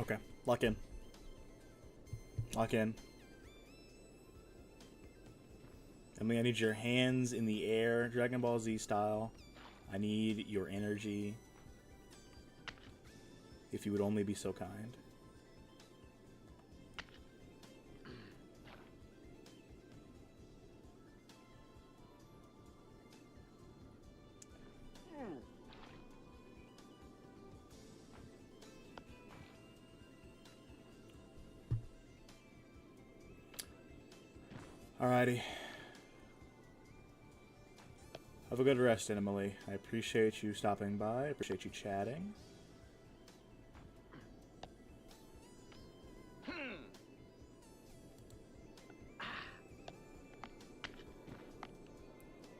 Okay, lock in. Lock in. Emily, I need your hands in the air, Dragon Ball Z style. I need your energy. If you would only be so kind. Alrighty. Have a good rest, Emily. I appreciate you stopping by. I appreciate you chatting.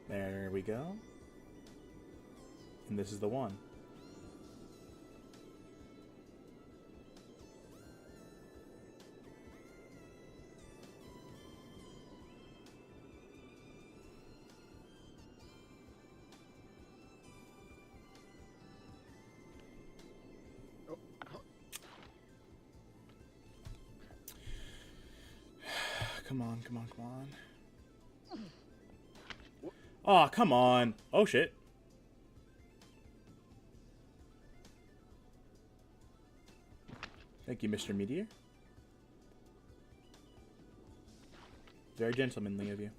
There we go. And this is the one. Come on, come on, come on. Oh, come on. Oh, shit. Thank you, Mr. Meteor. Very gentlemanly of you.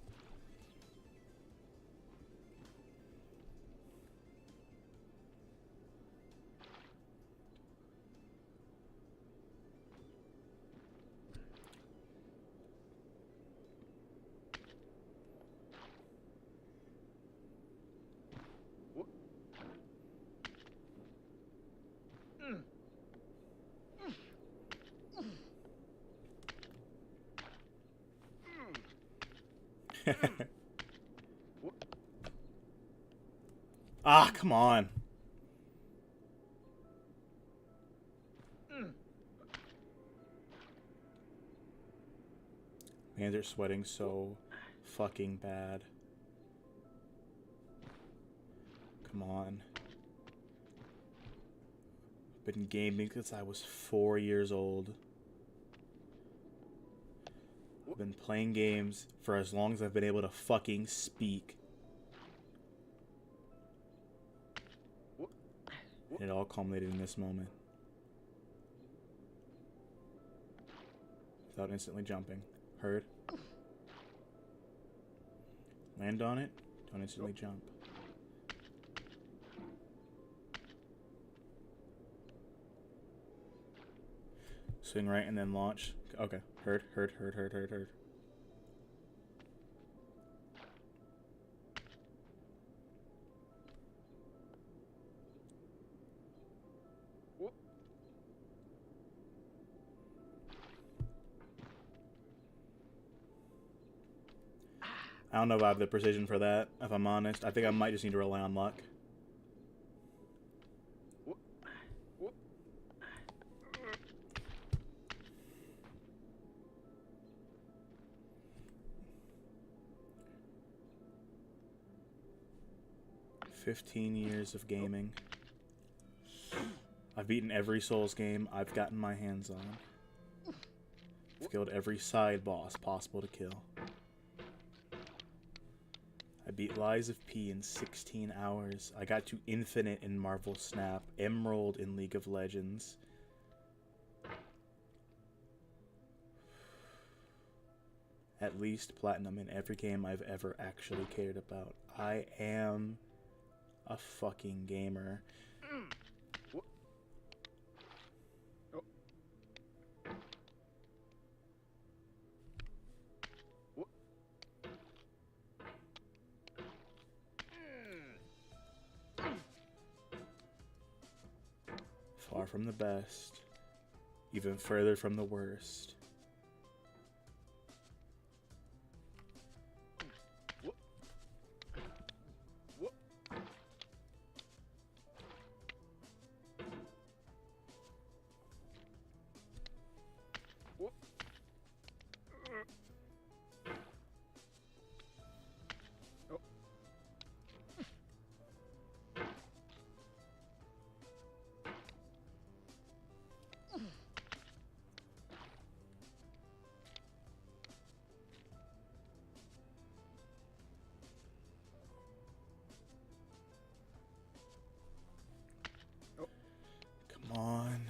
Ah, come on. Hands are sweating so fucking bad. Come on. I've been gaming since I was 4 years old. I've been playing games for as long as I've been able to fucking speak. And it all culminated in this moment. Without instantly jumping. Heard? Land on it. Don't instantly jump. Swing right and then launch. Okay. Heard. I don't know if I have the precision for that, if I'm honest. I think I might just need to rely on luck. "15 years of gaming. I've beaten every Souls game I've gotten my hands on. I've killed every side boss possible to kill. I beat Lies of P in 16 hours. I got to Infinite in Marvel Snap, Emerald in League of Legends. At least Platinum in every game I've ever actually cared about. I am a fucking gamer." Far from the best, even further from the worst. Come on.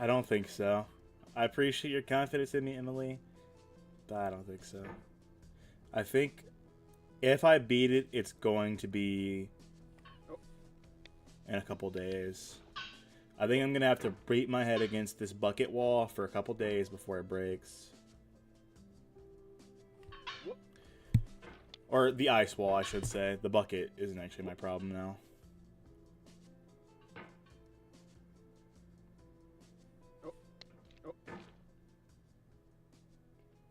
I don't think so. I appreciate your confidence in me, Emily, but I don't think so. I think if I beat it, it's going to be in a couple days. I think I'm going to have to beat my head against this bucket wall for a couple days before it breaks. Or the ice wall, I should say. The bucket isn't actually my problem now.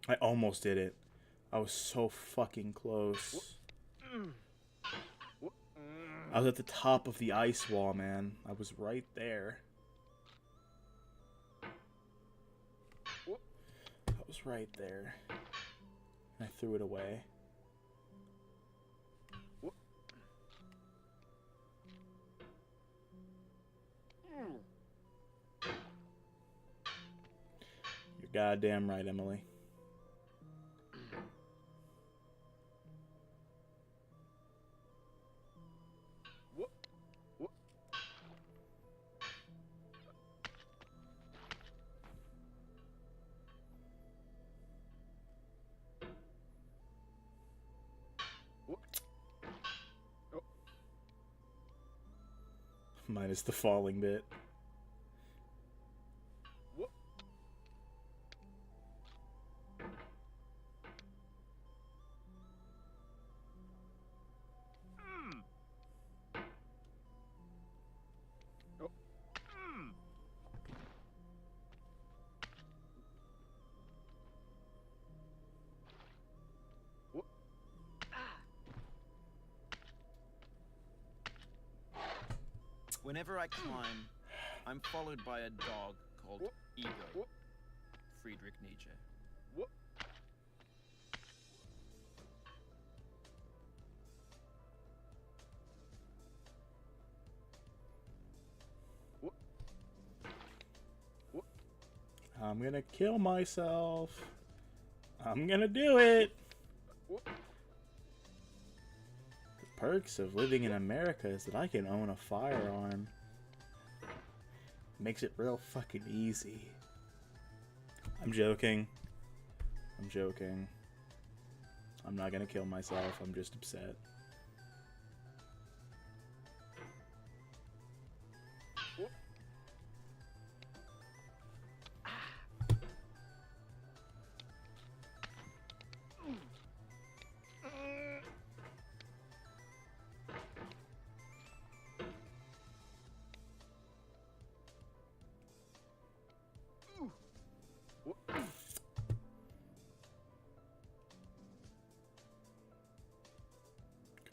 I almost did it. I was so fucking close. I was at the top of the ice wall, man. I was right there. I was right there. I threw it away. You're goddamn right, Emily. Minus the falling bit. Whenever I climb, I'm followed by a dog called Ego. Friedrich Nietzsche. I'm gonna kill myself. I'm gonna do it. The perks of living in America is that I can own a firearm. Makes it real fucking easy. I'm joking. I'm joking. I'm not gonna kill myself. I'm just upset.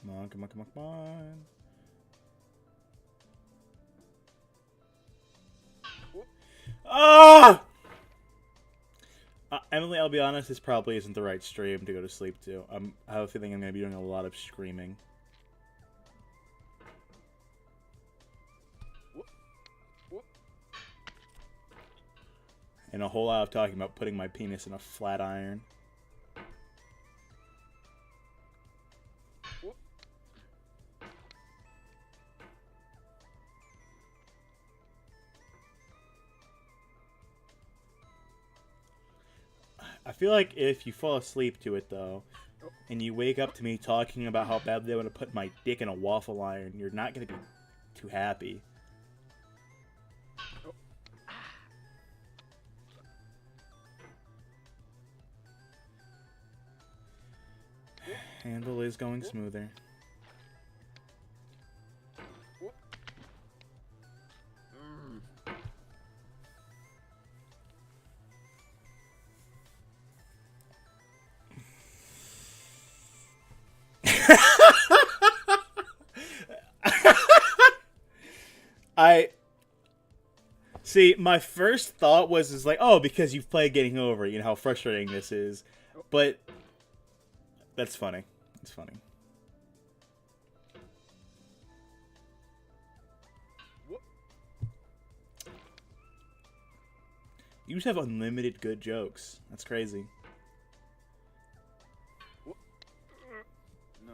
Come on, come on, come on, come on. Ah! Emily, I'll be honest, this probably isn't the right stream to go to sleep to. I have a feeling I'm going to be doing a lot of screaming. And a whole lot of talking about putting my penis in a flat iron. I feel like if you fall asleep to it, though, and you wake up to me talking about how badly I want to put my dick in a waffle iron, you're not going to be too happy. Handle is going smoother. See, my first thought was like, oh, because you've played Getting Over, you know how frustrating this is. But that's funny. It's funny. You just have unlimited good jokes. That's crazy. No.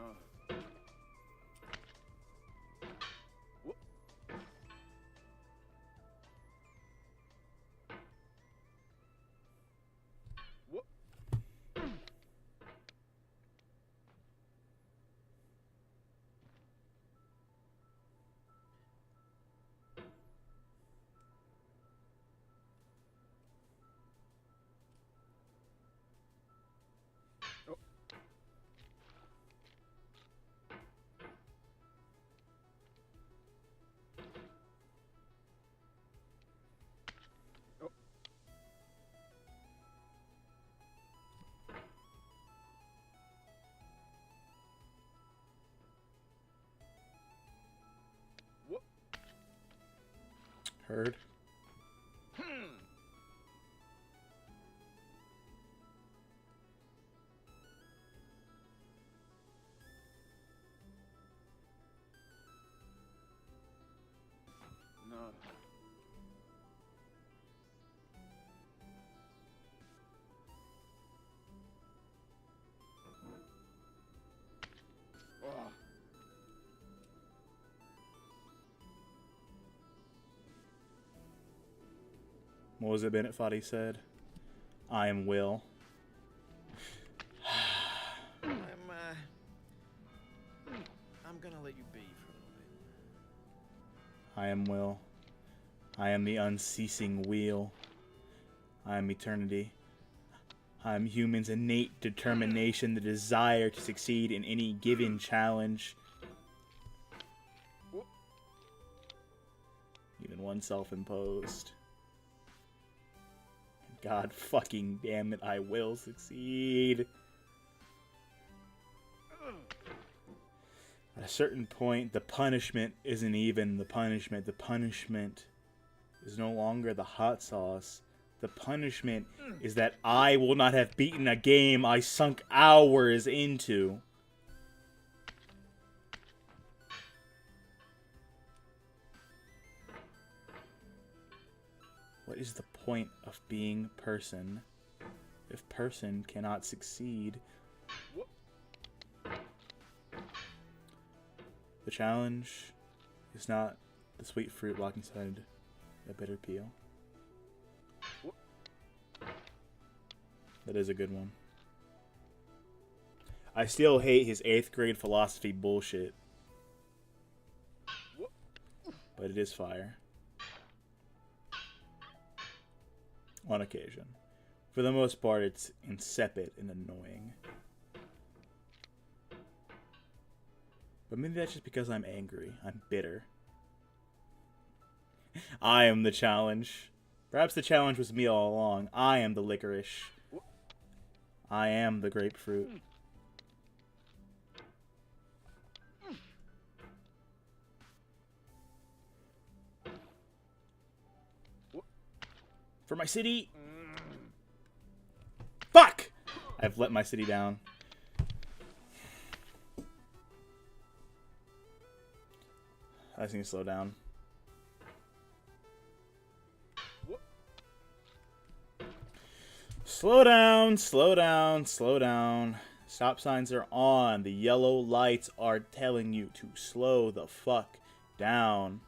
Heard. No. Oh. What was it Bennett Foddy said? I am Will. I'm gonna let you be for a little bit. I am Will. I am the unceasing wheel. I am eternity. I am human's innate determination, the desire to succeed in any given challenge. Even one self-imposed. God fucking damn it, I will succeed. At a certain point, the punishment isn't even the punishment. The punishment is no longer the hot sauce. The punishment is that I will not have beaten a game I sunk hours into. What is the point of being person if person cannot succeed? The challenge is not the sweet fruit locked inside a bitter peel. That is a good one. I still hate his 8th grade philosophy bullshit. But it is fire. On occasion. For the most part, it's insipid and annoying. But maybe that's just because I'm angry. I'm bitter. I am the challenge. Perhaps the challenge was me all along. I am the licorice. I am the grapefruit. For my city! Fuck! I've let my city down. I just need to slow down. Slow down, slow down, slow down. Stop signs are on. The yellow lights are telling you to slow the fuck down.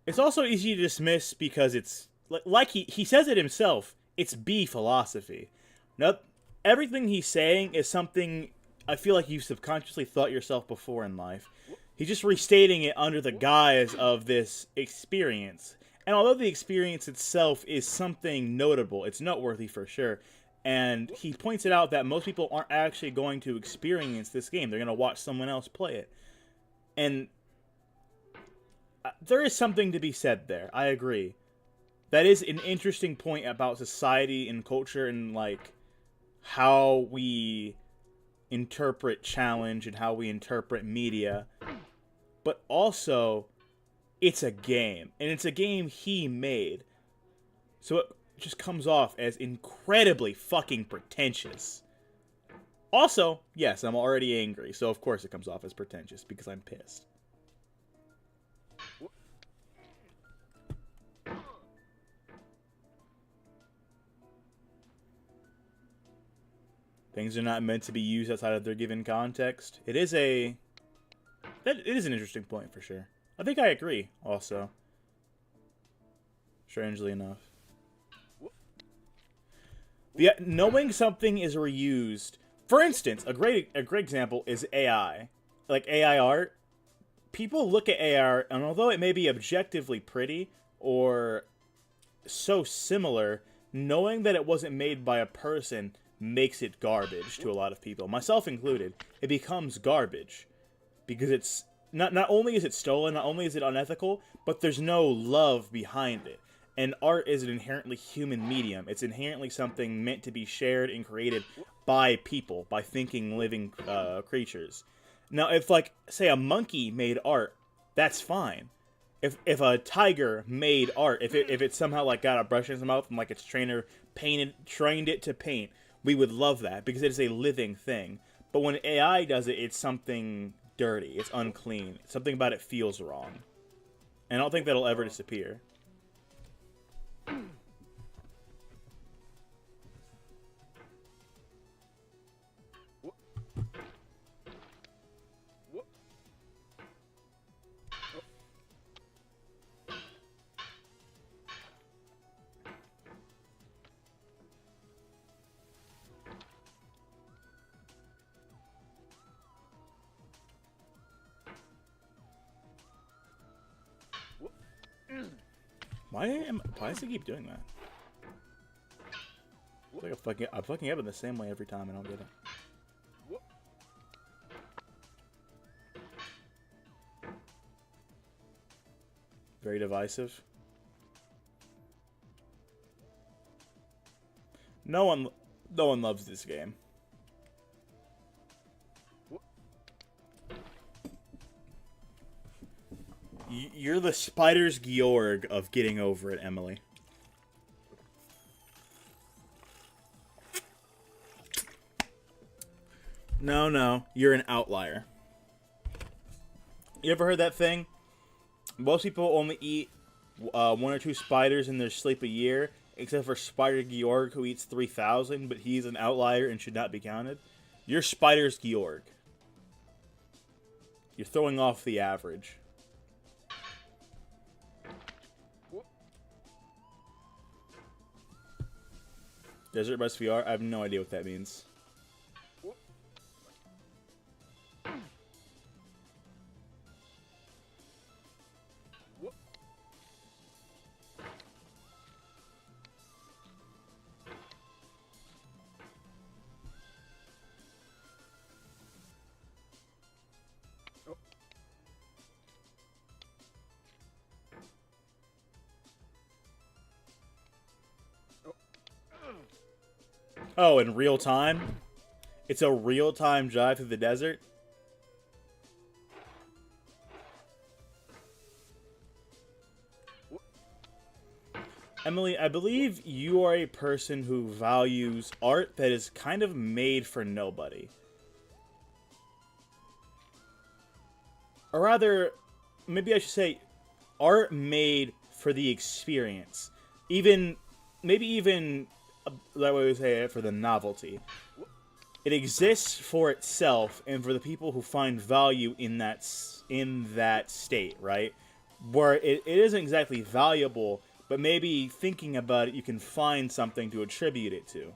It's also easy to dismiss because it's like he says it himself. It's B philosophy. Nope. Everything he's saying is something I feel like you've subconsciously thought yourself before in life. He's just restating it under the guise of this experience. And although the experience itself is something notable, it's noteworthy for sure. And he points it out that most people aren't actually going to experience this game. They're going to watch someone else play it. And there is something to be said there. I agree. That is an interesting point about society and culture and, like, how we interpret challenge and how we interpret media, but also it's a game, and it's a game he made. So it just comes off as incredibly fucking pretentious. Also, yes, I'm already angry, so of course it comes off as pretentious, because I'm pissed. Things are not meant to be used outside of their given context. It is an interesting point for sure. I think I agree, also. Strangely enough. Knowing something is reused. For instance, a great example is AI. Like AI art. People look at AI art, and although it may be objectively pretty or so similar, knowing that it wasn't made by a person makes it garbage to a lot of people, myself included. It becomes garbage because it's not only is it stolen, not only is it unethical, but there's no love behind it. And art is an inherently human medium. It's inherently something meant to be shared and created by people, by thinking, living creatures. Now, if, like, say a monkey made art, that's fine. If a tiger made art, if it somehow, like, got a brush in its mouth and, like, its trainer trained it to paint, we would love that because it is a living thing. But when AI does it, it's something dirty. It's unclean. Something about it feels wrong. And I don't think that'll ever disappear. Why does he keep doing that? It's like I'm fucking up in the same way every time. I don't get it. Very divisive. No one loves this game. You're the Spider's Georg of getting over it, Emily. No, you're an outlier. You ever heard that thing? Most people only eat 1 or 2 spiders in their sleep a year, except for Spider Georg, who eats 3,000, but he's an outlier and should not be counted. You're Spider's Georg. You're throwing off the average. Desert Bus VR? I have no idea what that means. Oh, in real time? It's a real-time drive through the desert? Emily, I believe you are a person who values art that is kind of made for nobody. Or rather, maybe I should say, art made for the experience. Maybe even that way we say it, for the novelty. It exists for itself and for the people who find value in that state, right? Where it isn't exactly valuable, but maybe thinking about it, you can find something to attribute it to.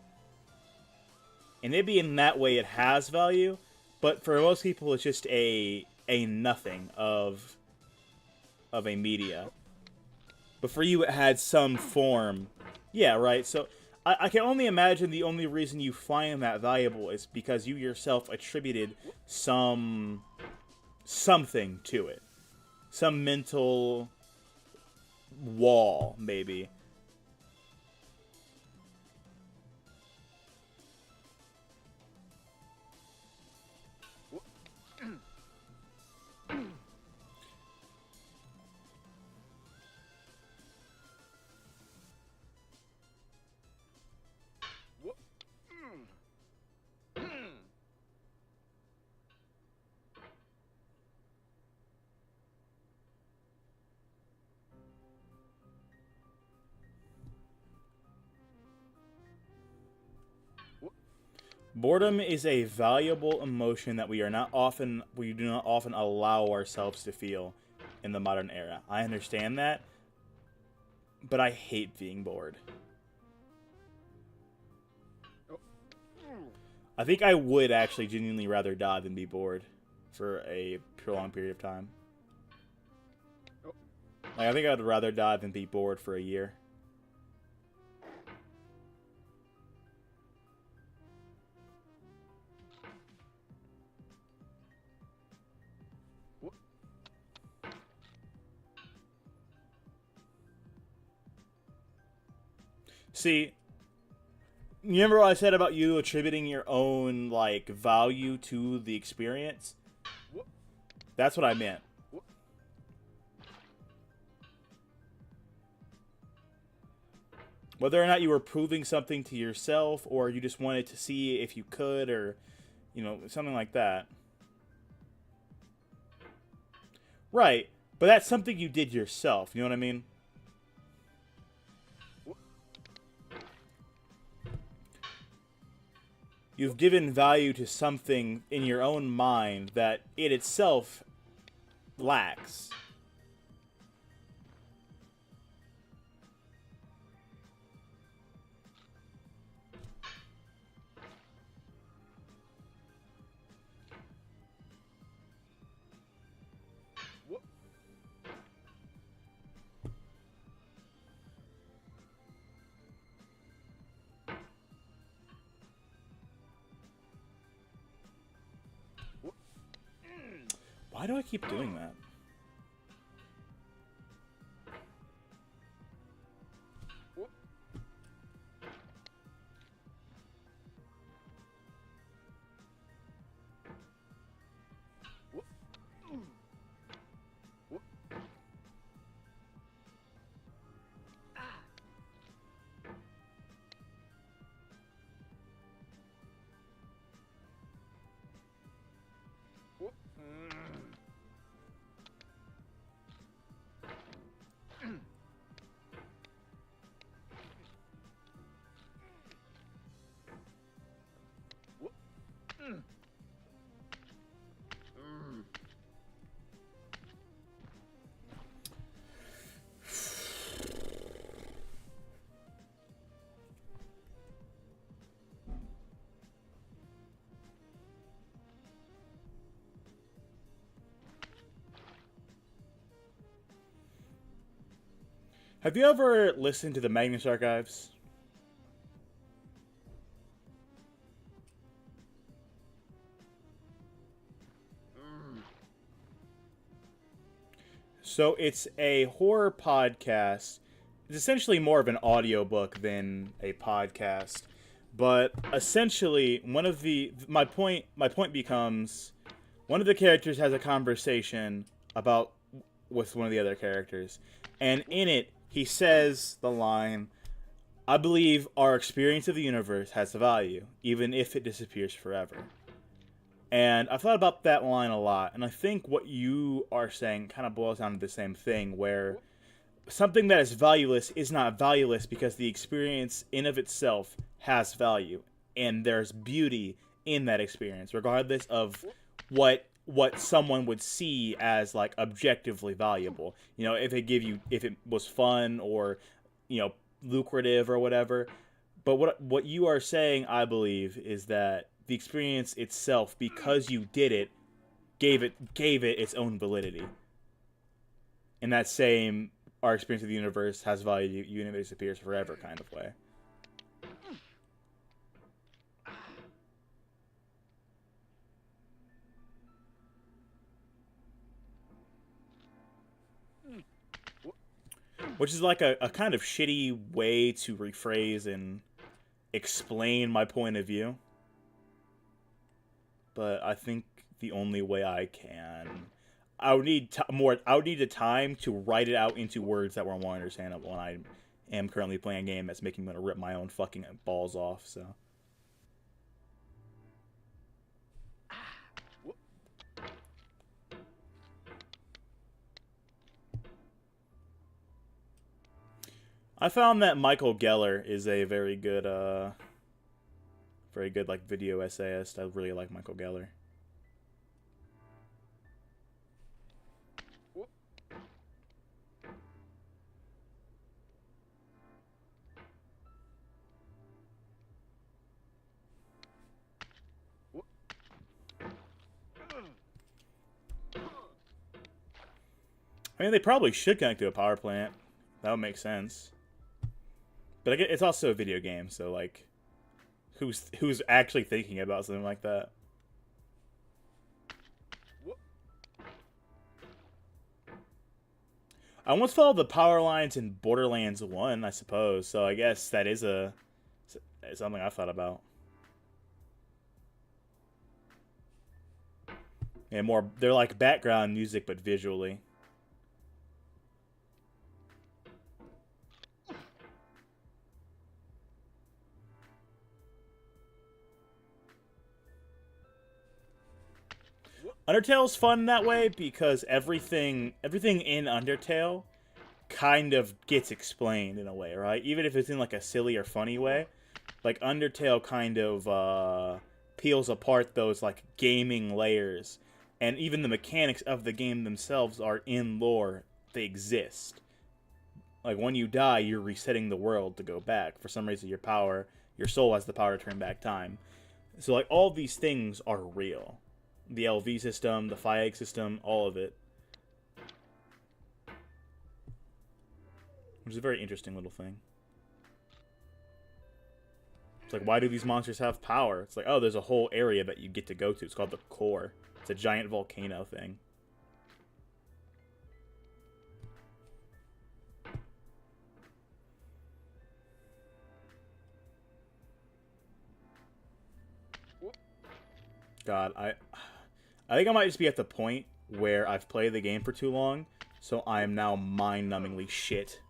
And maybe in that way it has value, but for most people it's just a nothing of a media. But for you it had some form. Yeah, right, so I can only imagine the only reason you find that valuable is because you yourself attributed something to it. Some mental wall, maybe. Boredom is a valuable emotion that we do not often allow ourselves to feel in the modern era. I understand that, but I hate being bored. I think I would actually genuinely rather die than be bored for a prolonged period of time. Like, I think I'd rather die than be bored for a year. See, you remember what I said about you attributing your own, like, value to the experience? That's what I meant. Whether or not you were proving something to yourself, or you just wanted to see if you could, or, you know, something like that. Right, but that's something you did yourself, you know what I mean? You've given value to something in your own mind that it itself lacks. Why do I keep doing that? Have you ever listened to the Magnus Archives? So it's a horror podcast. It's essentially more of an audiobook than a podcast. But essentially, my point becomes one of the characters has a conversation with one of the other characters, and in it he says the line, "I believe our experience of the universe has value, even if it disappears forever." And I've thought about that line a lot, and I think what you are saying kind of boils down to the same thing, where something that is valueless is not valueless because the experience in of itself has value, and there's beauty in that experience, regardless of what someone would see as, like, objectively valuable. You know, if it was fun or, you know, lucrative or whatever. But what you are saying, I believe, is that the experience itself, because you did it, gave it its own validity. In that same, our experience of the universe has value even if it disappears forever kind of way. Which is like a kind of shitty way to rephrase and explain my point of view. But I think the only way I can... I would need the time to write it out into words that were more understandable, and I am currently playing a game that's making me want to rip my own fucking balls off, so... I found that Michael Geller is a very good Very good, like, video essayist. I really like Michael Geller. I mean, they probably should connect to a power plant. That would make sense. But I get, it's also a video game, so, like, who's actually thinking about something like that? I once followed the power lines in Borderlands 1, I suppose, so I guess that is something I've thought about. Yeah, they're like background music, but visually. Undertale's fun that way because everything in Undertale kind of gets explained in a way, right? Even if it's in like a silly or funny way. Like Undertale kind of peels apart those like gaming layers, and even the mechanics of the game themselves are in lore. They exist. Like when you die, you're resetting the world to go back. For some reason your soul has the power to turn back time. So like all these things are real. The LV system, the FIAG system, all of it. Which is a very interesting little thing. It's like, why do these monsters have power? It's like, oh, there's a whole area that you get to go to. It's called the core. It's a giant volcano thing. God, I think I might just be at the point where I've played the game for too long, so I am now mind-numbingly shit.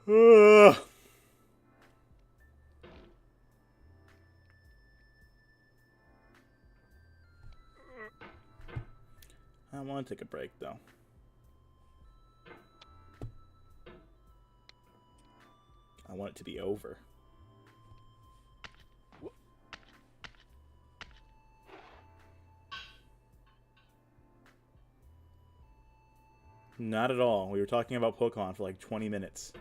Ugh. I want to take a break, though. I want it to be over. Not at all. We were talking about Pokemon for like 20 minutes.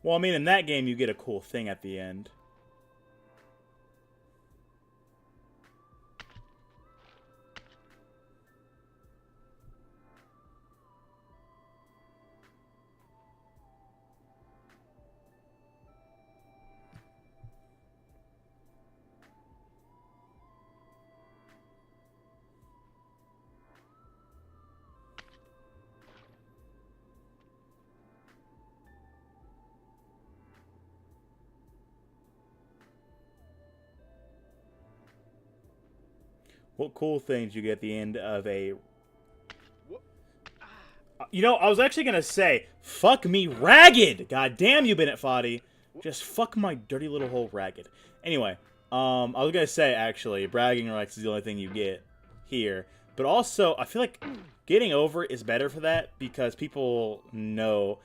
Well, I mean, in that game, you get a cool thing at the end. What cool things you get at the end of a... You know, I was actually going to say, fuck me ragged! God damn you, Bennett Foddy. Just fuck my dirty little hole ragged. Anyway, I was going to say, actually, bragging rights is the only thing you get here. But also, I feel like getting over it is better for that because people know...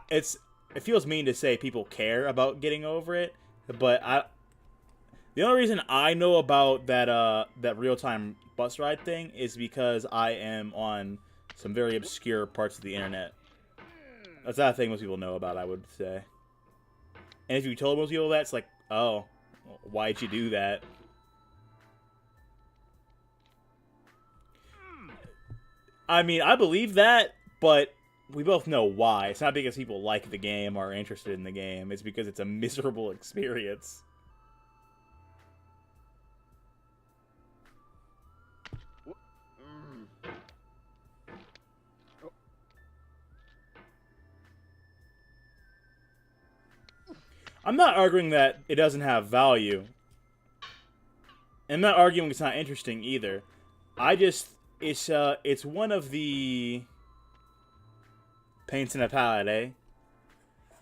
it feels mean to say people care about getting over it, but the only reason I know about that real-time bus ride thing is because I am on some very obscure parts of the internet. That's not a thing most people know about, I would say. And if you told most people that, it's like, oh, why'd you do that? I mean, I believe that, but we both know why. It's not because people like the game or are interested in the game. It's because it's a miserable experience. I'm not arguing that it doesn't have value. I'm not arguing it's not interesting either. I just it's one of the paints in a palette, eh?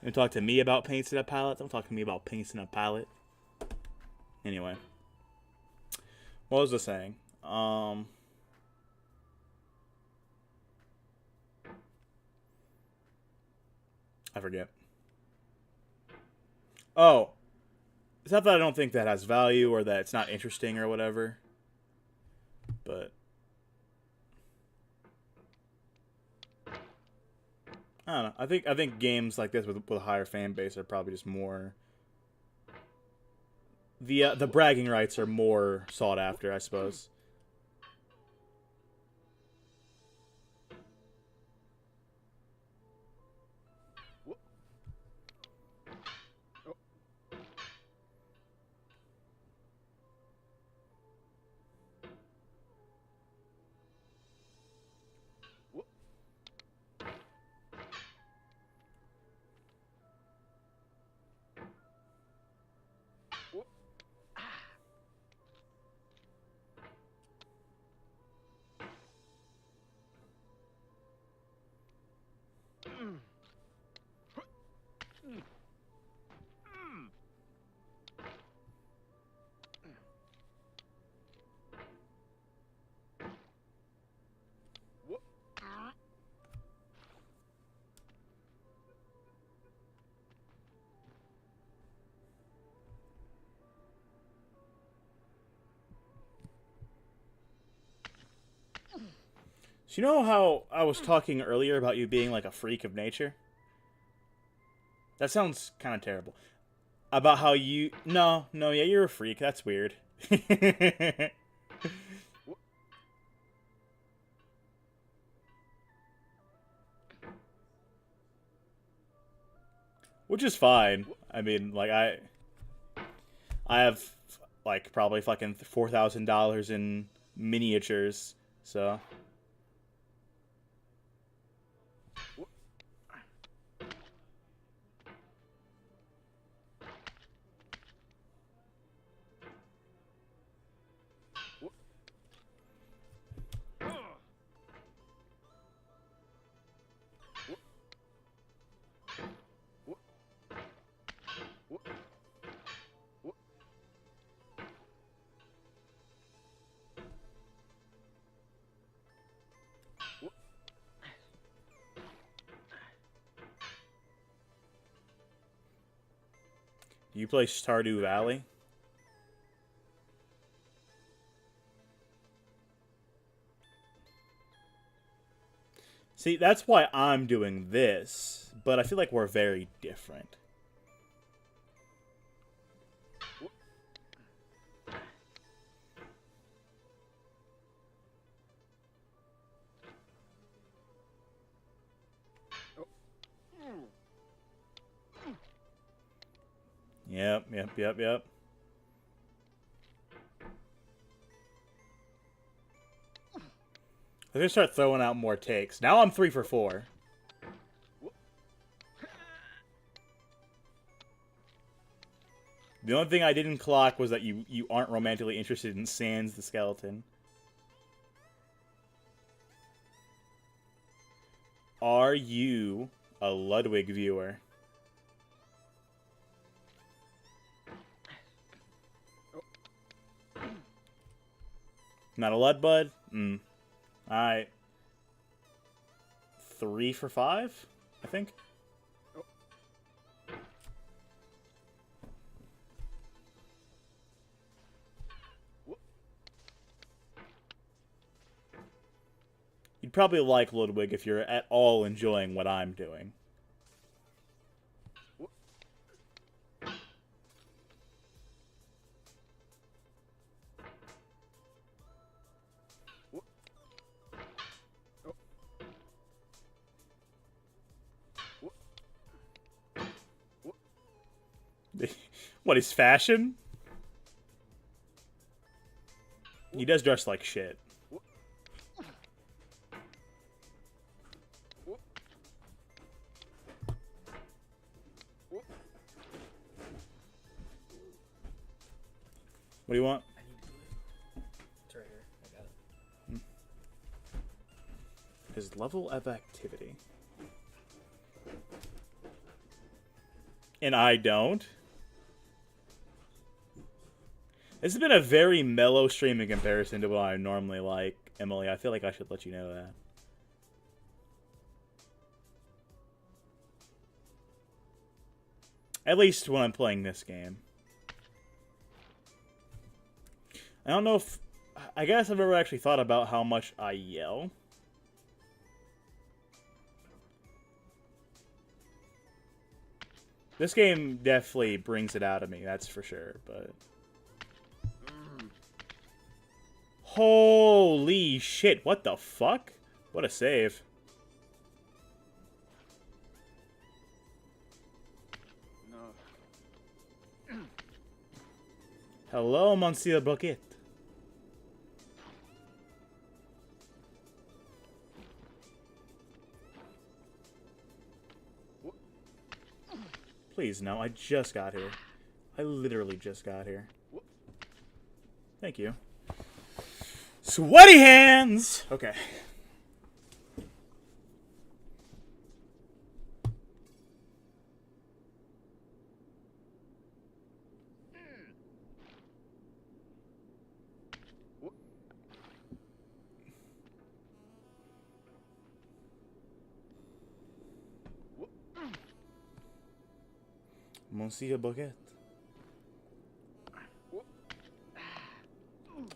You talk to me about paints in a palette? Don't talk to me about paints in a palette. Anyway. What was I saying? I forget. Oh. It's not that I don't think that has value or that it's not interesting or whatever. But I don't know. I think games like this with a higher fan base are probably just more. The bragging rights are more sought after, I suppose. So you know how I was talking earlier about you being like a freak of nature? That sounds kind of terrible. About how you... No, yeah, you're a freak. That's weird. Which is fine. I mean, like, I have, like, probably fucking $4,000 in miniatures, so... You play Stardew Valley? See, that's why I'm doing this, but I feel like we're very different. Yep. I'm gonna start throwing out more takes. Now I'm 3 for 4. The only thing I didn't clock was that you aren't romantically interested in Sans the skeleton. Are you a Ludwig viewer? Not a Ludbud? Alright. 3 for 5, I think. You'd probably like Ludwig if you're at all enjoying what I'm doing. What is fashion? He does dress like shit. What do you want? I need glue. It's right here. I got it. His level of activity. And I don't. This has been a very mellow stream in comparison to what I normally like, Emily. I feel like I should let you know that. At least when I'm playing this game. I don't know if... I guess I've never actually thought about how much I yell. This game definitely brings it out of me, that's for sure, but... Holy shit, what the fuck? What a save. No. Hello, Monsieur Bucket. Please, no, I just got here. I literally just got here. Thank you. Sweaty hands! Okay. Monsieur Bucket.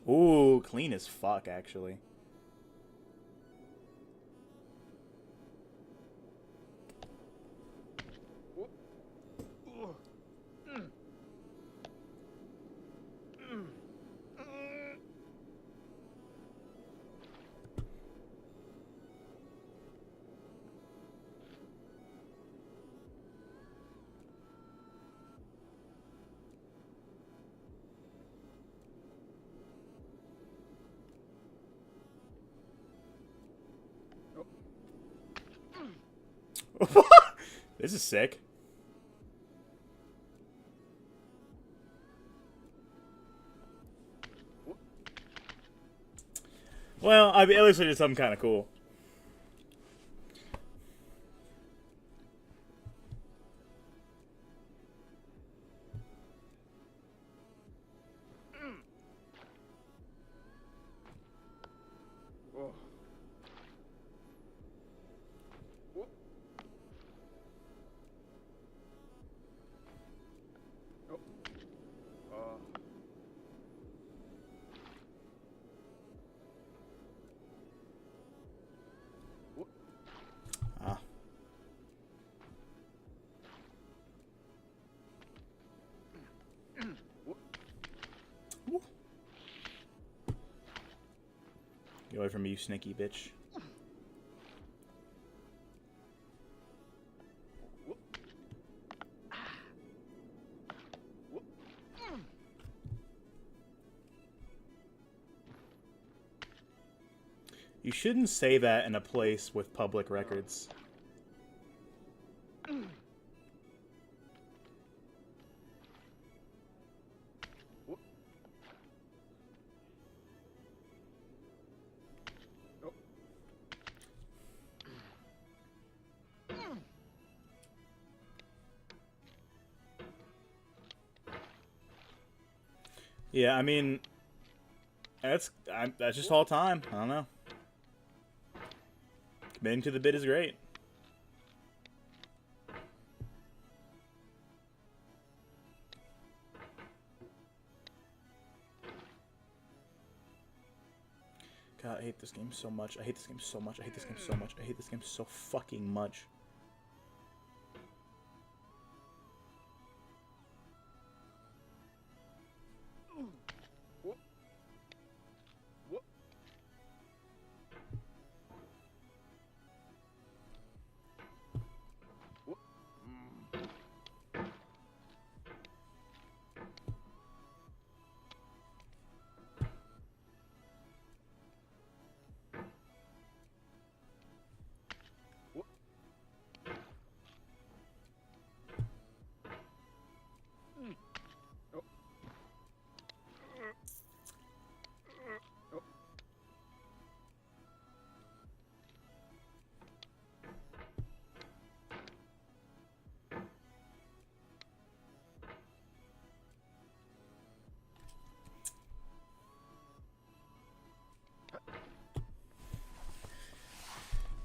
Ooh, clean as fuck, actually. This is sick. Well, I mean, at least I did something kind of cool. Get away from me, you sneaky bitch. You shouldn't say that in a place with public records. Yeah, I mean, that's just all time. I don't know. Committing to the bit is great. God, I hate this game so much. I hate this game so much. I hate this game so much. I hate this game so fucking much.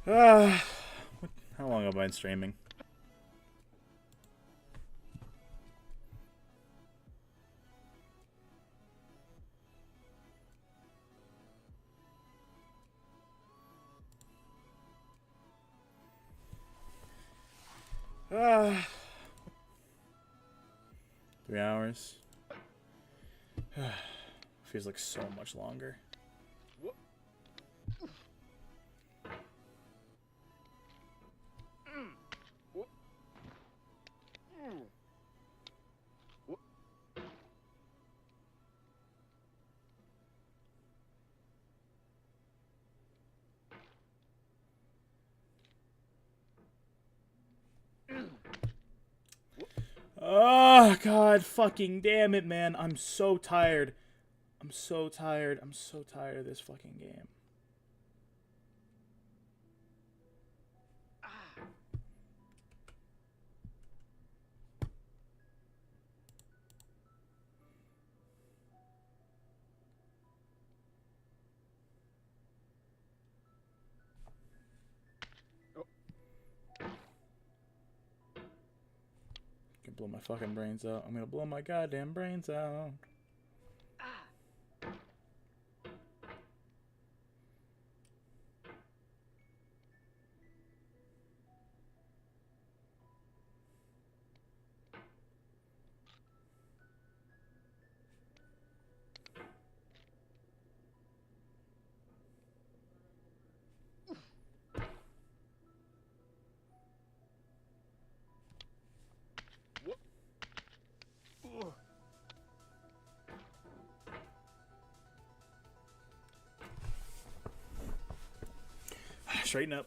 How long have I been streaming? Ah, 3 hours. Feels like so much longer. Oh, God fucking damn it, man. I'm so tired. I'm so tired. I'm so tired of this fucking game. I can blow my fucking brains out. I'm gonna blow my goddamn brains out. Straighten up.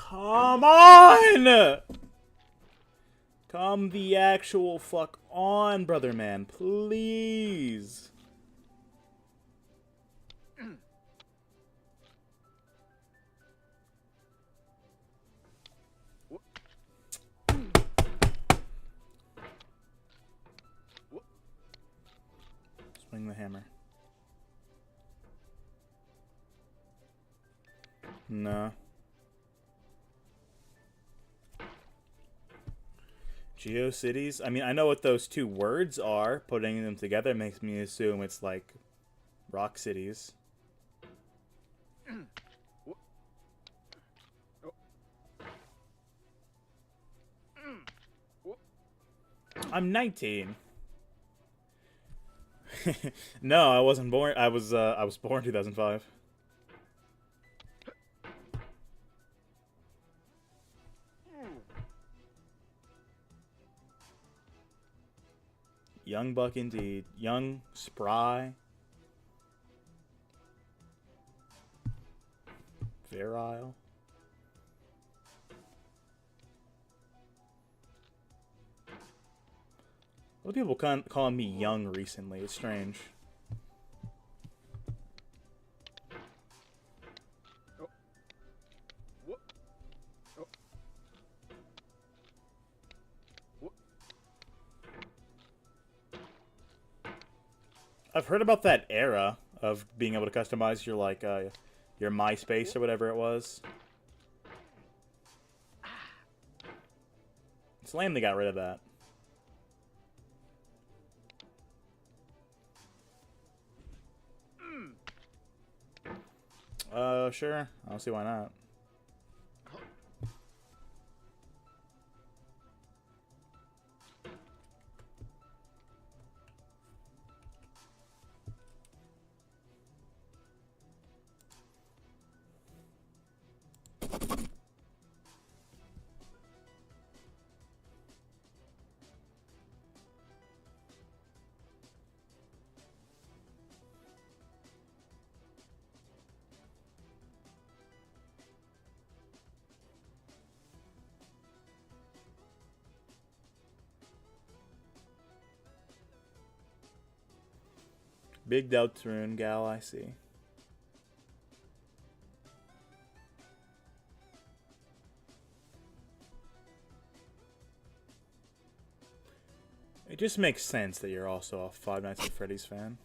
Come on! Come the actual fuck on, brother man. Please. Swing the hammer. No. GeoCities? I mean, I know what those two words are. Putting them together makes me assume it's like rock cities. I'm 19. No, I wasn't born. I was born 2005. Young buck indeed. Young, spry, virile. A lot of people calling me young recently. It's strange. I've heard about that era of being able to customize your your MySpace or whatever it was. It's lame they got rid of that. Sure. I don't see why not. Big Deltarune gal, I see. It just makes sense that you're also a Five Nights at Freddy's fan.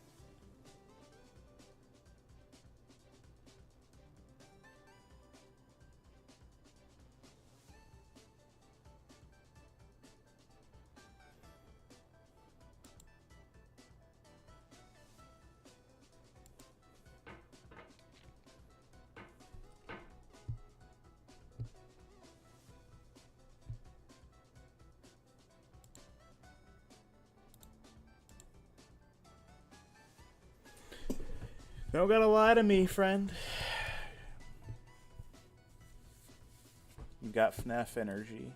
Don't gotta lie to me, friend. You got FNAF energy.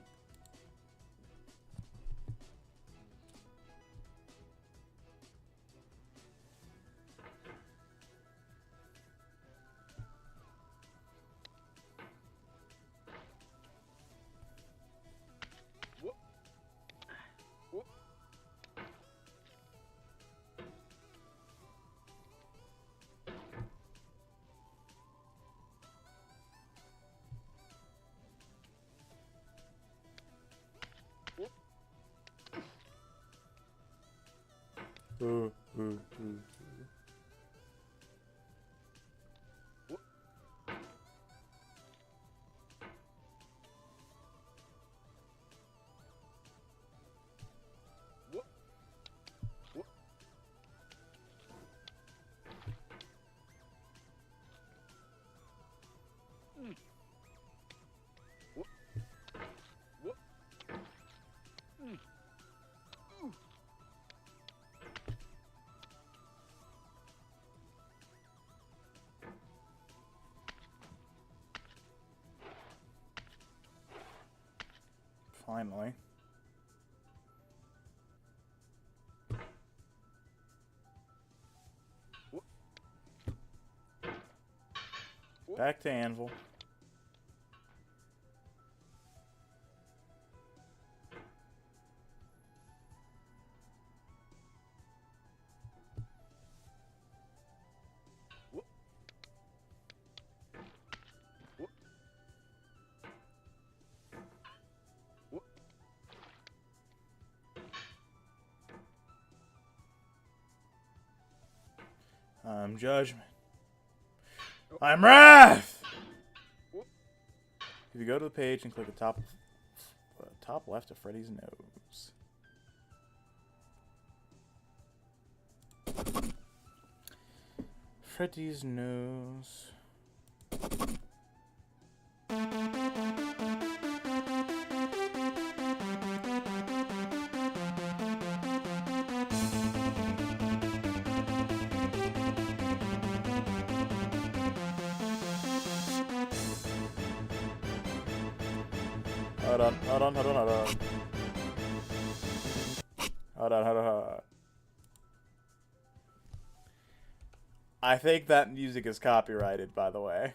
Ooh, ooh, ooh, ooh. Finally. Back to Anvil. I'm judgment. I'm wrath! If you go to the page and click the top left of Freddy's nose. Freddy's nose. Hold on. I think that music is copyrighted, by the way.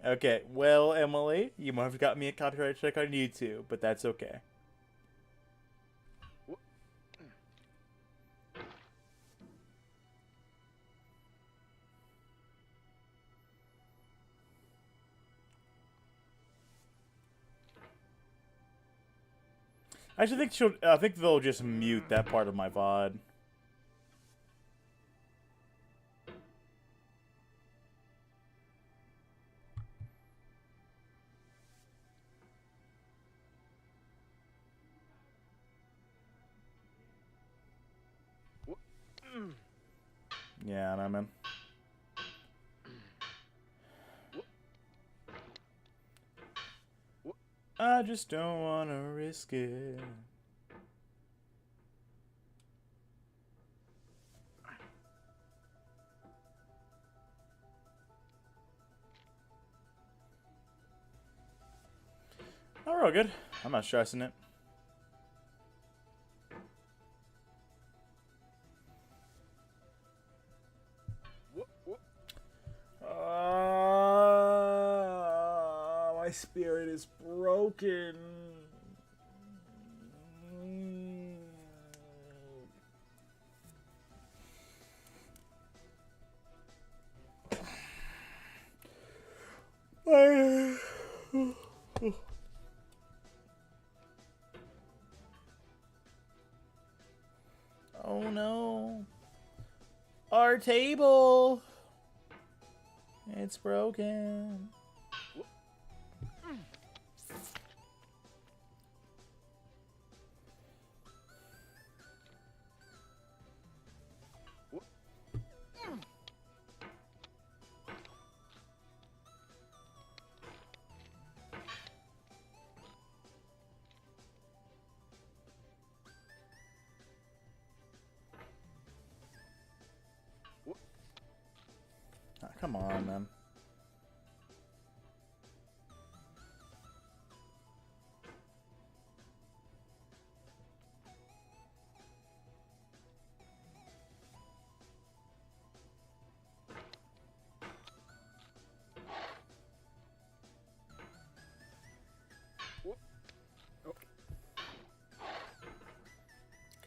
Okay, well, Emily, you might have got me a copyright check on YouTube, but that's okay. I actually think I think they'll just mute that part of my VOD. Yeah, I know, man. I just don't want to risk it. Oh, we're all good. I'm not stressing it. My spirit is broken. Oh no. Our table. It's broken. Oh, come on, man.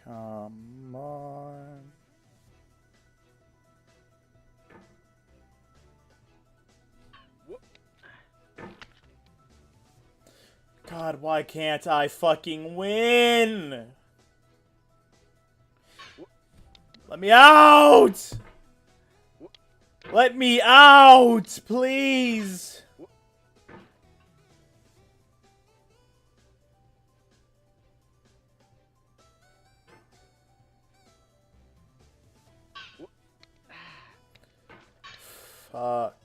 Come on. God, why can't I fucking win? Let me out! Let me out, please! Fuck.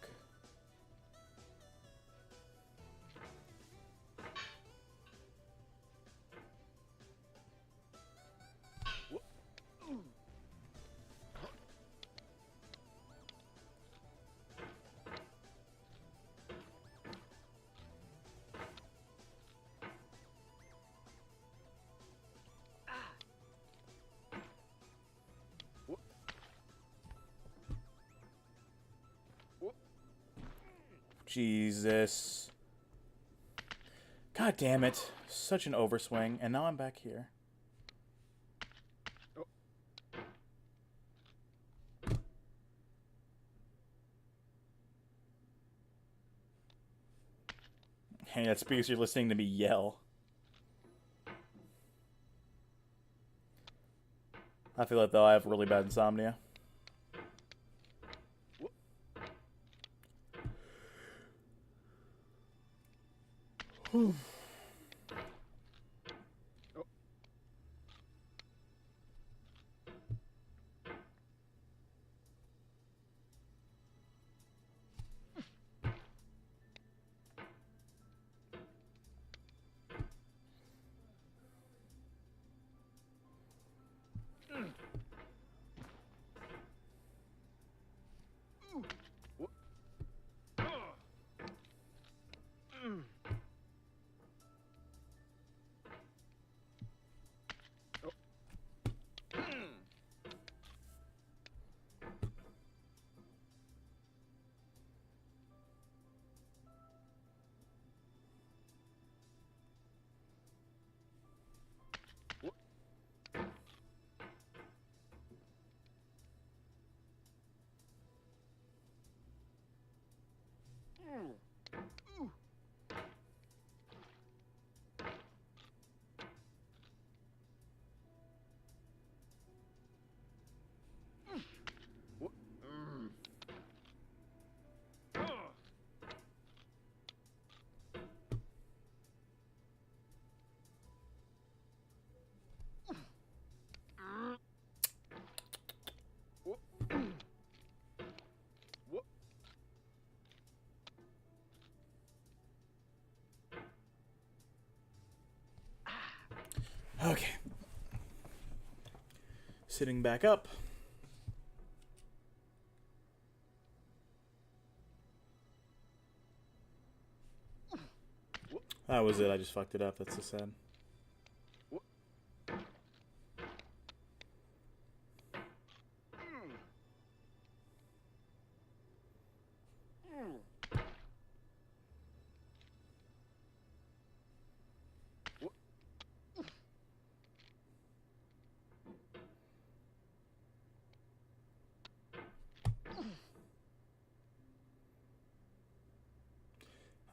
Jesus. God damn it. Such an overswing. And now I'm back here. Hey, that's because you're listening to me yell. I feel like, though, I have really bad insomnia. Whew. Okay. Sitting back up. That was it. I just fucked it up. That's so sad.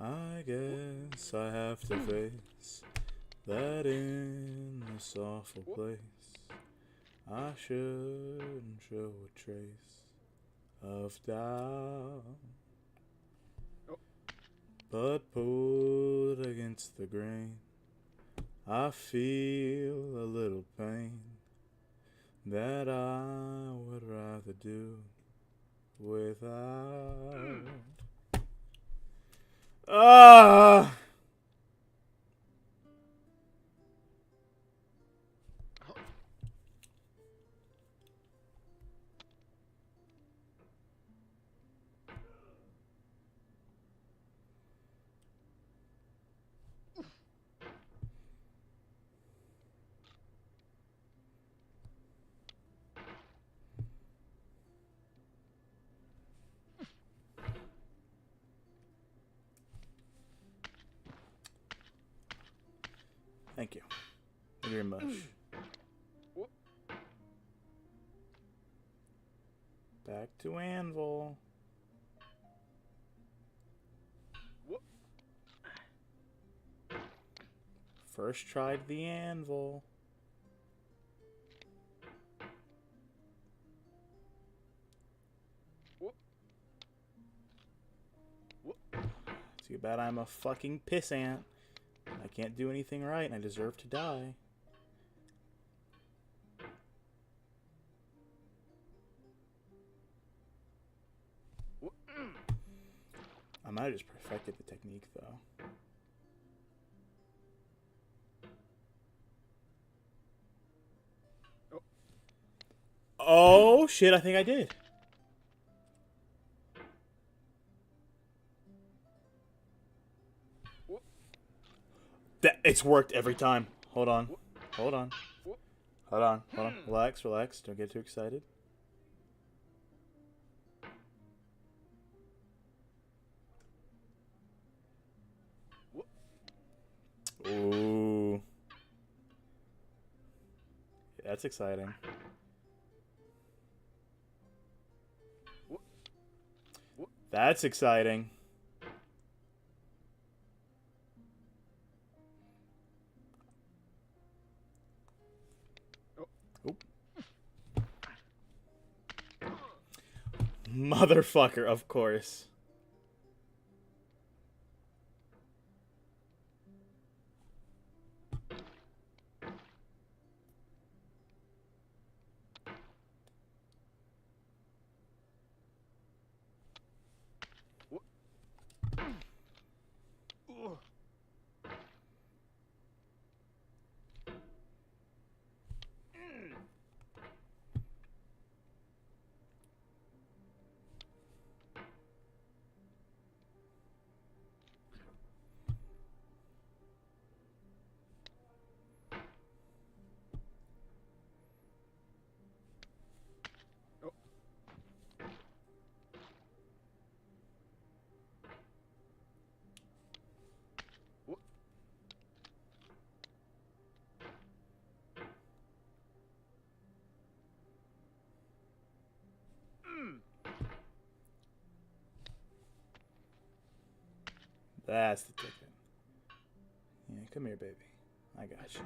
I guess I have to face that in this awful place I shouldn't show a trace of doubt. But pulled against the grain, I feel a little pain that I would rather do without. Ah! Thank you. Thank you very much. Back to anvil. First tried the anvil. Too bad I'm a fucking pissant. I can't do anything right and I deserve to die. I might have just perfected the technique though. Oh shit, I think I did. It's worked every time. Hold on. Hold on. Hold on. Hold on. Relax, relax. Don't get too excited. Ooh. Yeah, that's exciting. That's exciting. Oop. Motherfucker, of course. That's the ticket. Yeah, come here, baby. I got you.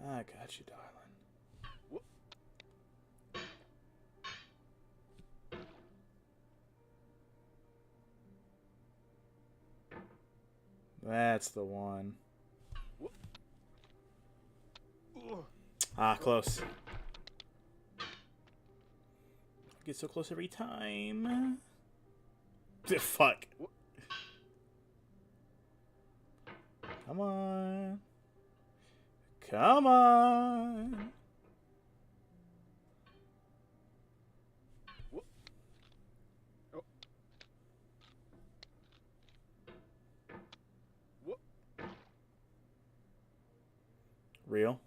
I got you, darling. That's the one. Ah, close. Get so close every time. Fuck. Come on. Come on. Real?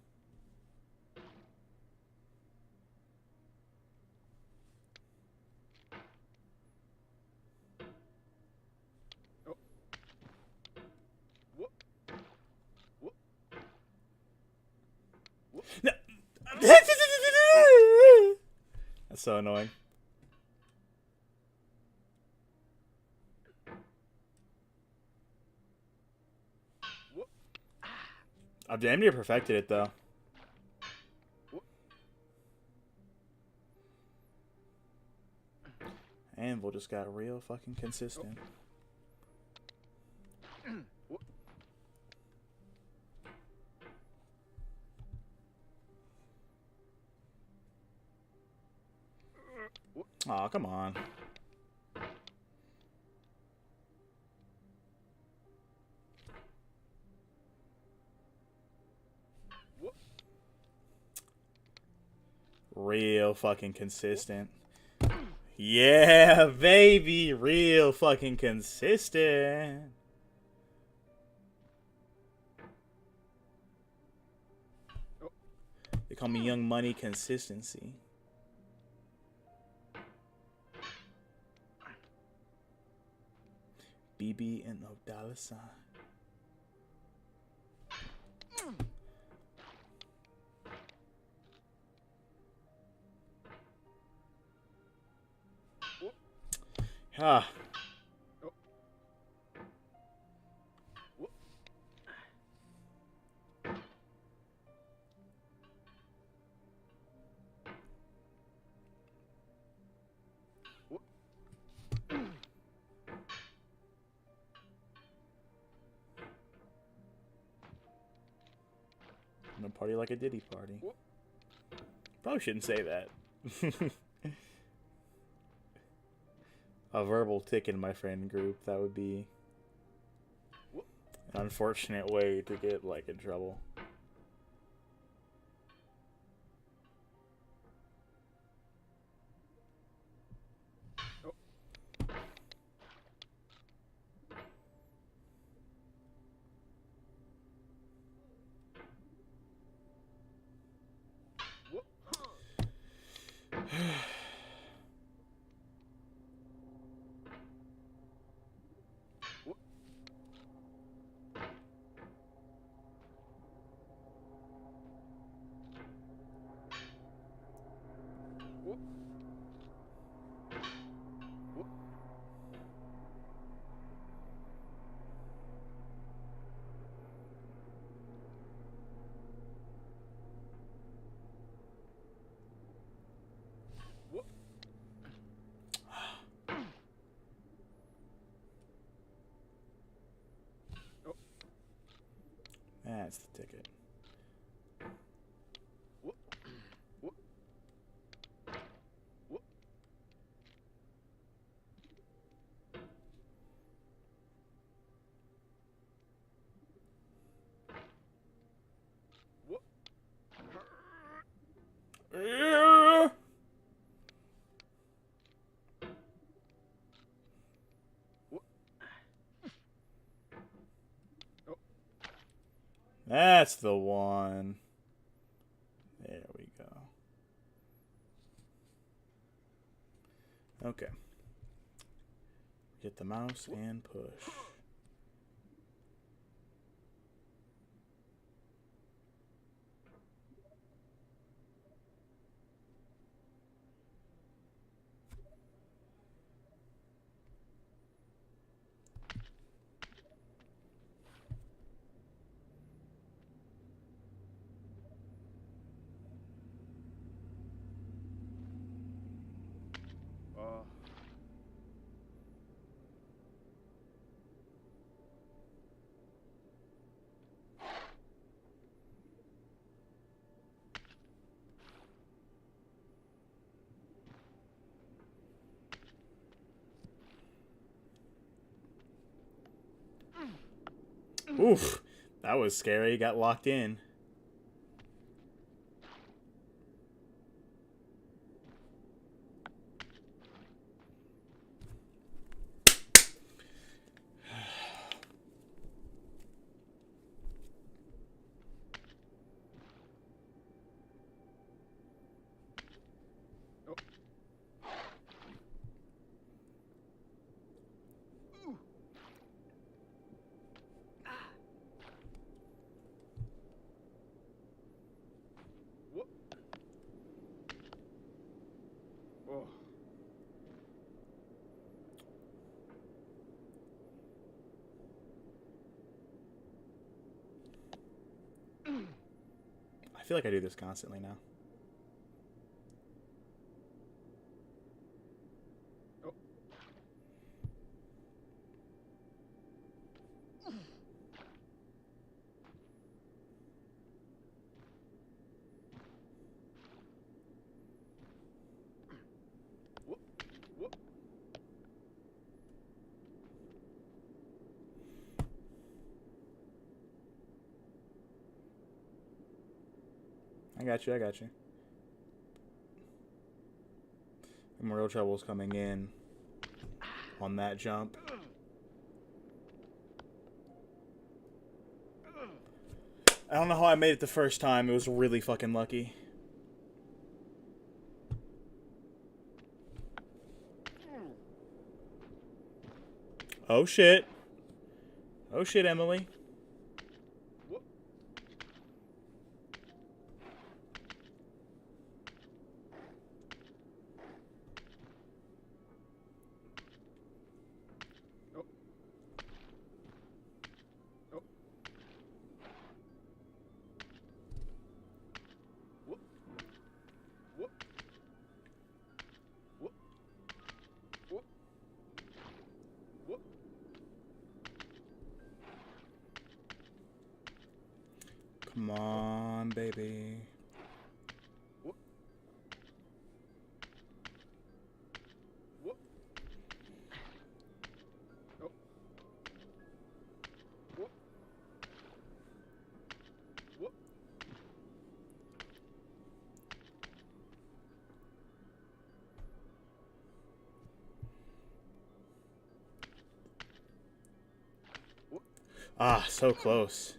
No. That's so annoying. I've damn near perfected it though. Anvil just got real fucking consistent. Aw, come on. Real fucking consistent. Yeah, baby. Real fucking consistent. They call me Young Money Consistency. BB and no dollar sign. Ah. No party like a Diddy party. Probably shouldn't say that. A verbal tick in my friend group, that would be an unfortunate way to get, like, in trouble. That's the ticket. That's the one. There we go. Okay. Get the mouse and push. Oof, that was scary. Got locked in. feel like I do this constantly now. I got you, I got you. And real trouble's coming in on that jump. I don't know how I made it the first time. It was really fucking lucky. Oh shit. Oh shit, Emily. Come on, baby. Ah, so close.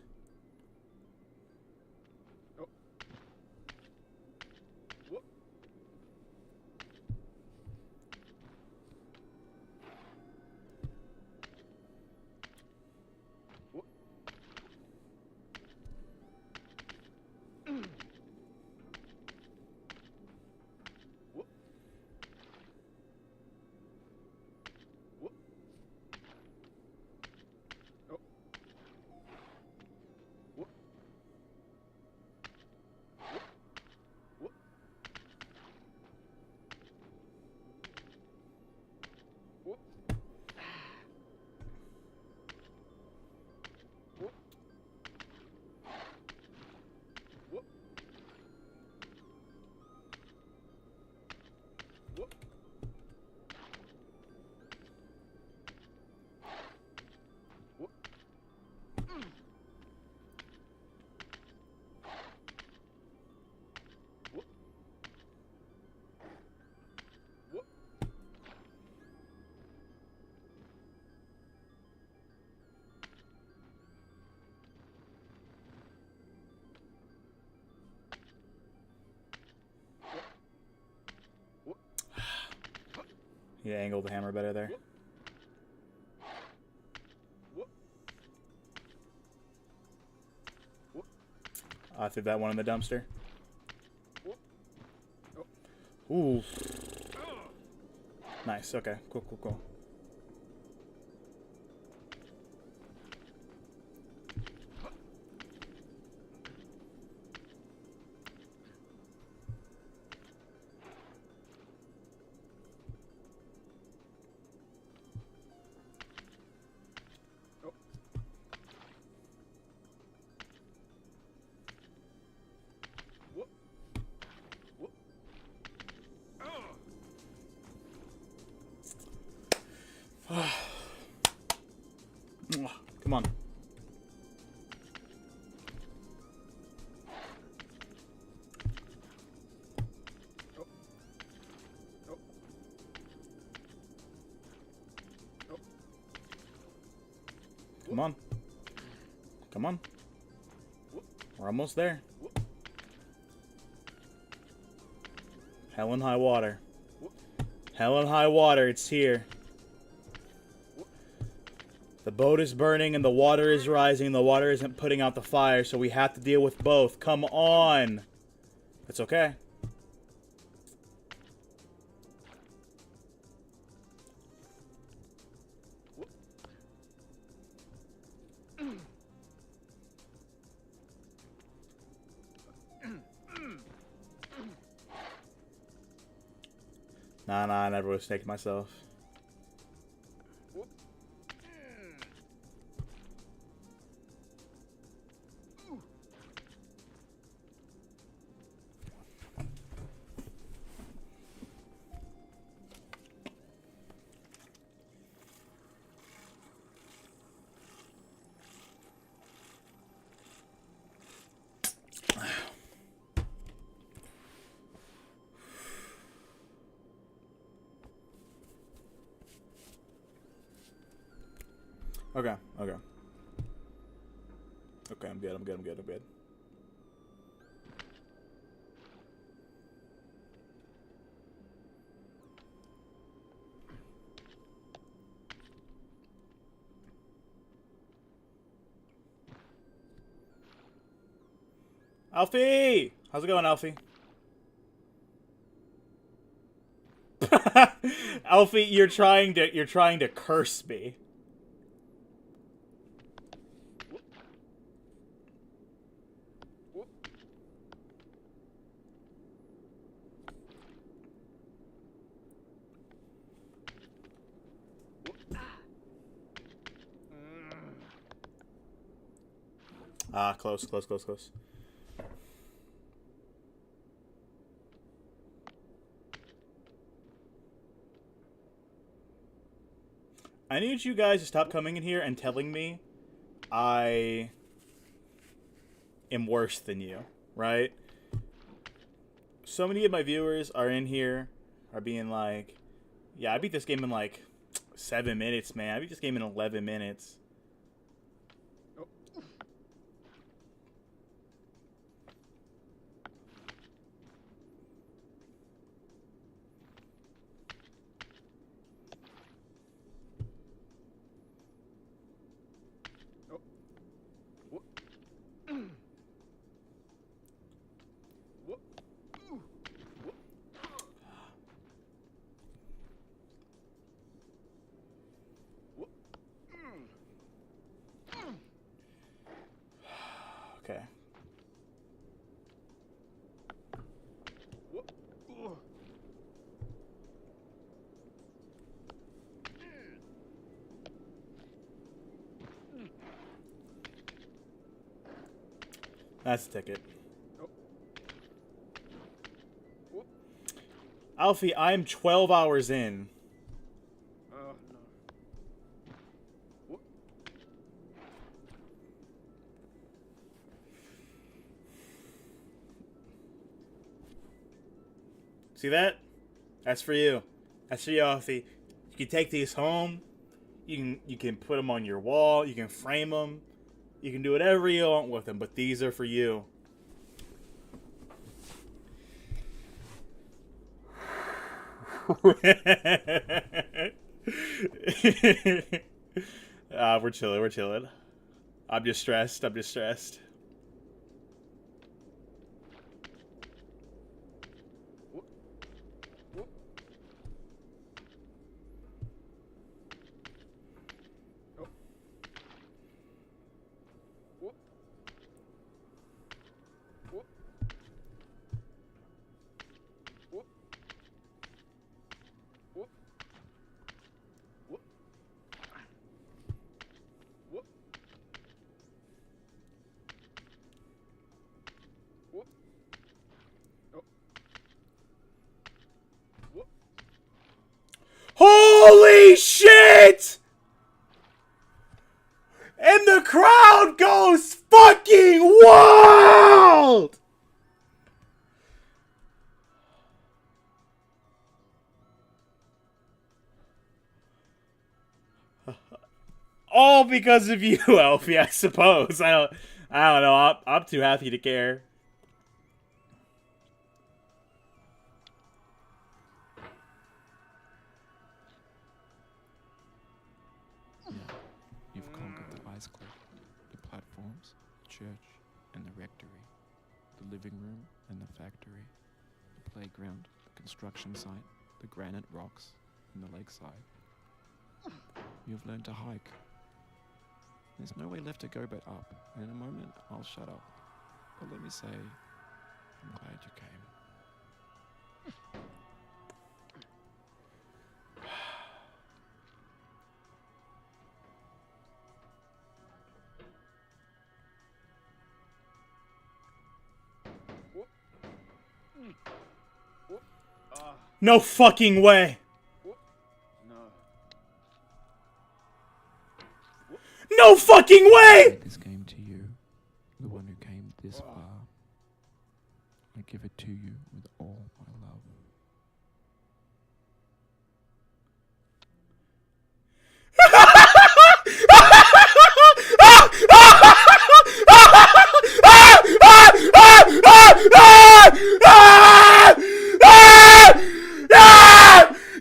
You angled the hammer better there. I threw that one in the dumpster. Ooh. Nice. Okay. Cool, cool, cool. Come on. Come on. Come on. We're almost there. Hell and high water. Hell and high water, it's here. The boat is burning and the water is rising. The water isn't putting out the fire, so we have to deal with both. Come on. It's okay. Nah, I never would have snaked myself. Okay. Okay, I'm good. Alfie! How's it going, Alfie? Alfie, you're trying to curse me. Ah, close. I need you guys to stop coming in here and telling me I am worse than you, right? So many of my viewers are in here, are being like, yeah, I beat this game in like 7 minutes, man. I beat this game in 11 minutes. Okay. That's the ticket. Alfie, I'm 12 hours in. Oh, no. See that? That's for you. That's for you, Alfie. You can take these home. You can put them on your wall. You can frame them. You can do whatever you want with them, but these are for you. We're chilling. I'm just stressed. Holy shit! And the crowd goes fucking wild! All because of you, Elfie, I suppose. I don't know. I'm too happy to care. You've conquered the ice cliff, the platforms, the church, and the rectory, the living room and the factory, the playground, the construction site, the granite rocks, and the lakeside. You've learned to hike. There's no way left to go but up, and in a moment I'll shut up. But let me say, I'm glad you came. No fucking way. No. No fucking way! This game to you, the one who came this far. I give it to you with all my love.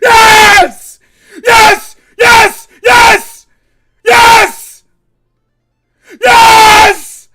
Yes! Yes! Yes! Yes! Yes! Yes!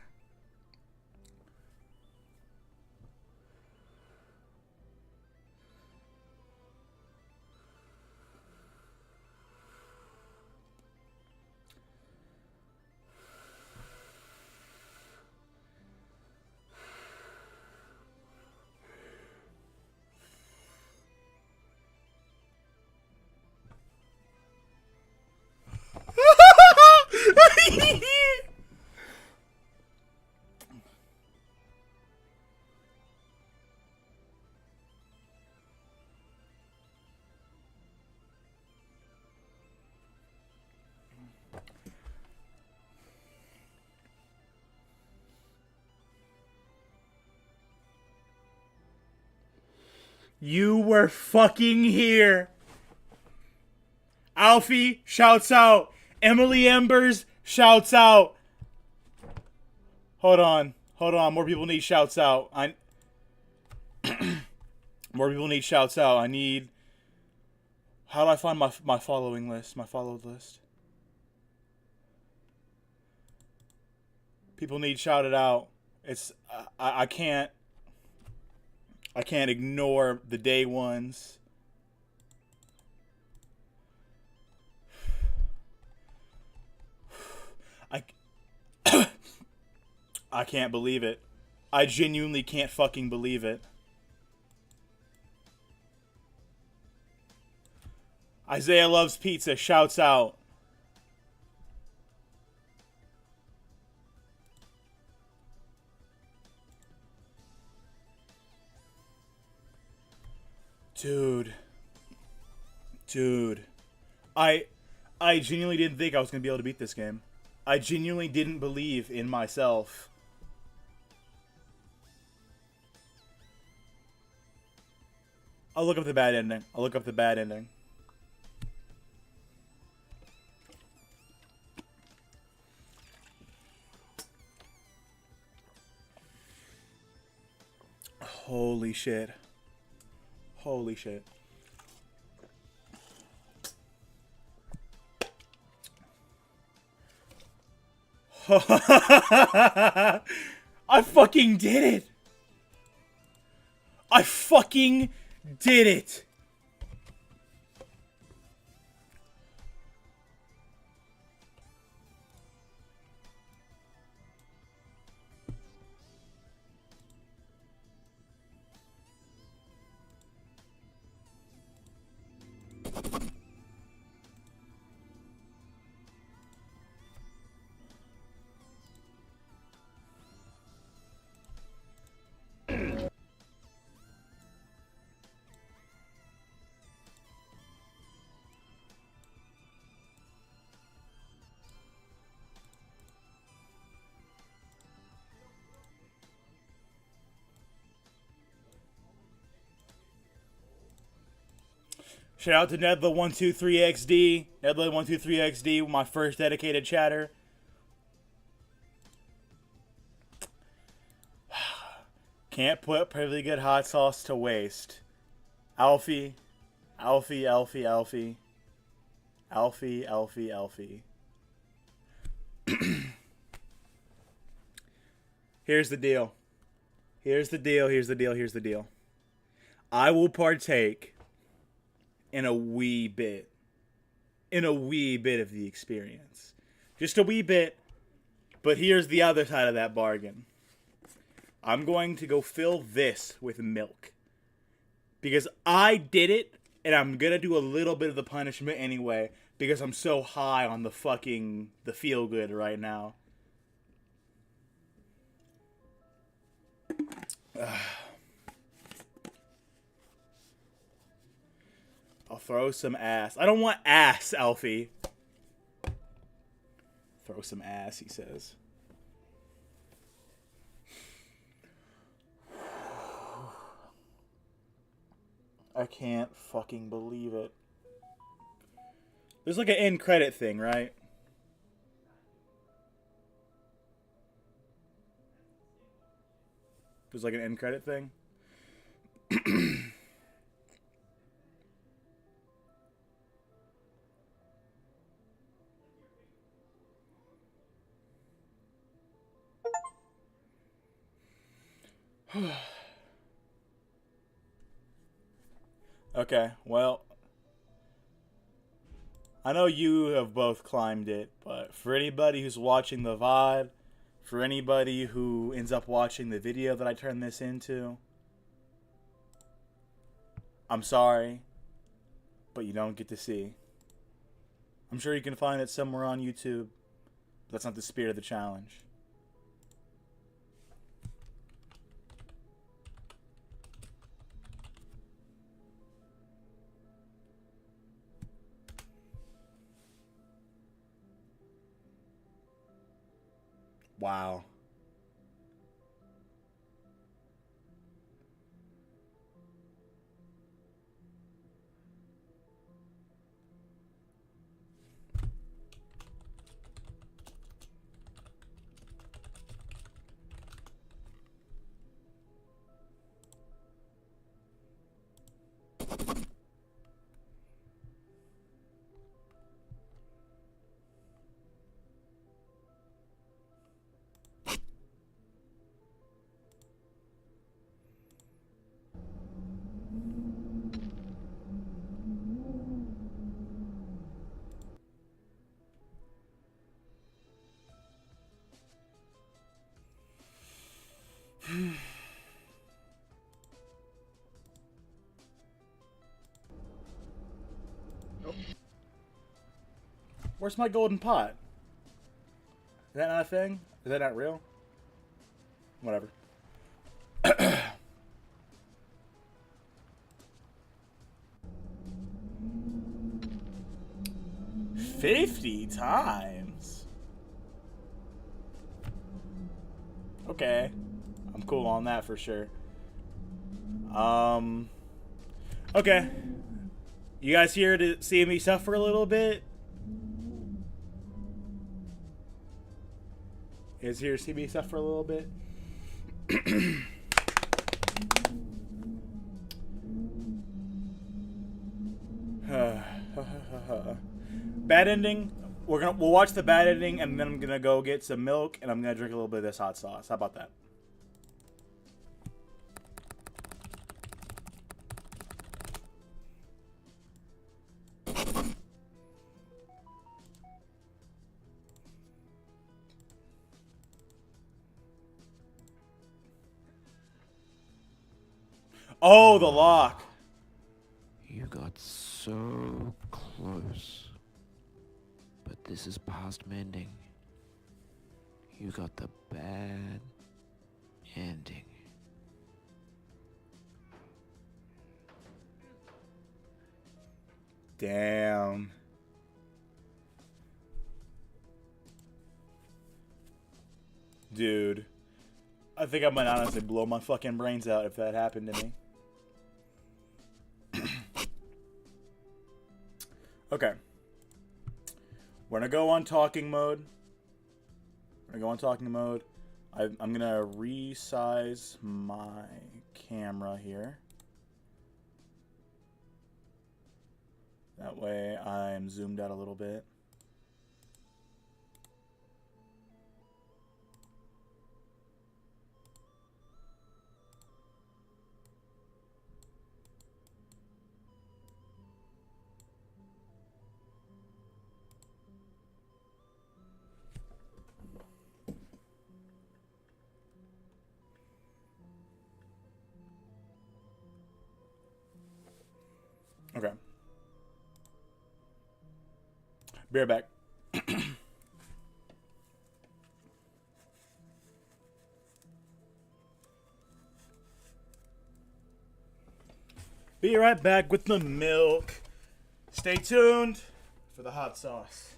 You were fucking here. Alfie shouts out. Emily Embers shouts out. Hold on. Hold on. More people need shouts out. More people need shouts out. I need... How do I find my following list? My followed list. People need shouted out. It's... I can't... I can't ignore the day ones. I can't believe it. I genuinely can't fucking believe it. Isaiah Loves Pizza shouts out. Dude. I genuinely didn't think I was going to be able to beat this game. I genuinely didn't believe in myself. I'll look up the bad ending. Holy shit. I fucking did it. I fucking did it. Shout out to Nedla123XD. Nedla123XD, my first dedicated chatter. Can't put pretty good hot sauce to waste. Alfie. Here's the deal. I will partake in a wee bit of the experience. Just a wee bit, but here's the other side of that bargain. I'm going to go fill this with milk. Because I did it, and I'm gonna do a little bit of the punishment anyway, because I'm so high on the feel good right now. throw some ass. I don't want ass, Alfie. Throw some ass, he says. I can't fucking believe it. There's like an end credit thing, right? There's like an end credit thing. Okay, well, I know you have both climbed it, but for anybody who's watching the VOD, for anybody who ends up watching the video that I turn this into, I'm sorry, but you don't get to see. I'm sure you can find it somewhere on YouTube, but that's not the spirit of the challenge. Wow. Where's my golden pot? Is that not a thing? Is that not real? Whatever. 50 times? Okay. I'm cool on that for sure. Okay. You guys here to see me suffer a little bit? You guys here to see me suffer a little bit? Bad ending. We'll watch the bad ending, and then I'm gonna go get some milk, and I'm gonna drink a little bit of this hot sauce. How about that? Oh, the lock. You got so close. But this is past mending. You got the bad ending. Damn. Dude. I think I might honestly blow my fucking brains out if that happened to me. Okay. We're gonna go on talking mode. I'm gonna resize my camera here. That way I'm zoomed out a little bit. Okay. Be right back. Be right back with the milk. Stay tuned for the hot sauce.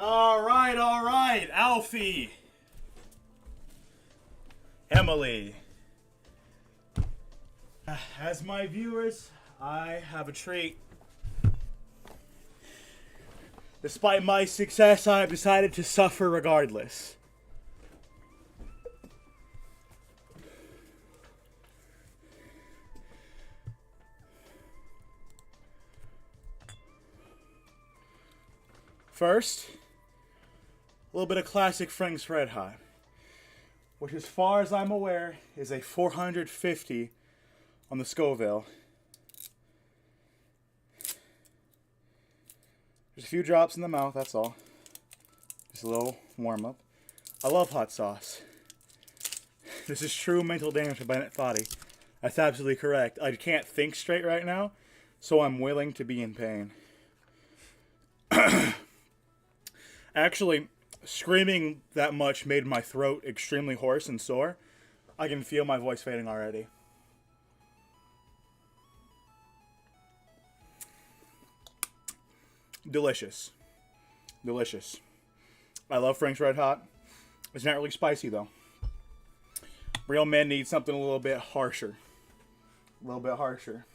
All right, Alfie. Emily. As my viewers, I have a treat. Despite my success, I have decided to suffer regardless. First, a little bit of classic Frank's Red Hot, which as far as I'm aware is a 450 on the Scoville. There's a few drops in the mouth, that's all. Just a little warm up. I love hot sauce. This is true mental damage by Bennett Foddy. That's absolutely correct. I can't think straight right now, so I'm willing to be in pain. Actually, screaming that much made my throat extremely hoarse and sore. I can feel my voice fading already. Delicious. Delicious. I love Frank's Red Hot. It's not really spicy, though. Real men need something a little bit harsher. A little bit harsher.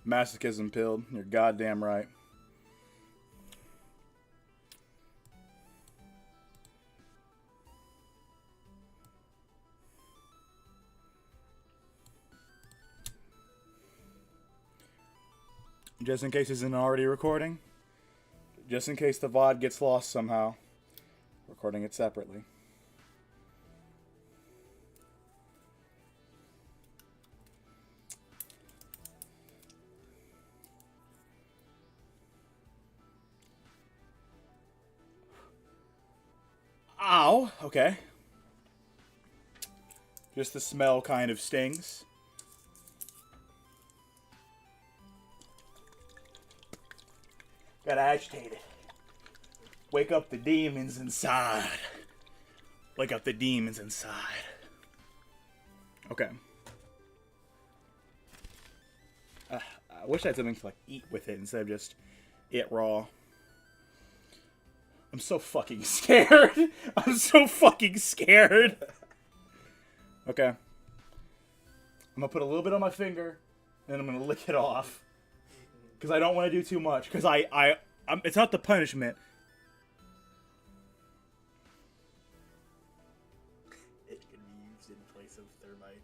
Masochism pilled. You're goddamn right. Just in case it's isn't already recording. Just in case the VOD gets lost somehow. Recording it separately. Ow. Okay. Just the smell kind of stings. Gotta agitate it. Wake up the demons inside. Wake up the demons inside. Okay. I wish I had something to like eat with it instead of just it raw. I'm so fucking scared. I'm so fucking scared. Okay. I'm gonna put a little bit on my finger, and then I'm gonna lick it off. Because I don't want to do too much. Because it's not the punishment. It can be used in place of thermite.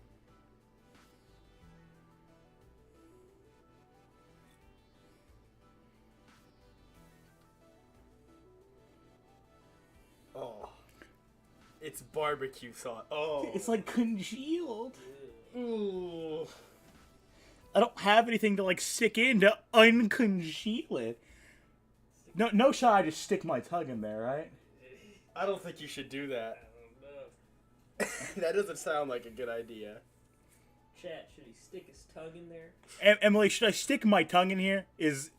Oh. It's barbecue sauce. Oh. It's like congealed. Ooh. I don't have anything to like stick in to uncongeal it. No shot. I just stick my tongue in there, right? I don't think you should do that. That doesn't sound like a good idea. Chat, should he stick his tongue in there? Emily, should I stick my tongue in here? Is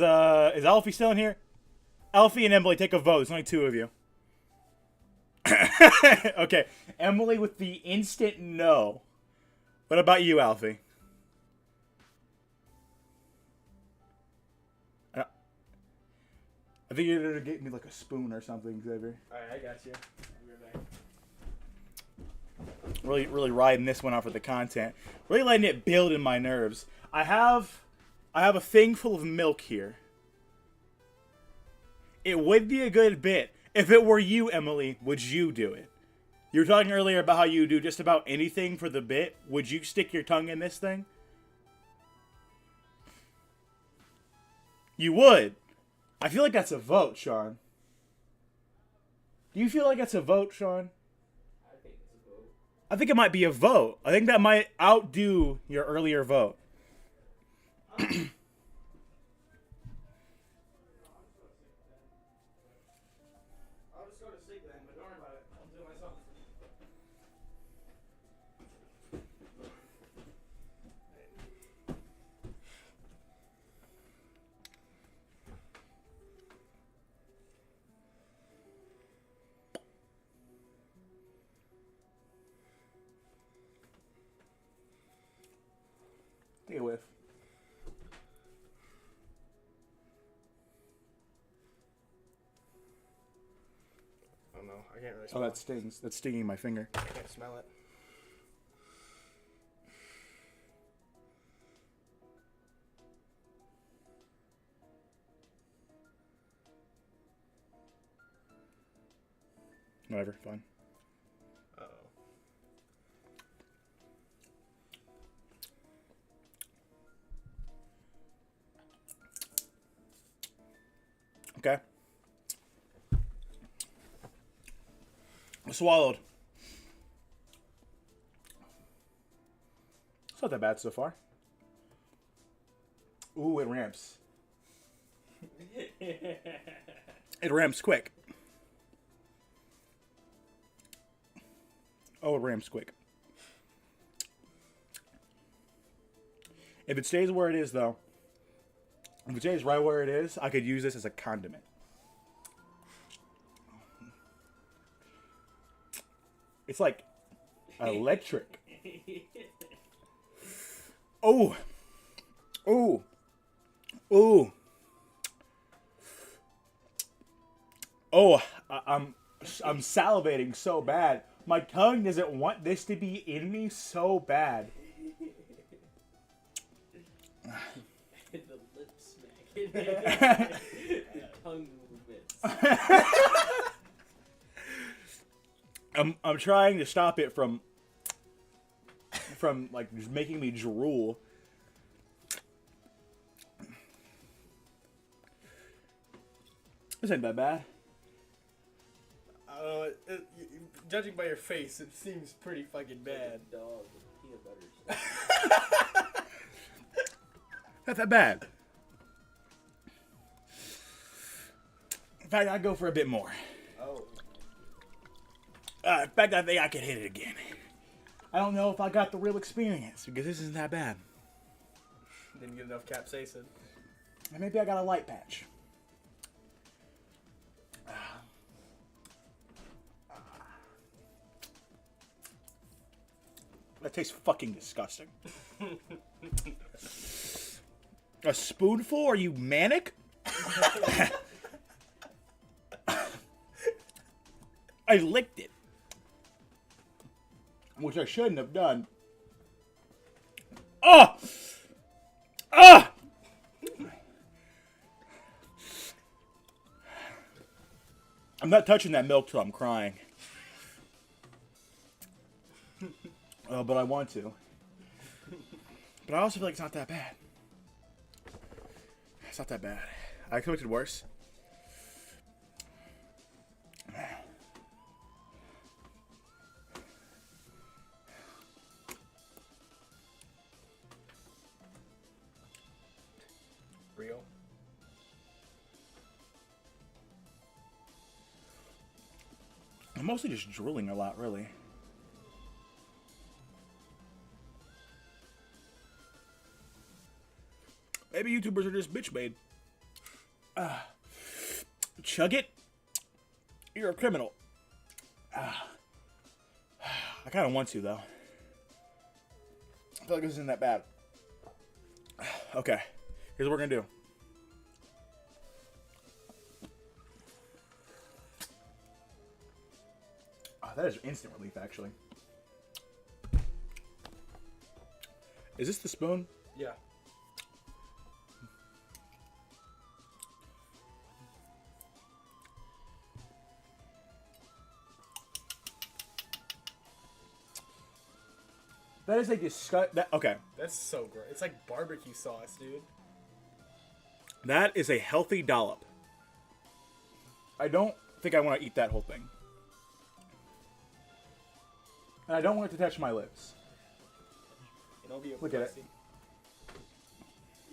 Alfie still in here? Alfie and Emily, take a vote. There's only two of you. Okay, Emily with the instant no. What about you, Alfie? I think you're gonna get me like a spoon or something, Xavier. Alright, I got you. I'll be right back. Really riding this one out for the content. Really letting it build in my nerves. I have a thing full of milk here. It would be a good bit. If it were you, Emily, would you do it? You were talking earlier about how you do just about anything for the bit. Would you stick your tongue in this thing? You would. I feel like that's a vote, Sean. Do you feel like that's a vote, Sean? I think it's a vote. I think it might be a vote. I think that might outdo your earlier vote. I'll just go to sleep then, but don't worry about it. I'll do it myself. Take a whiff. Oh no, I can't really Oh, smell that it. stings. That's stinging my finger. I can't smell it. Whatever, fine. Uh-oh. Okay. Swallowed. It's not that bad so far. Ooh, it ramps. It ramps quick. Oh, it ramps quick. If it stays where it is, though, if it stays right where it is, I could use this as a condiment. It's like electric. Oh. Oh. Oh. Oh, I'm salivating so bad. My tongue doesn't want this to be in me so bad. The lip smack. Tongue movements. I'm trying to stop it from like just making me drool. This ain't that bad. Judging by your face, it seems pretty fucking bad. Dog with peanut butter. Not that bad. In fact, I'd go for a bit more. Oh. In fact, I think I can hit it again. I don't know if I got the real experience because this isn't that bad. Didn't get enough capsaicin. And maybe I got a light patch. That tastes fucking disgusting. A spoonful? Are you manic? I licked it. Which I shouldn't have done. Oh! Ah! I'm not touching that milk till I'm crying. But I want to. But I also feel like it's not that bad. It's not that bad. I expected worse. Real. I'm mostly just drooling a lot, really. Maybe YouTubers are just bitch made. Chug it. You're a criminal. I kind of want to, though. I feel like this isn't that bad. Okay. Here's what we're going to do. Oh, that is instant relief, actually. Is this the spoon? Yeah. That is a disgust. Okay. That's so gross. It's like barbecue sauce, dude. That is a healthy dollop. I don't think I want to eat that whole thing. And I don't want it to touch my lips. It'll be a Look at it. pussy.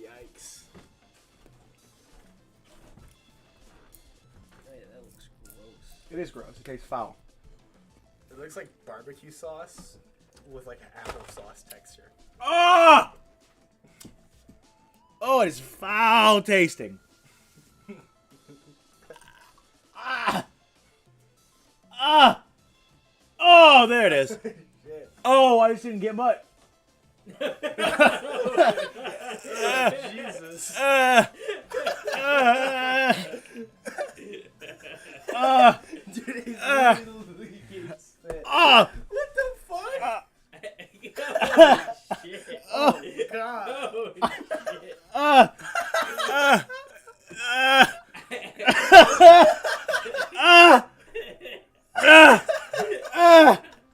Yikes. Hey, that looks gross. It is gross. It tastes foul. It looks like barbecue sauce with like an applesauce texture. Ah! Oh, it is foul tasting. Ah! Ah! Oh, there it is. Oh, I just didn't get much. Jesus. Dude, he's literally getting spit. Ah! What the fuck? Shit. Oh, God. Oh, shit.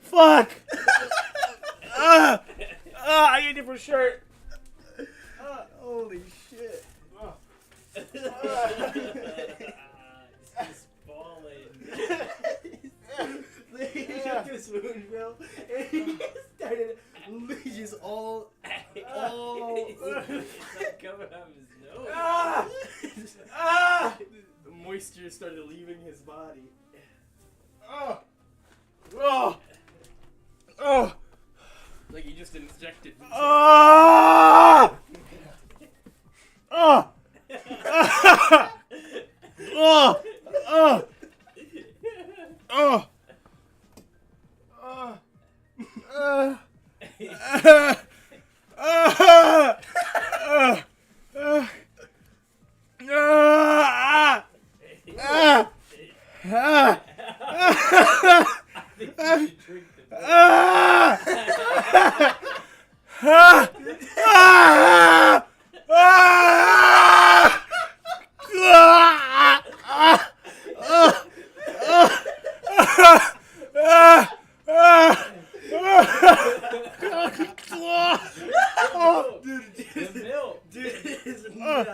Fuck! I need a different shirt. Holy shit. It's just falling. He took a spoonful and he started just all It's like coming out of his nose. the moisture started leaving his body. Like he just injected himself. The milk. Dude, it is not.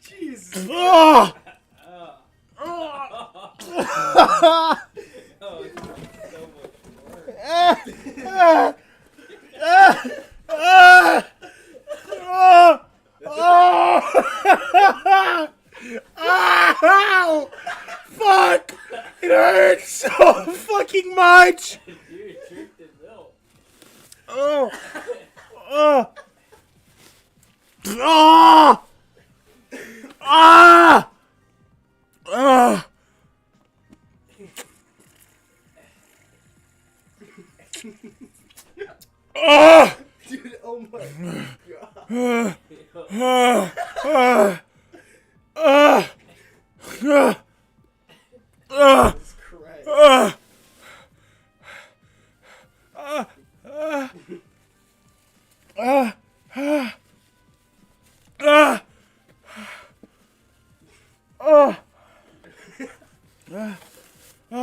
Jesus. Oh, it's so much worse. Fuck! It hurts so fucking fucking much. Dude, drink the milk. Oh. Oh. Ah. Ah. Ah. Ah. Dude, oh my god. Ah. Ah. Ah. Ah. Ah. Jesus Christ. Ah. Ah. Ah. Ah. Ah. Ah. Ah. Ah. Ah. Ah. Ah. Ah.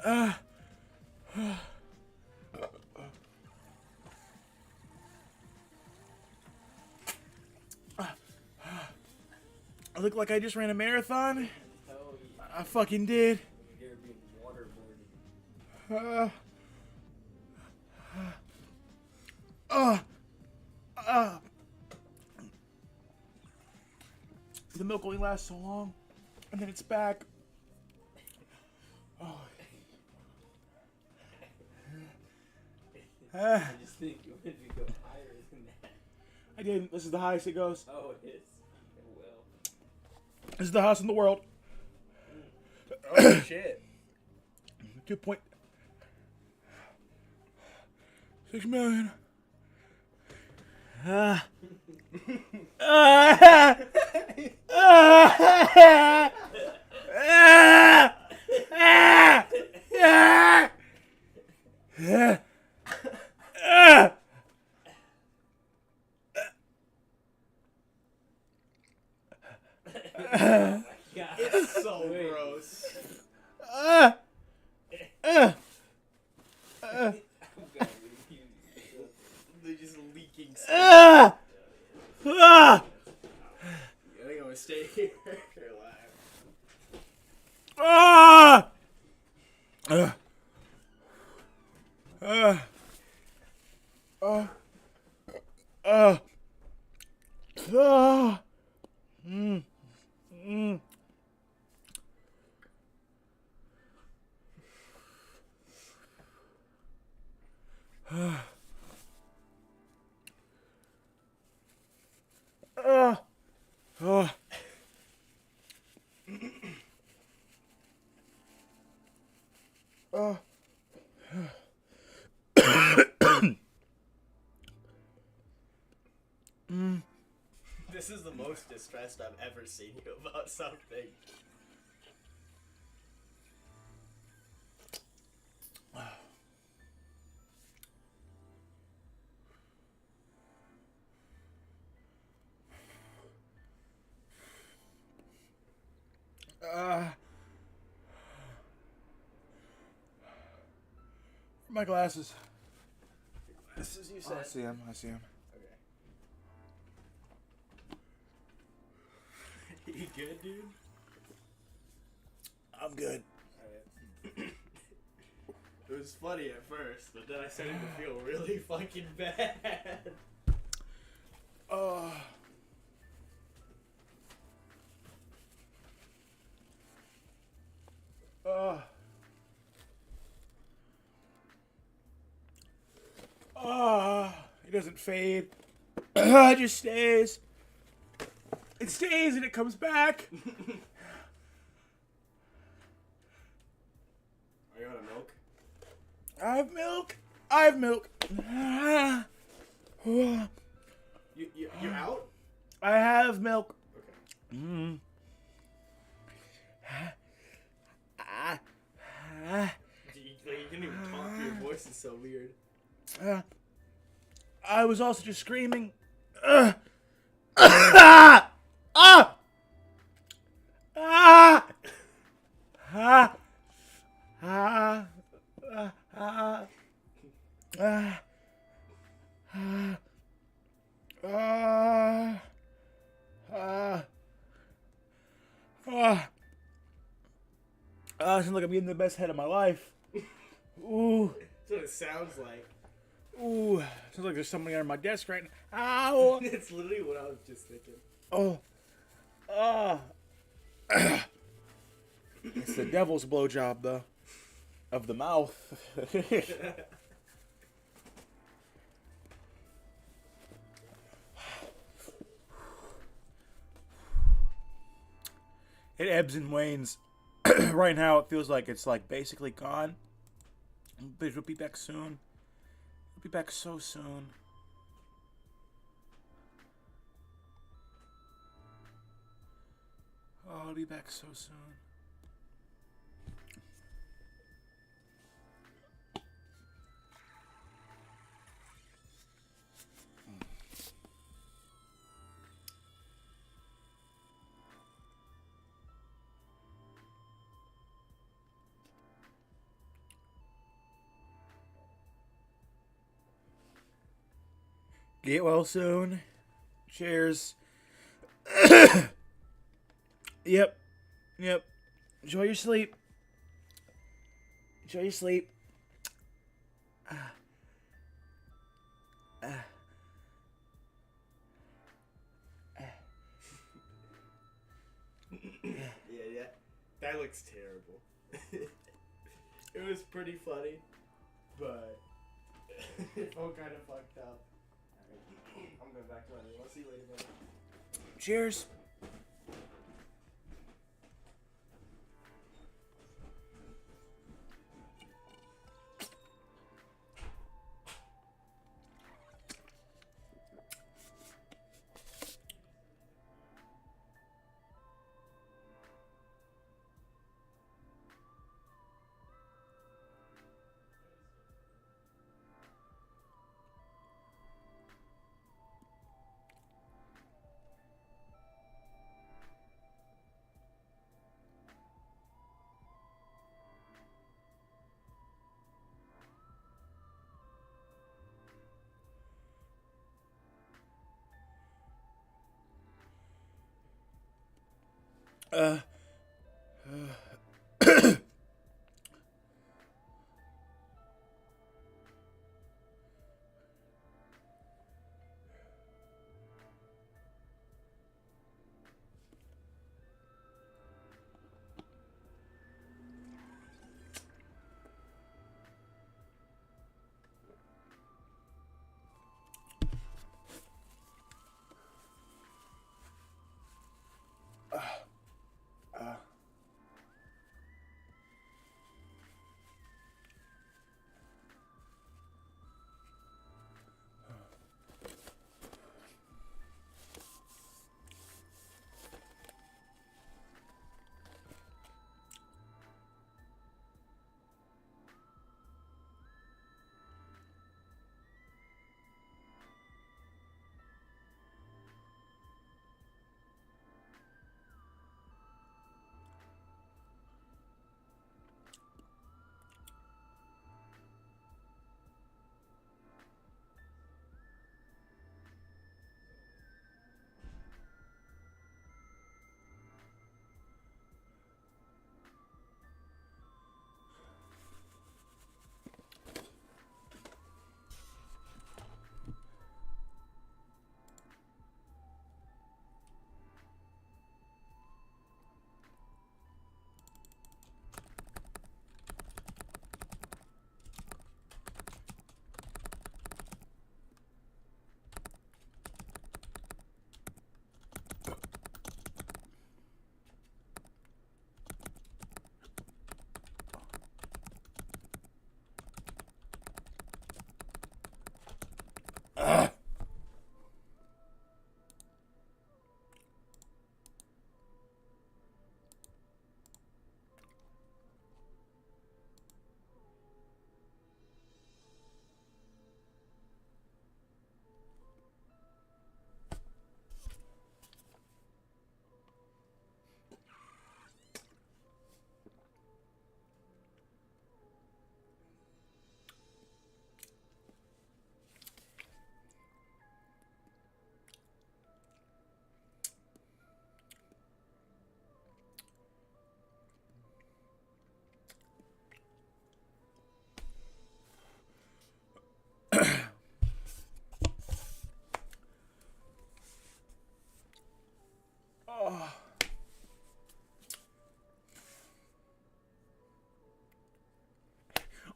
Ah. Ah. I look like I just ran a marathon. Hell yeah. I fucking did. You're being waterboarded. The milk only lasts so long, and then it's back. Oh. I just think you wanted to go higher than that. I didn't. This is the highest it goes. Oh, it is. Well. This is the highest in the world. Oh shit. 2.6 million. It's so gross. I'm gonna leave you. They're just leaking. Ah! Ah! I think I'm gonna stay here. You're alive. Ah! Ah! Ah! Ah! Ah! Mm. Mm. Ah. Ah. Ah. Ah. This is the most distressed I've ever seen you about something. My glasses. This is you Oh, said. I see him. I see him. Okay. You good, dude? I'm good. Alright. It was funny at first, but then I started to feel really fucking bad. Oh. Oh. Oh. It doesn't fade. It just stays. It stays and it comes back. Are you out of milk? I have milk. I have milk. You're out? I have milk. Okay. Mm. You can't even talk. Your voice is so weird. I was also just screaming. Ah! Ah! Ah! Ah! Ah! Ah! Ah! It sounds like I'm getting the best head of my life. Ooh. That's what it sounds like. Ooh. Sounds like there's somebody under my desk right now. Ow. It's literally what I was just thinking. Oh. It's the devil's blowjob, though. Of the mouth. It ebbs and wanes. Right now, it feels like it's like basically gone. But it'll be back soon. It'll be back so soon. Oh, I'll be back so soon. Get well soon. Cheers. Yep. Yep. Enjoy your sleep. Enjoy your sleep. Yeah. That looks terrible. It was pretty funny, but it felt kind of fucked up. Alright, I'm going back to my room. I'll see you later, man. Cheers.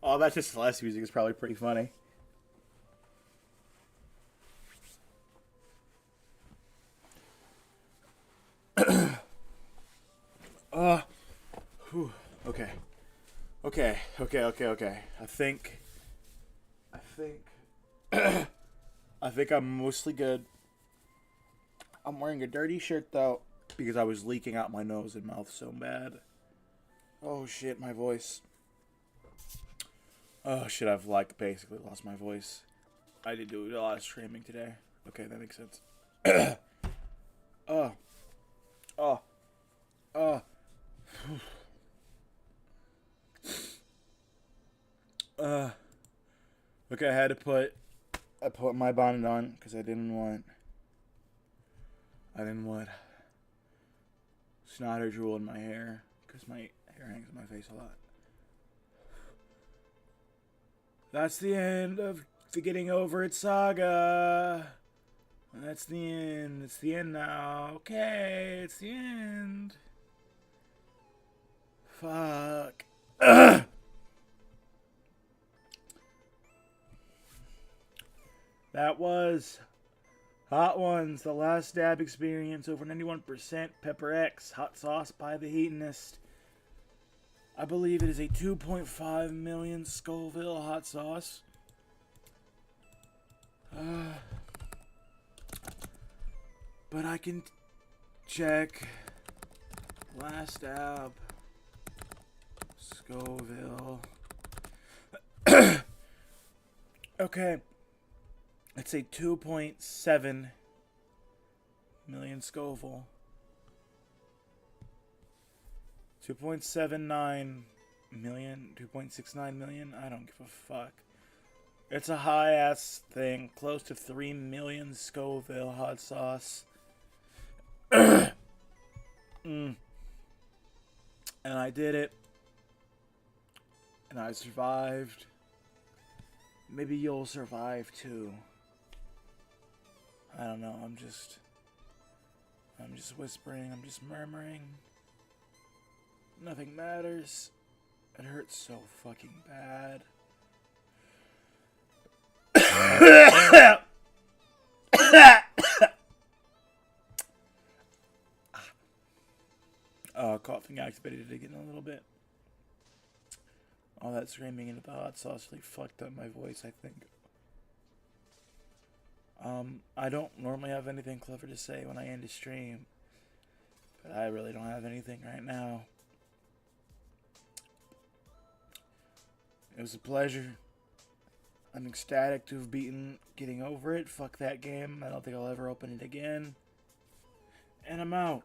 Oh, that's just less music is probably pretty funny. Whew. Okay. Okay. I think I'm mostly good. I'm wearing a dirty shirt though because I was leaking out my nose and mouth so bad. Oh shit, my voice. Oh shit, I've like basically lost my voice. I did do a lot of streaming today. Okay, that makes sense. Oh. Okay, I put my bonnet on because I didn't want snot or drool in my hair because my hair hangs in my face a lot. That's the end of the Getting Over It saga. That's the end. It's the end now. Okay, it's the end. Fuck. That was Hot Ones, the last dab experience, over 91% Pepper X, hot sauce by the Heatonist. I believe it is a 2.5 million Scoville hot sauce. But I can check. Last dab. Scoville. Okay. It's a 2.7 million Scoville. 2.79 million, 2.69 million. I don't give a fuck. It's a high ass thing, close to 3 million Scoville hot sauce. And I did it. And I survived. Maybe you'll survive too. I don't know, I'm just whispering, I'm just murmuring. Nothing matters. It hurts so fucking bad. Coughing activated it again a little bit. All that screaming into the hot sauce really fucked up my voice, I think. I don't normally have anything clever to say when I end a stream, but I really don't have anything right now. It was a pleasure. I'm ecstatic to have beaten Getting Over It. Fuck that game. I don't think I'll ever open it again. And I'm out.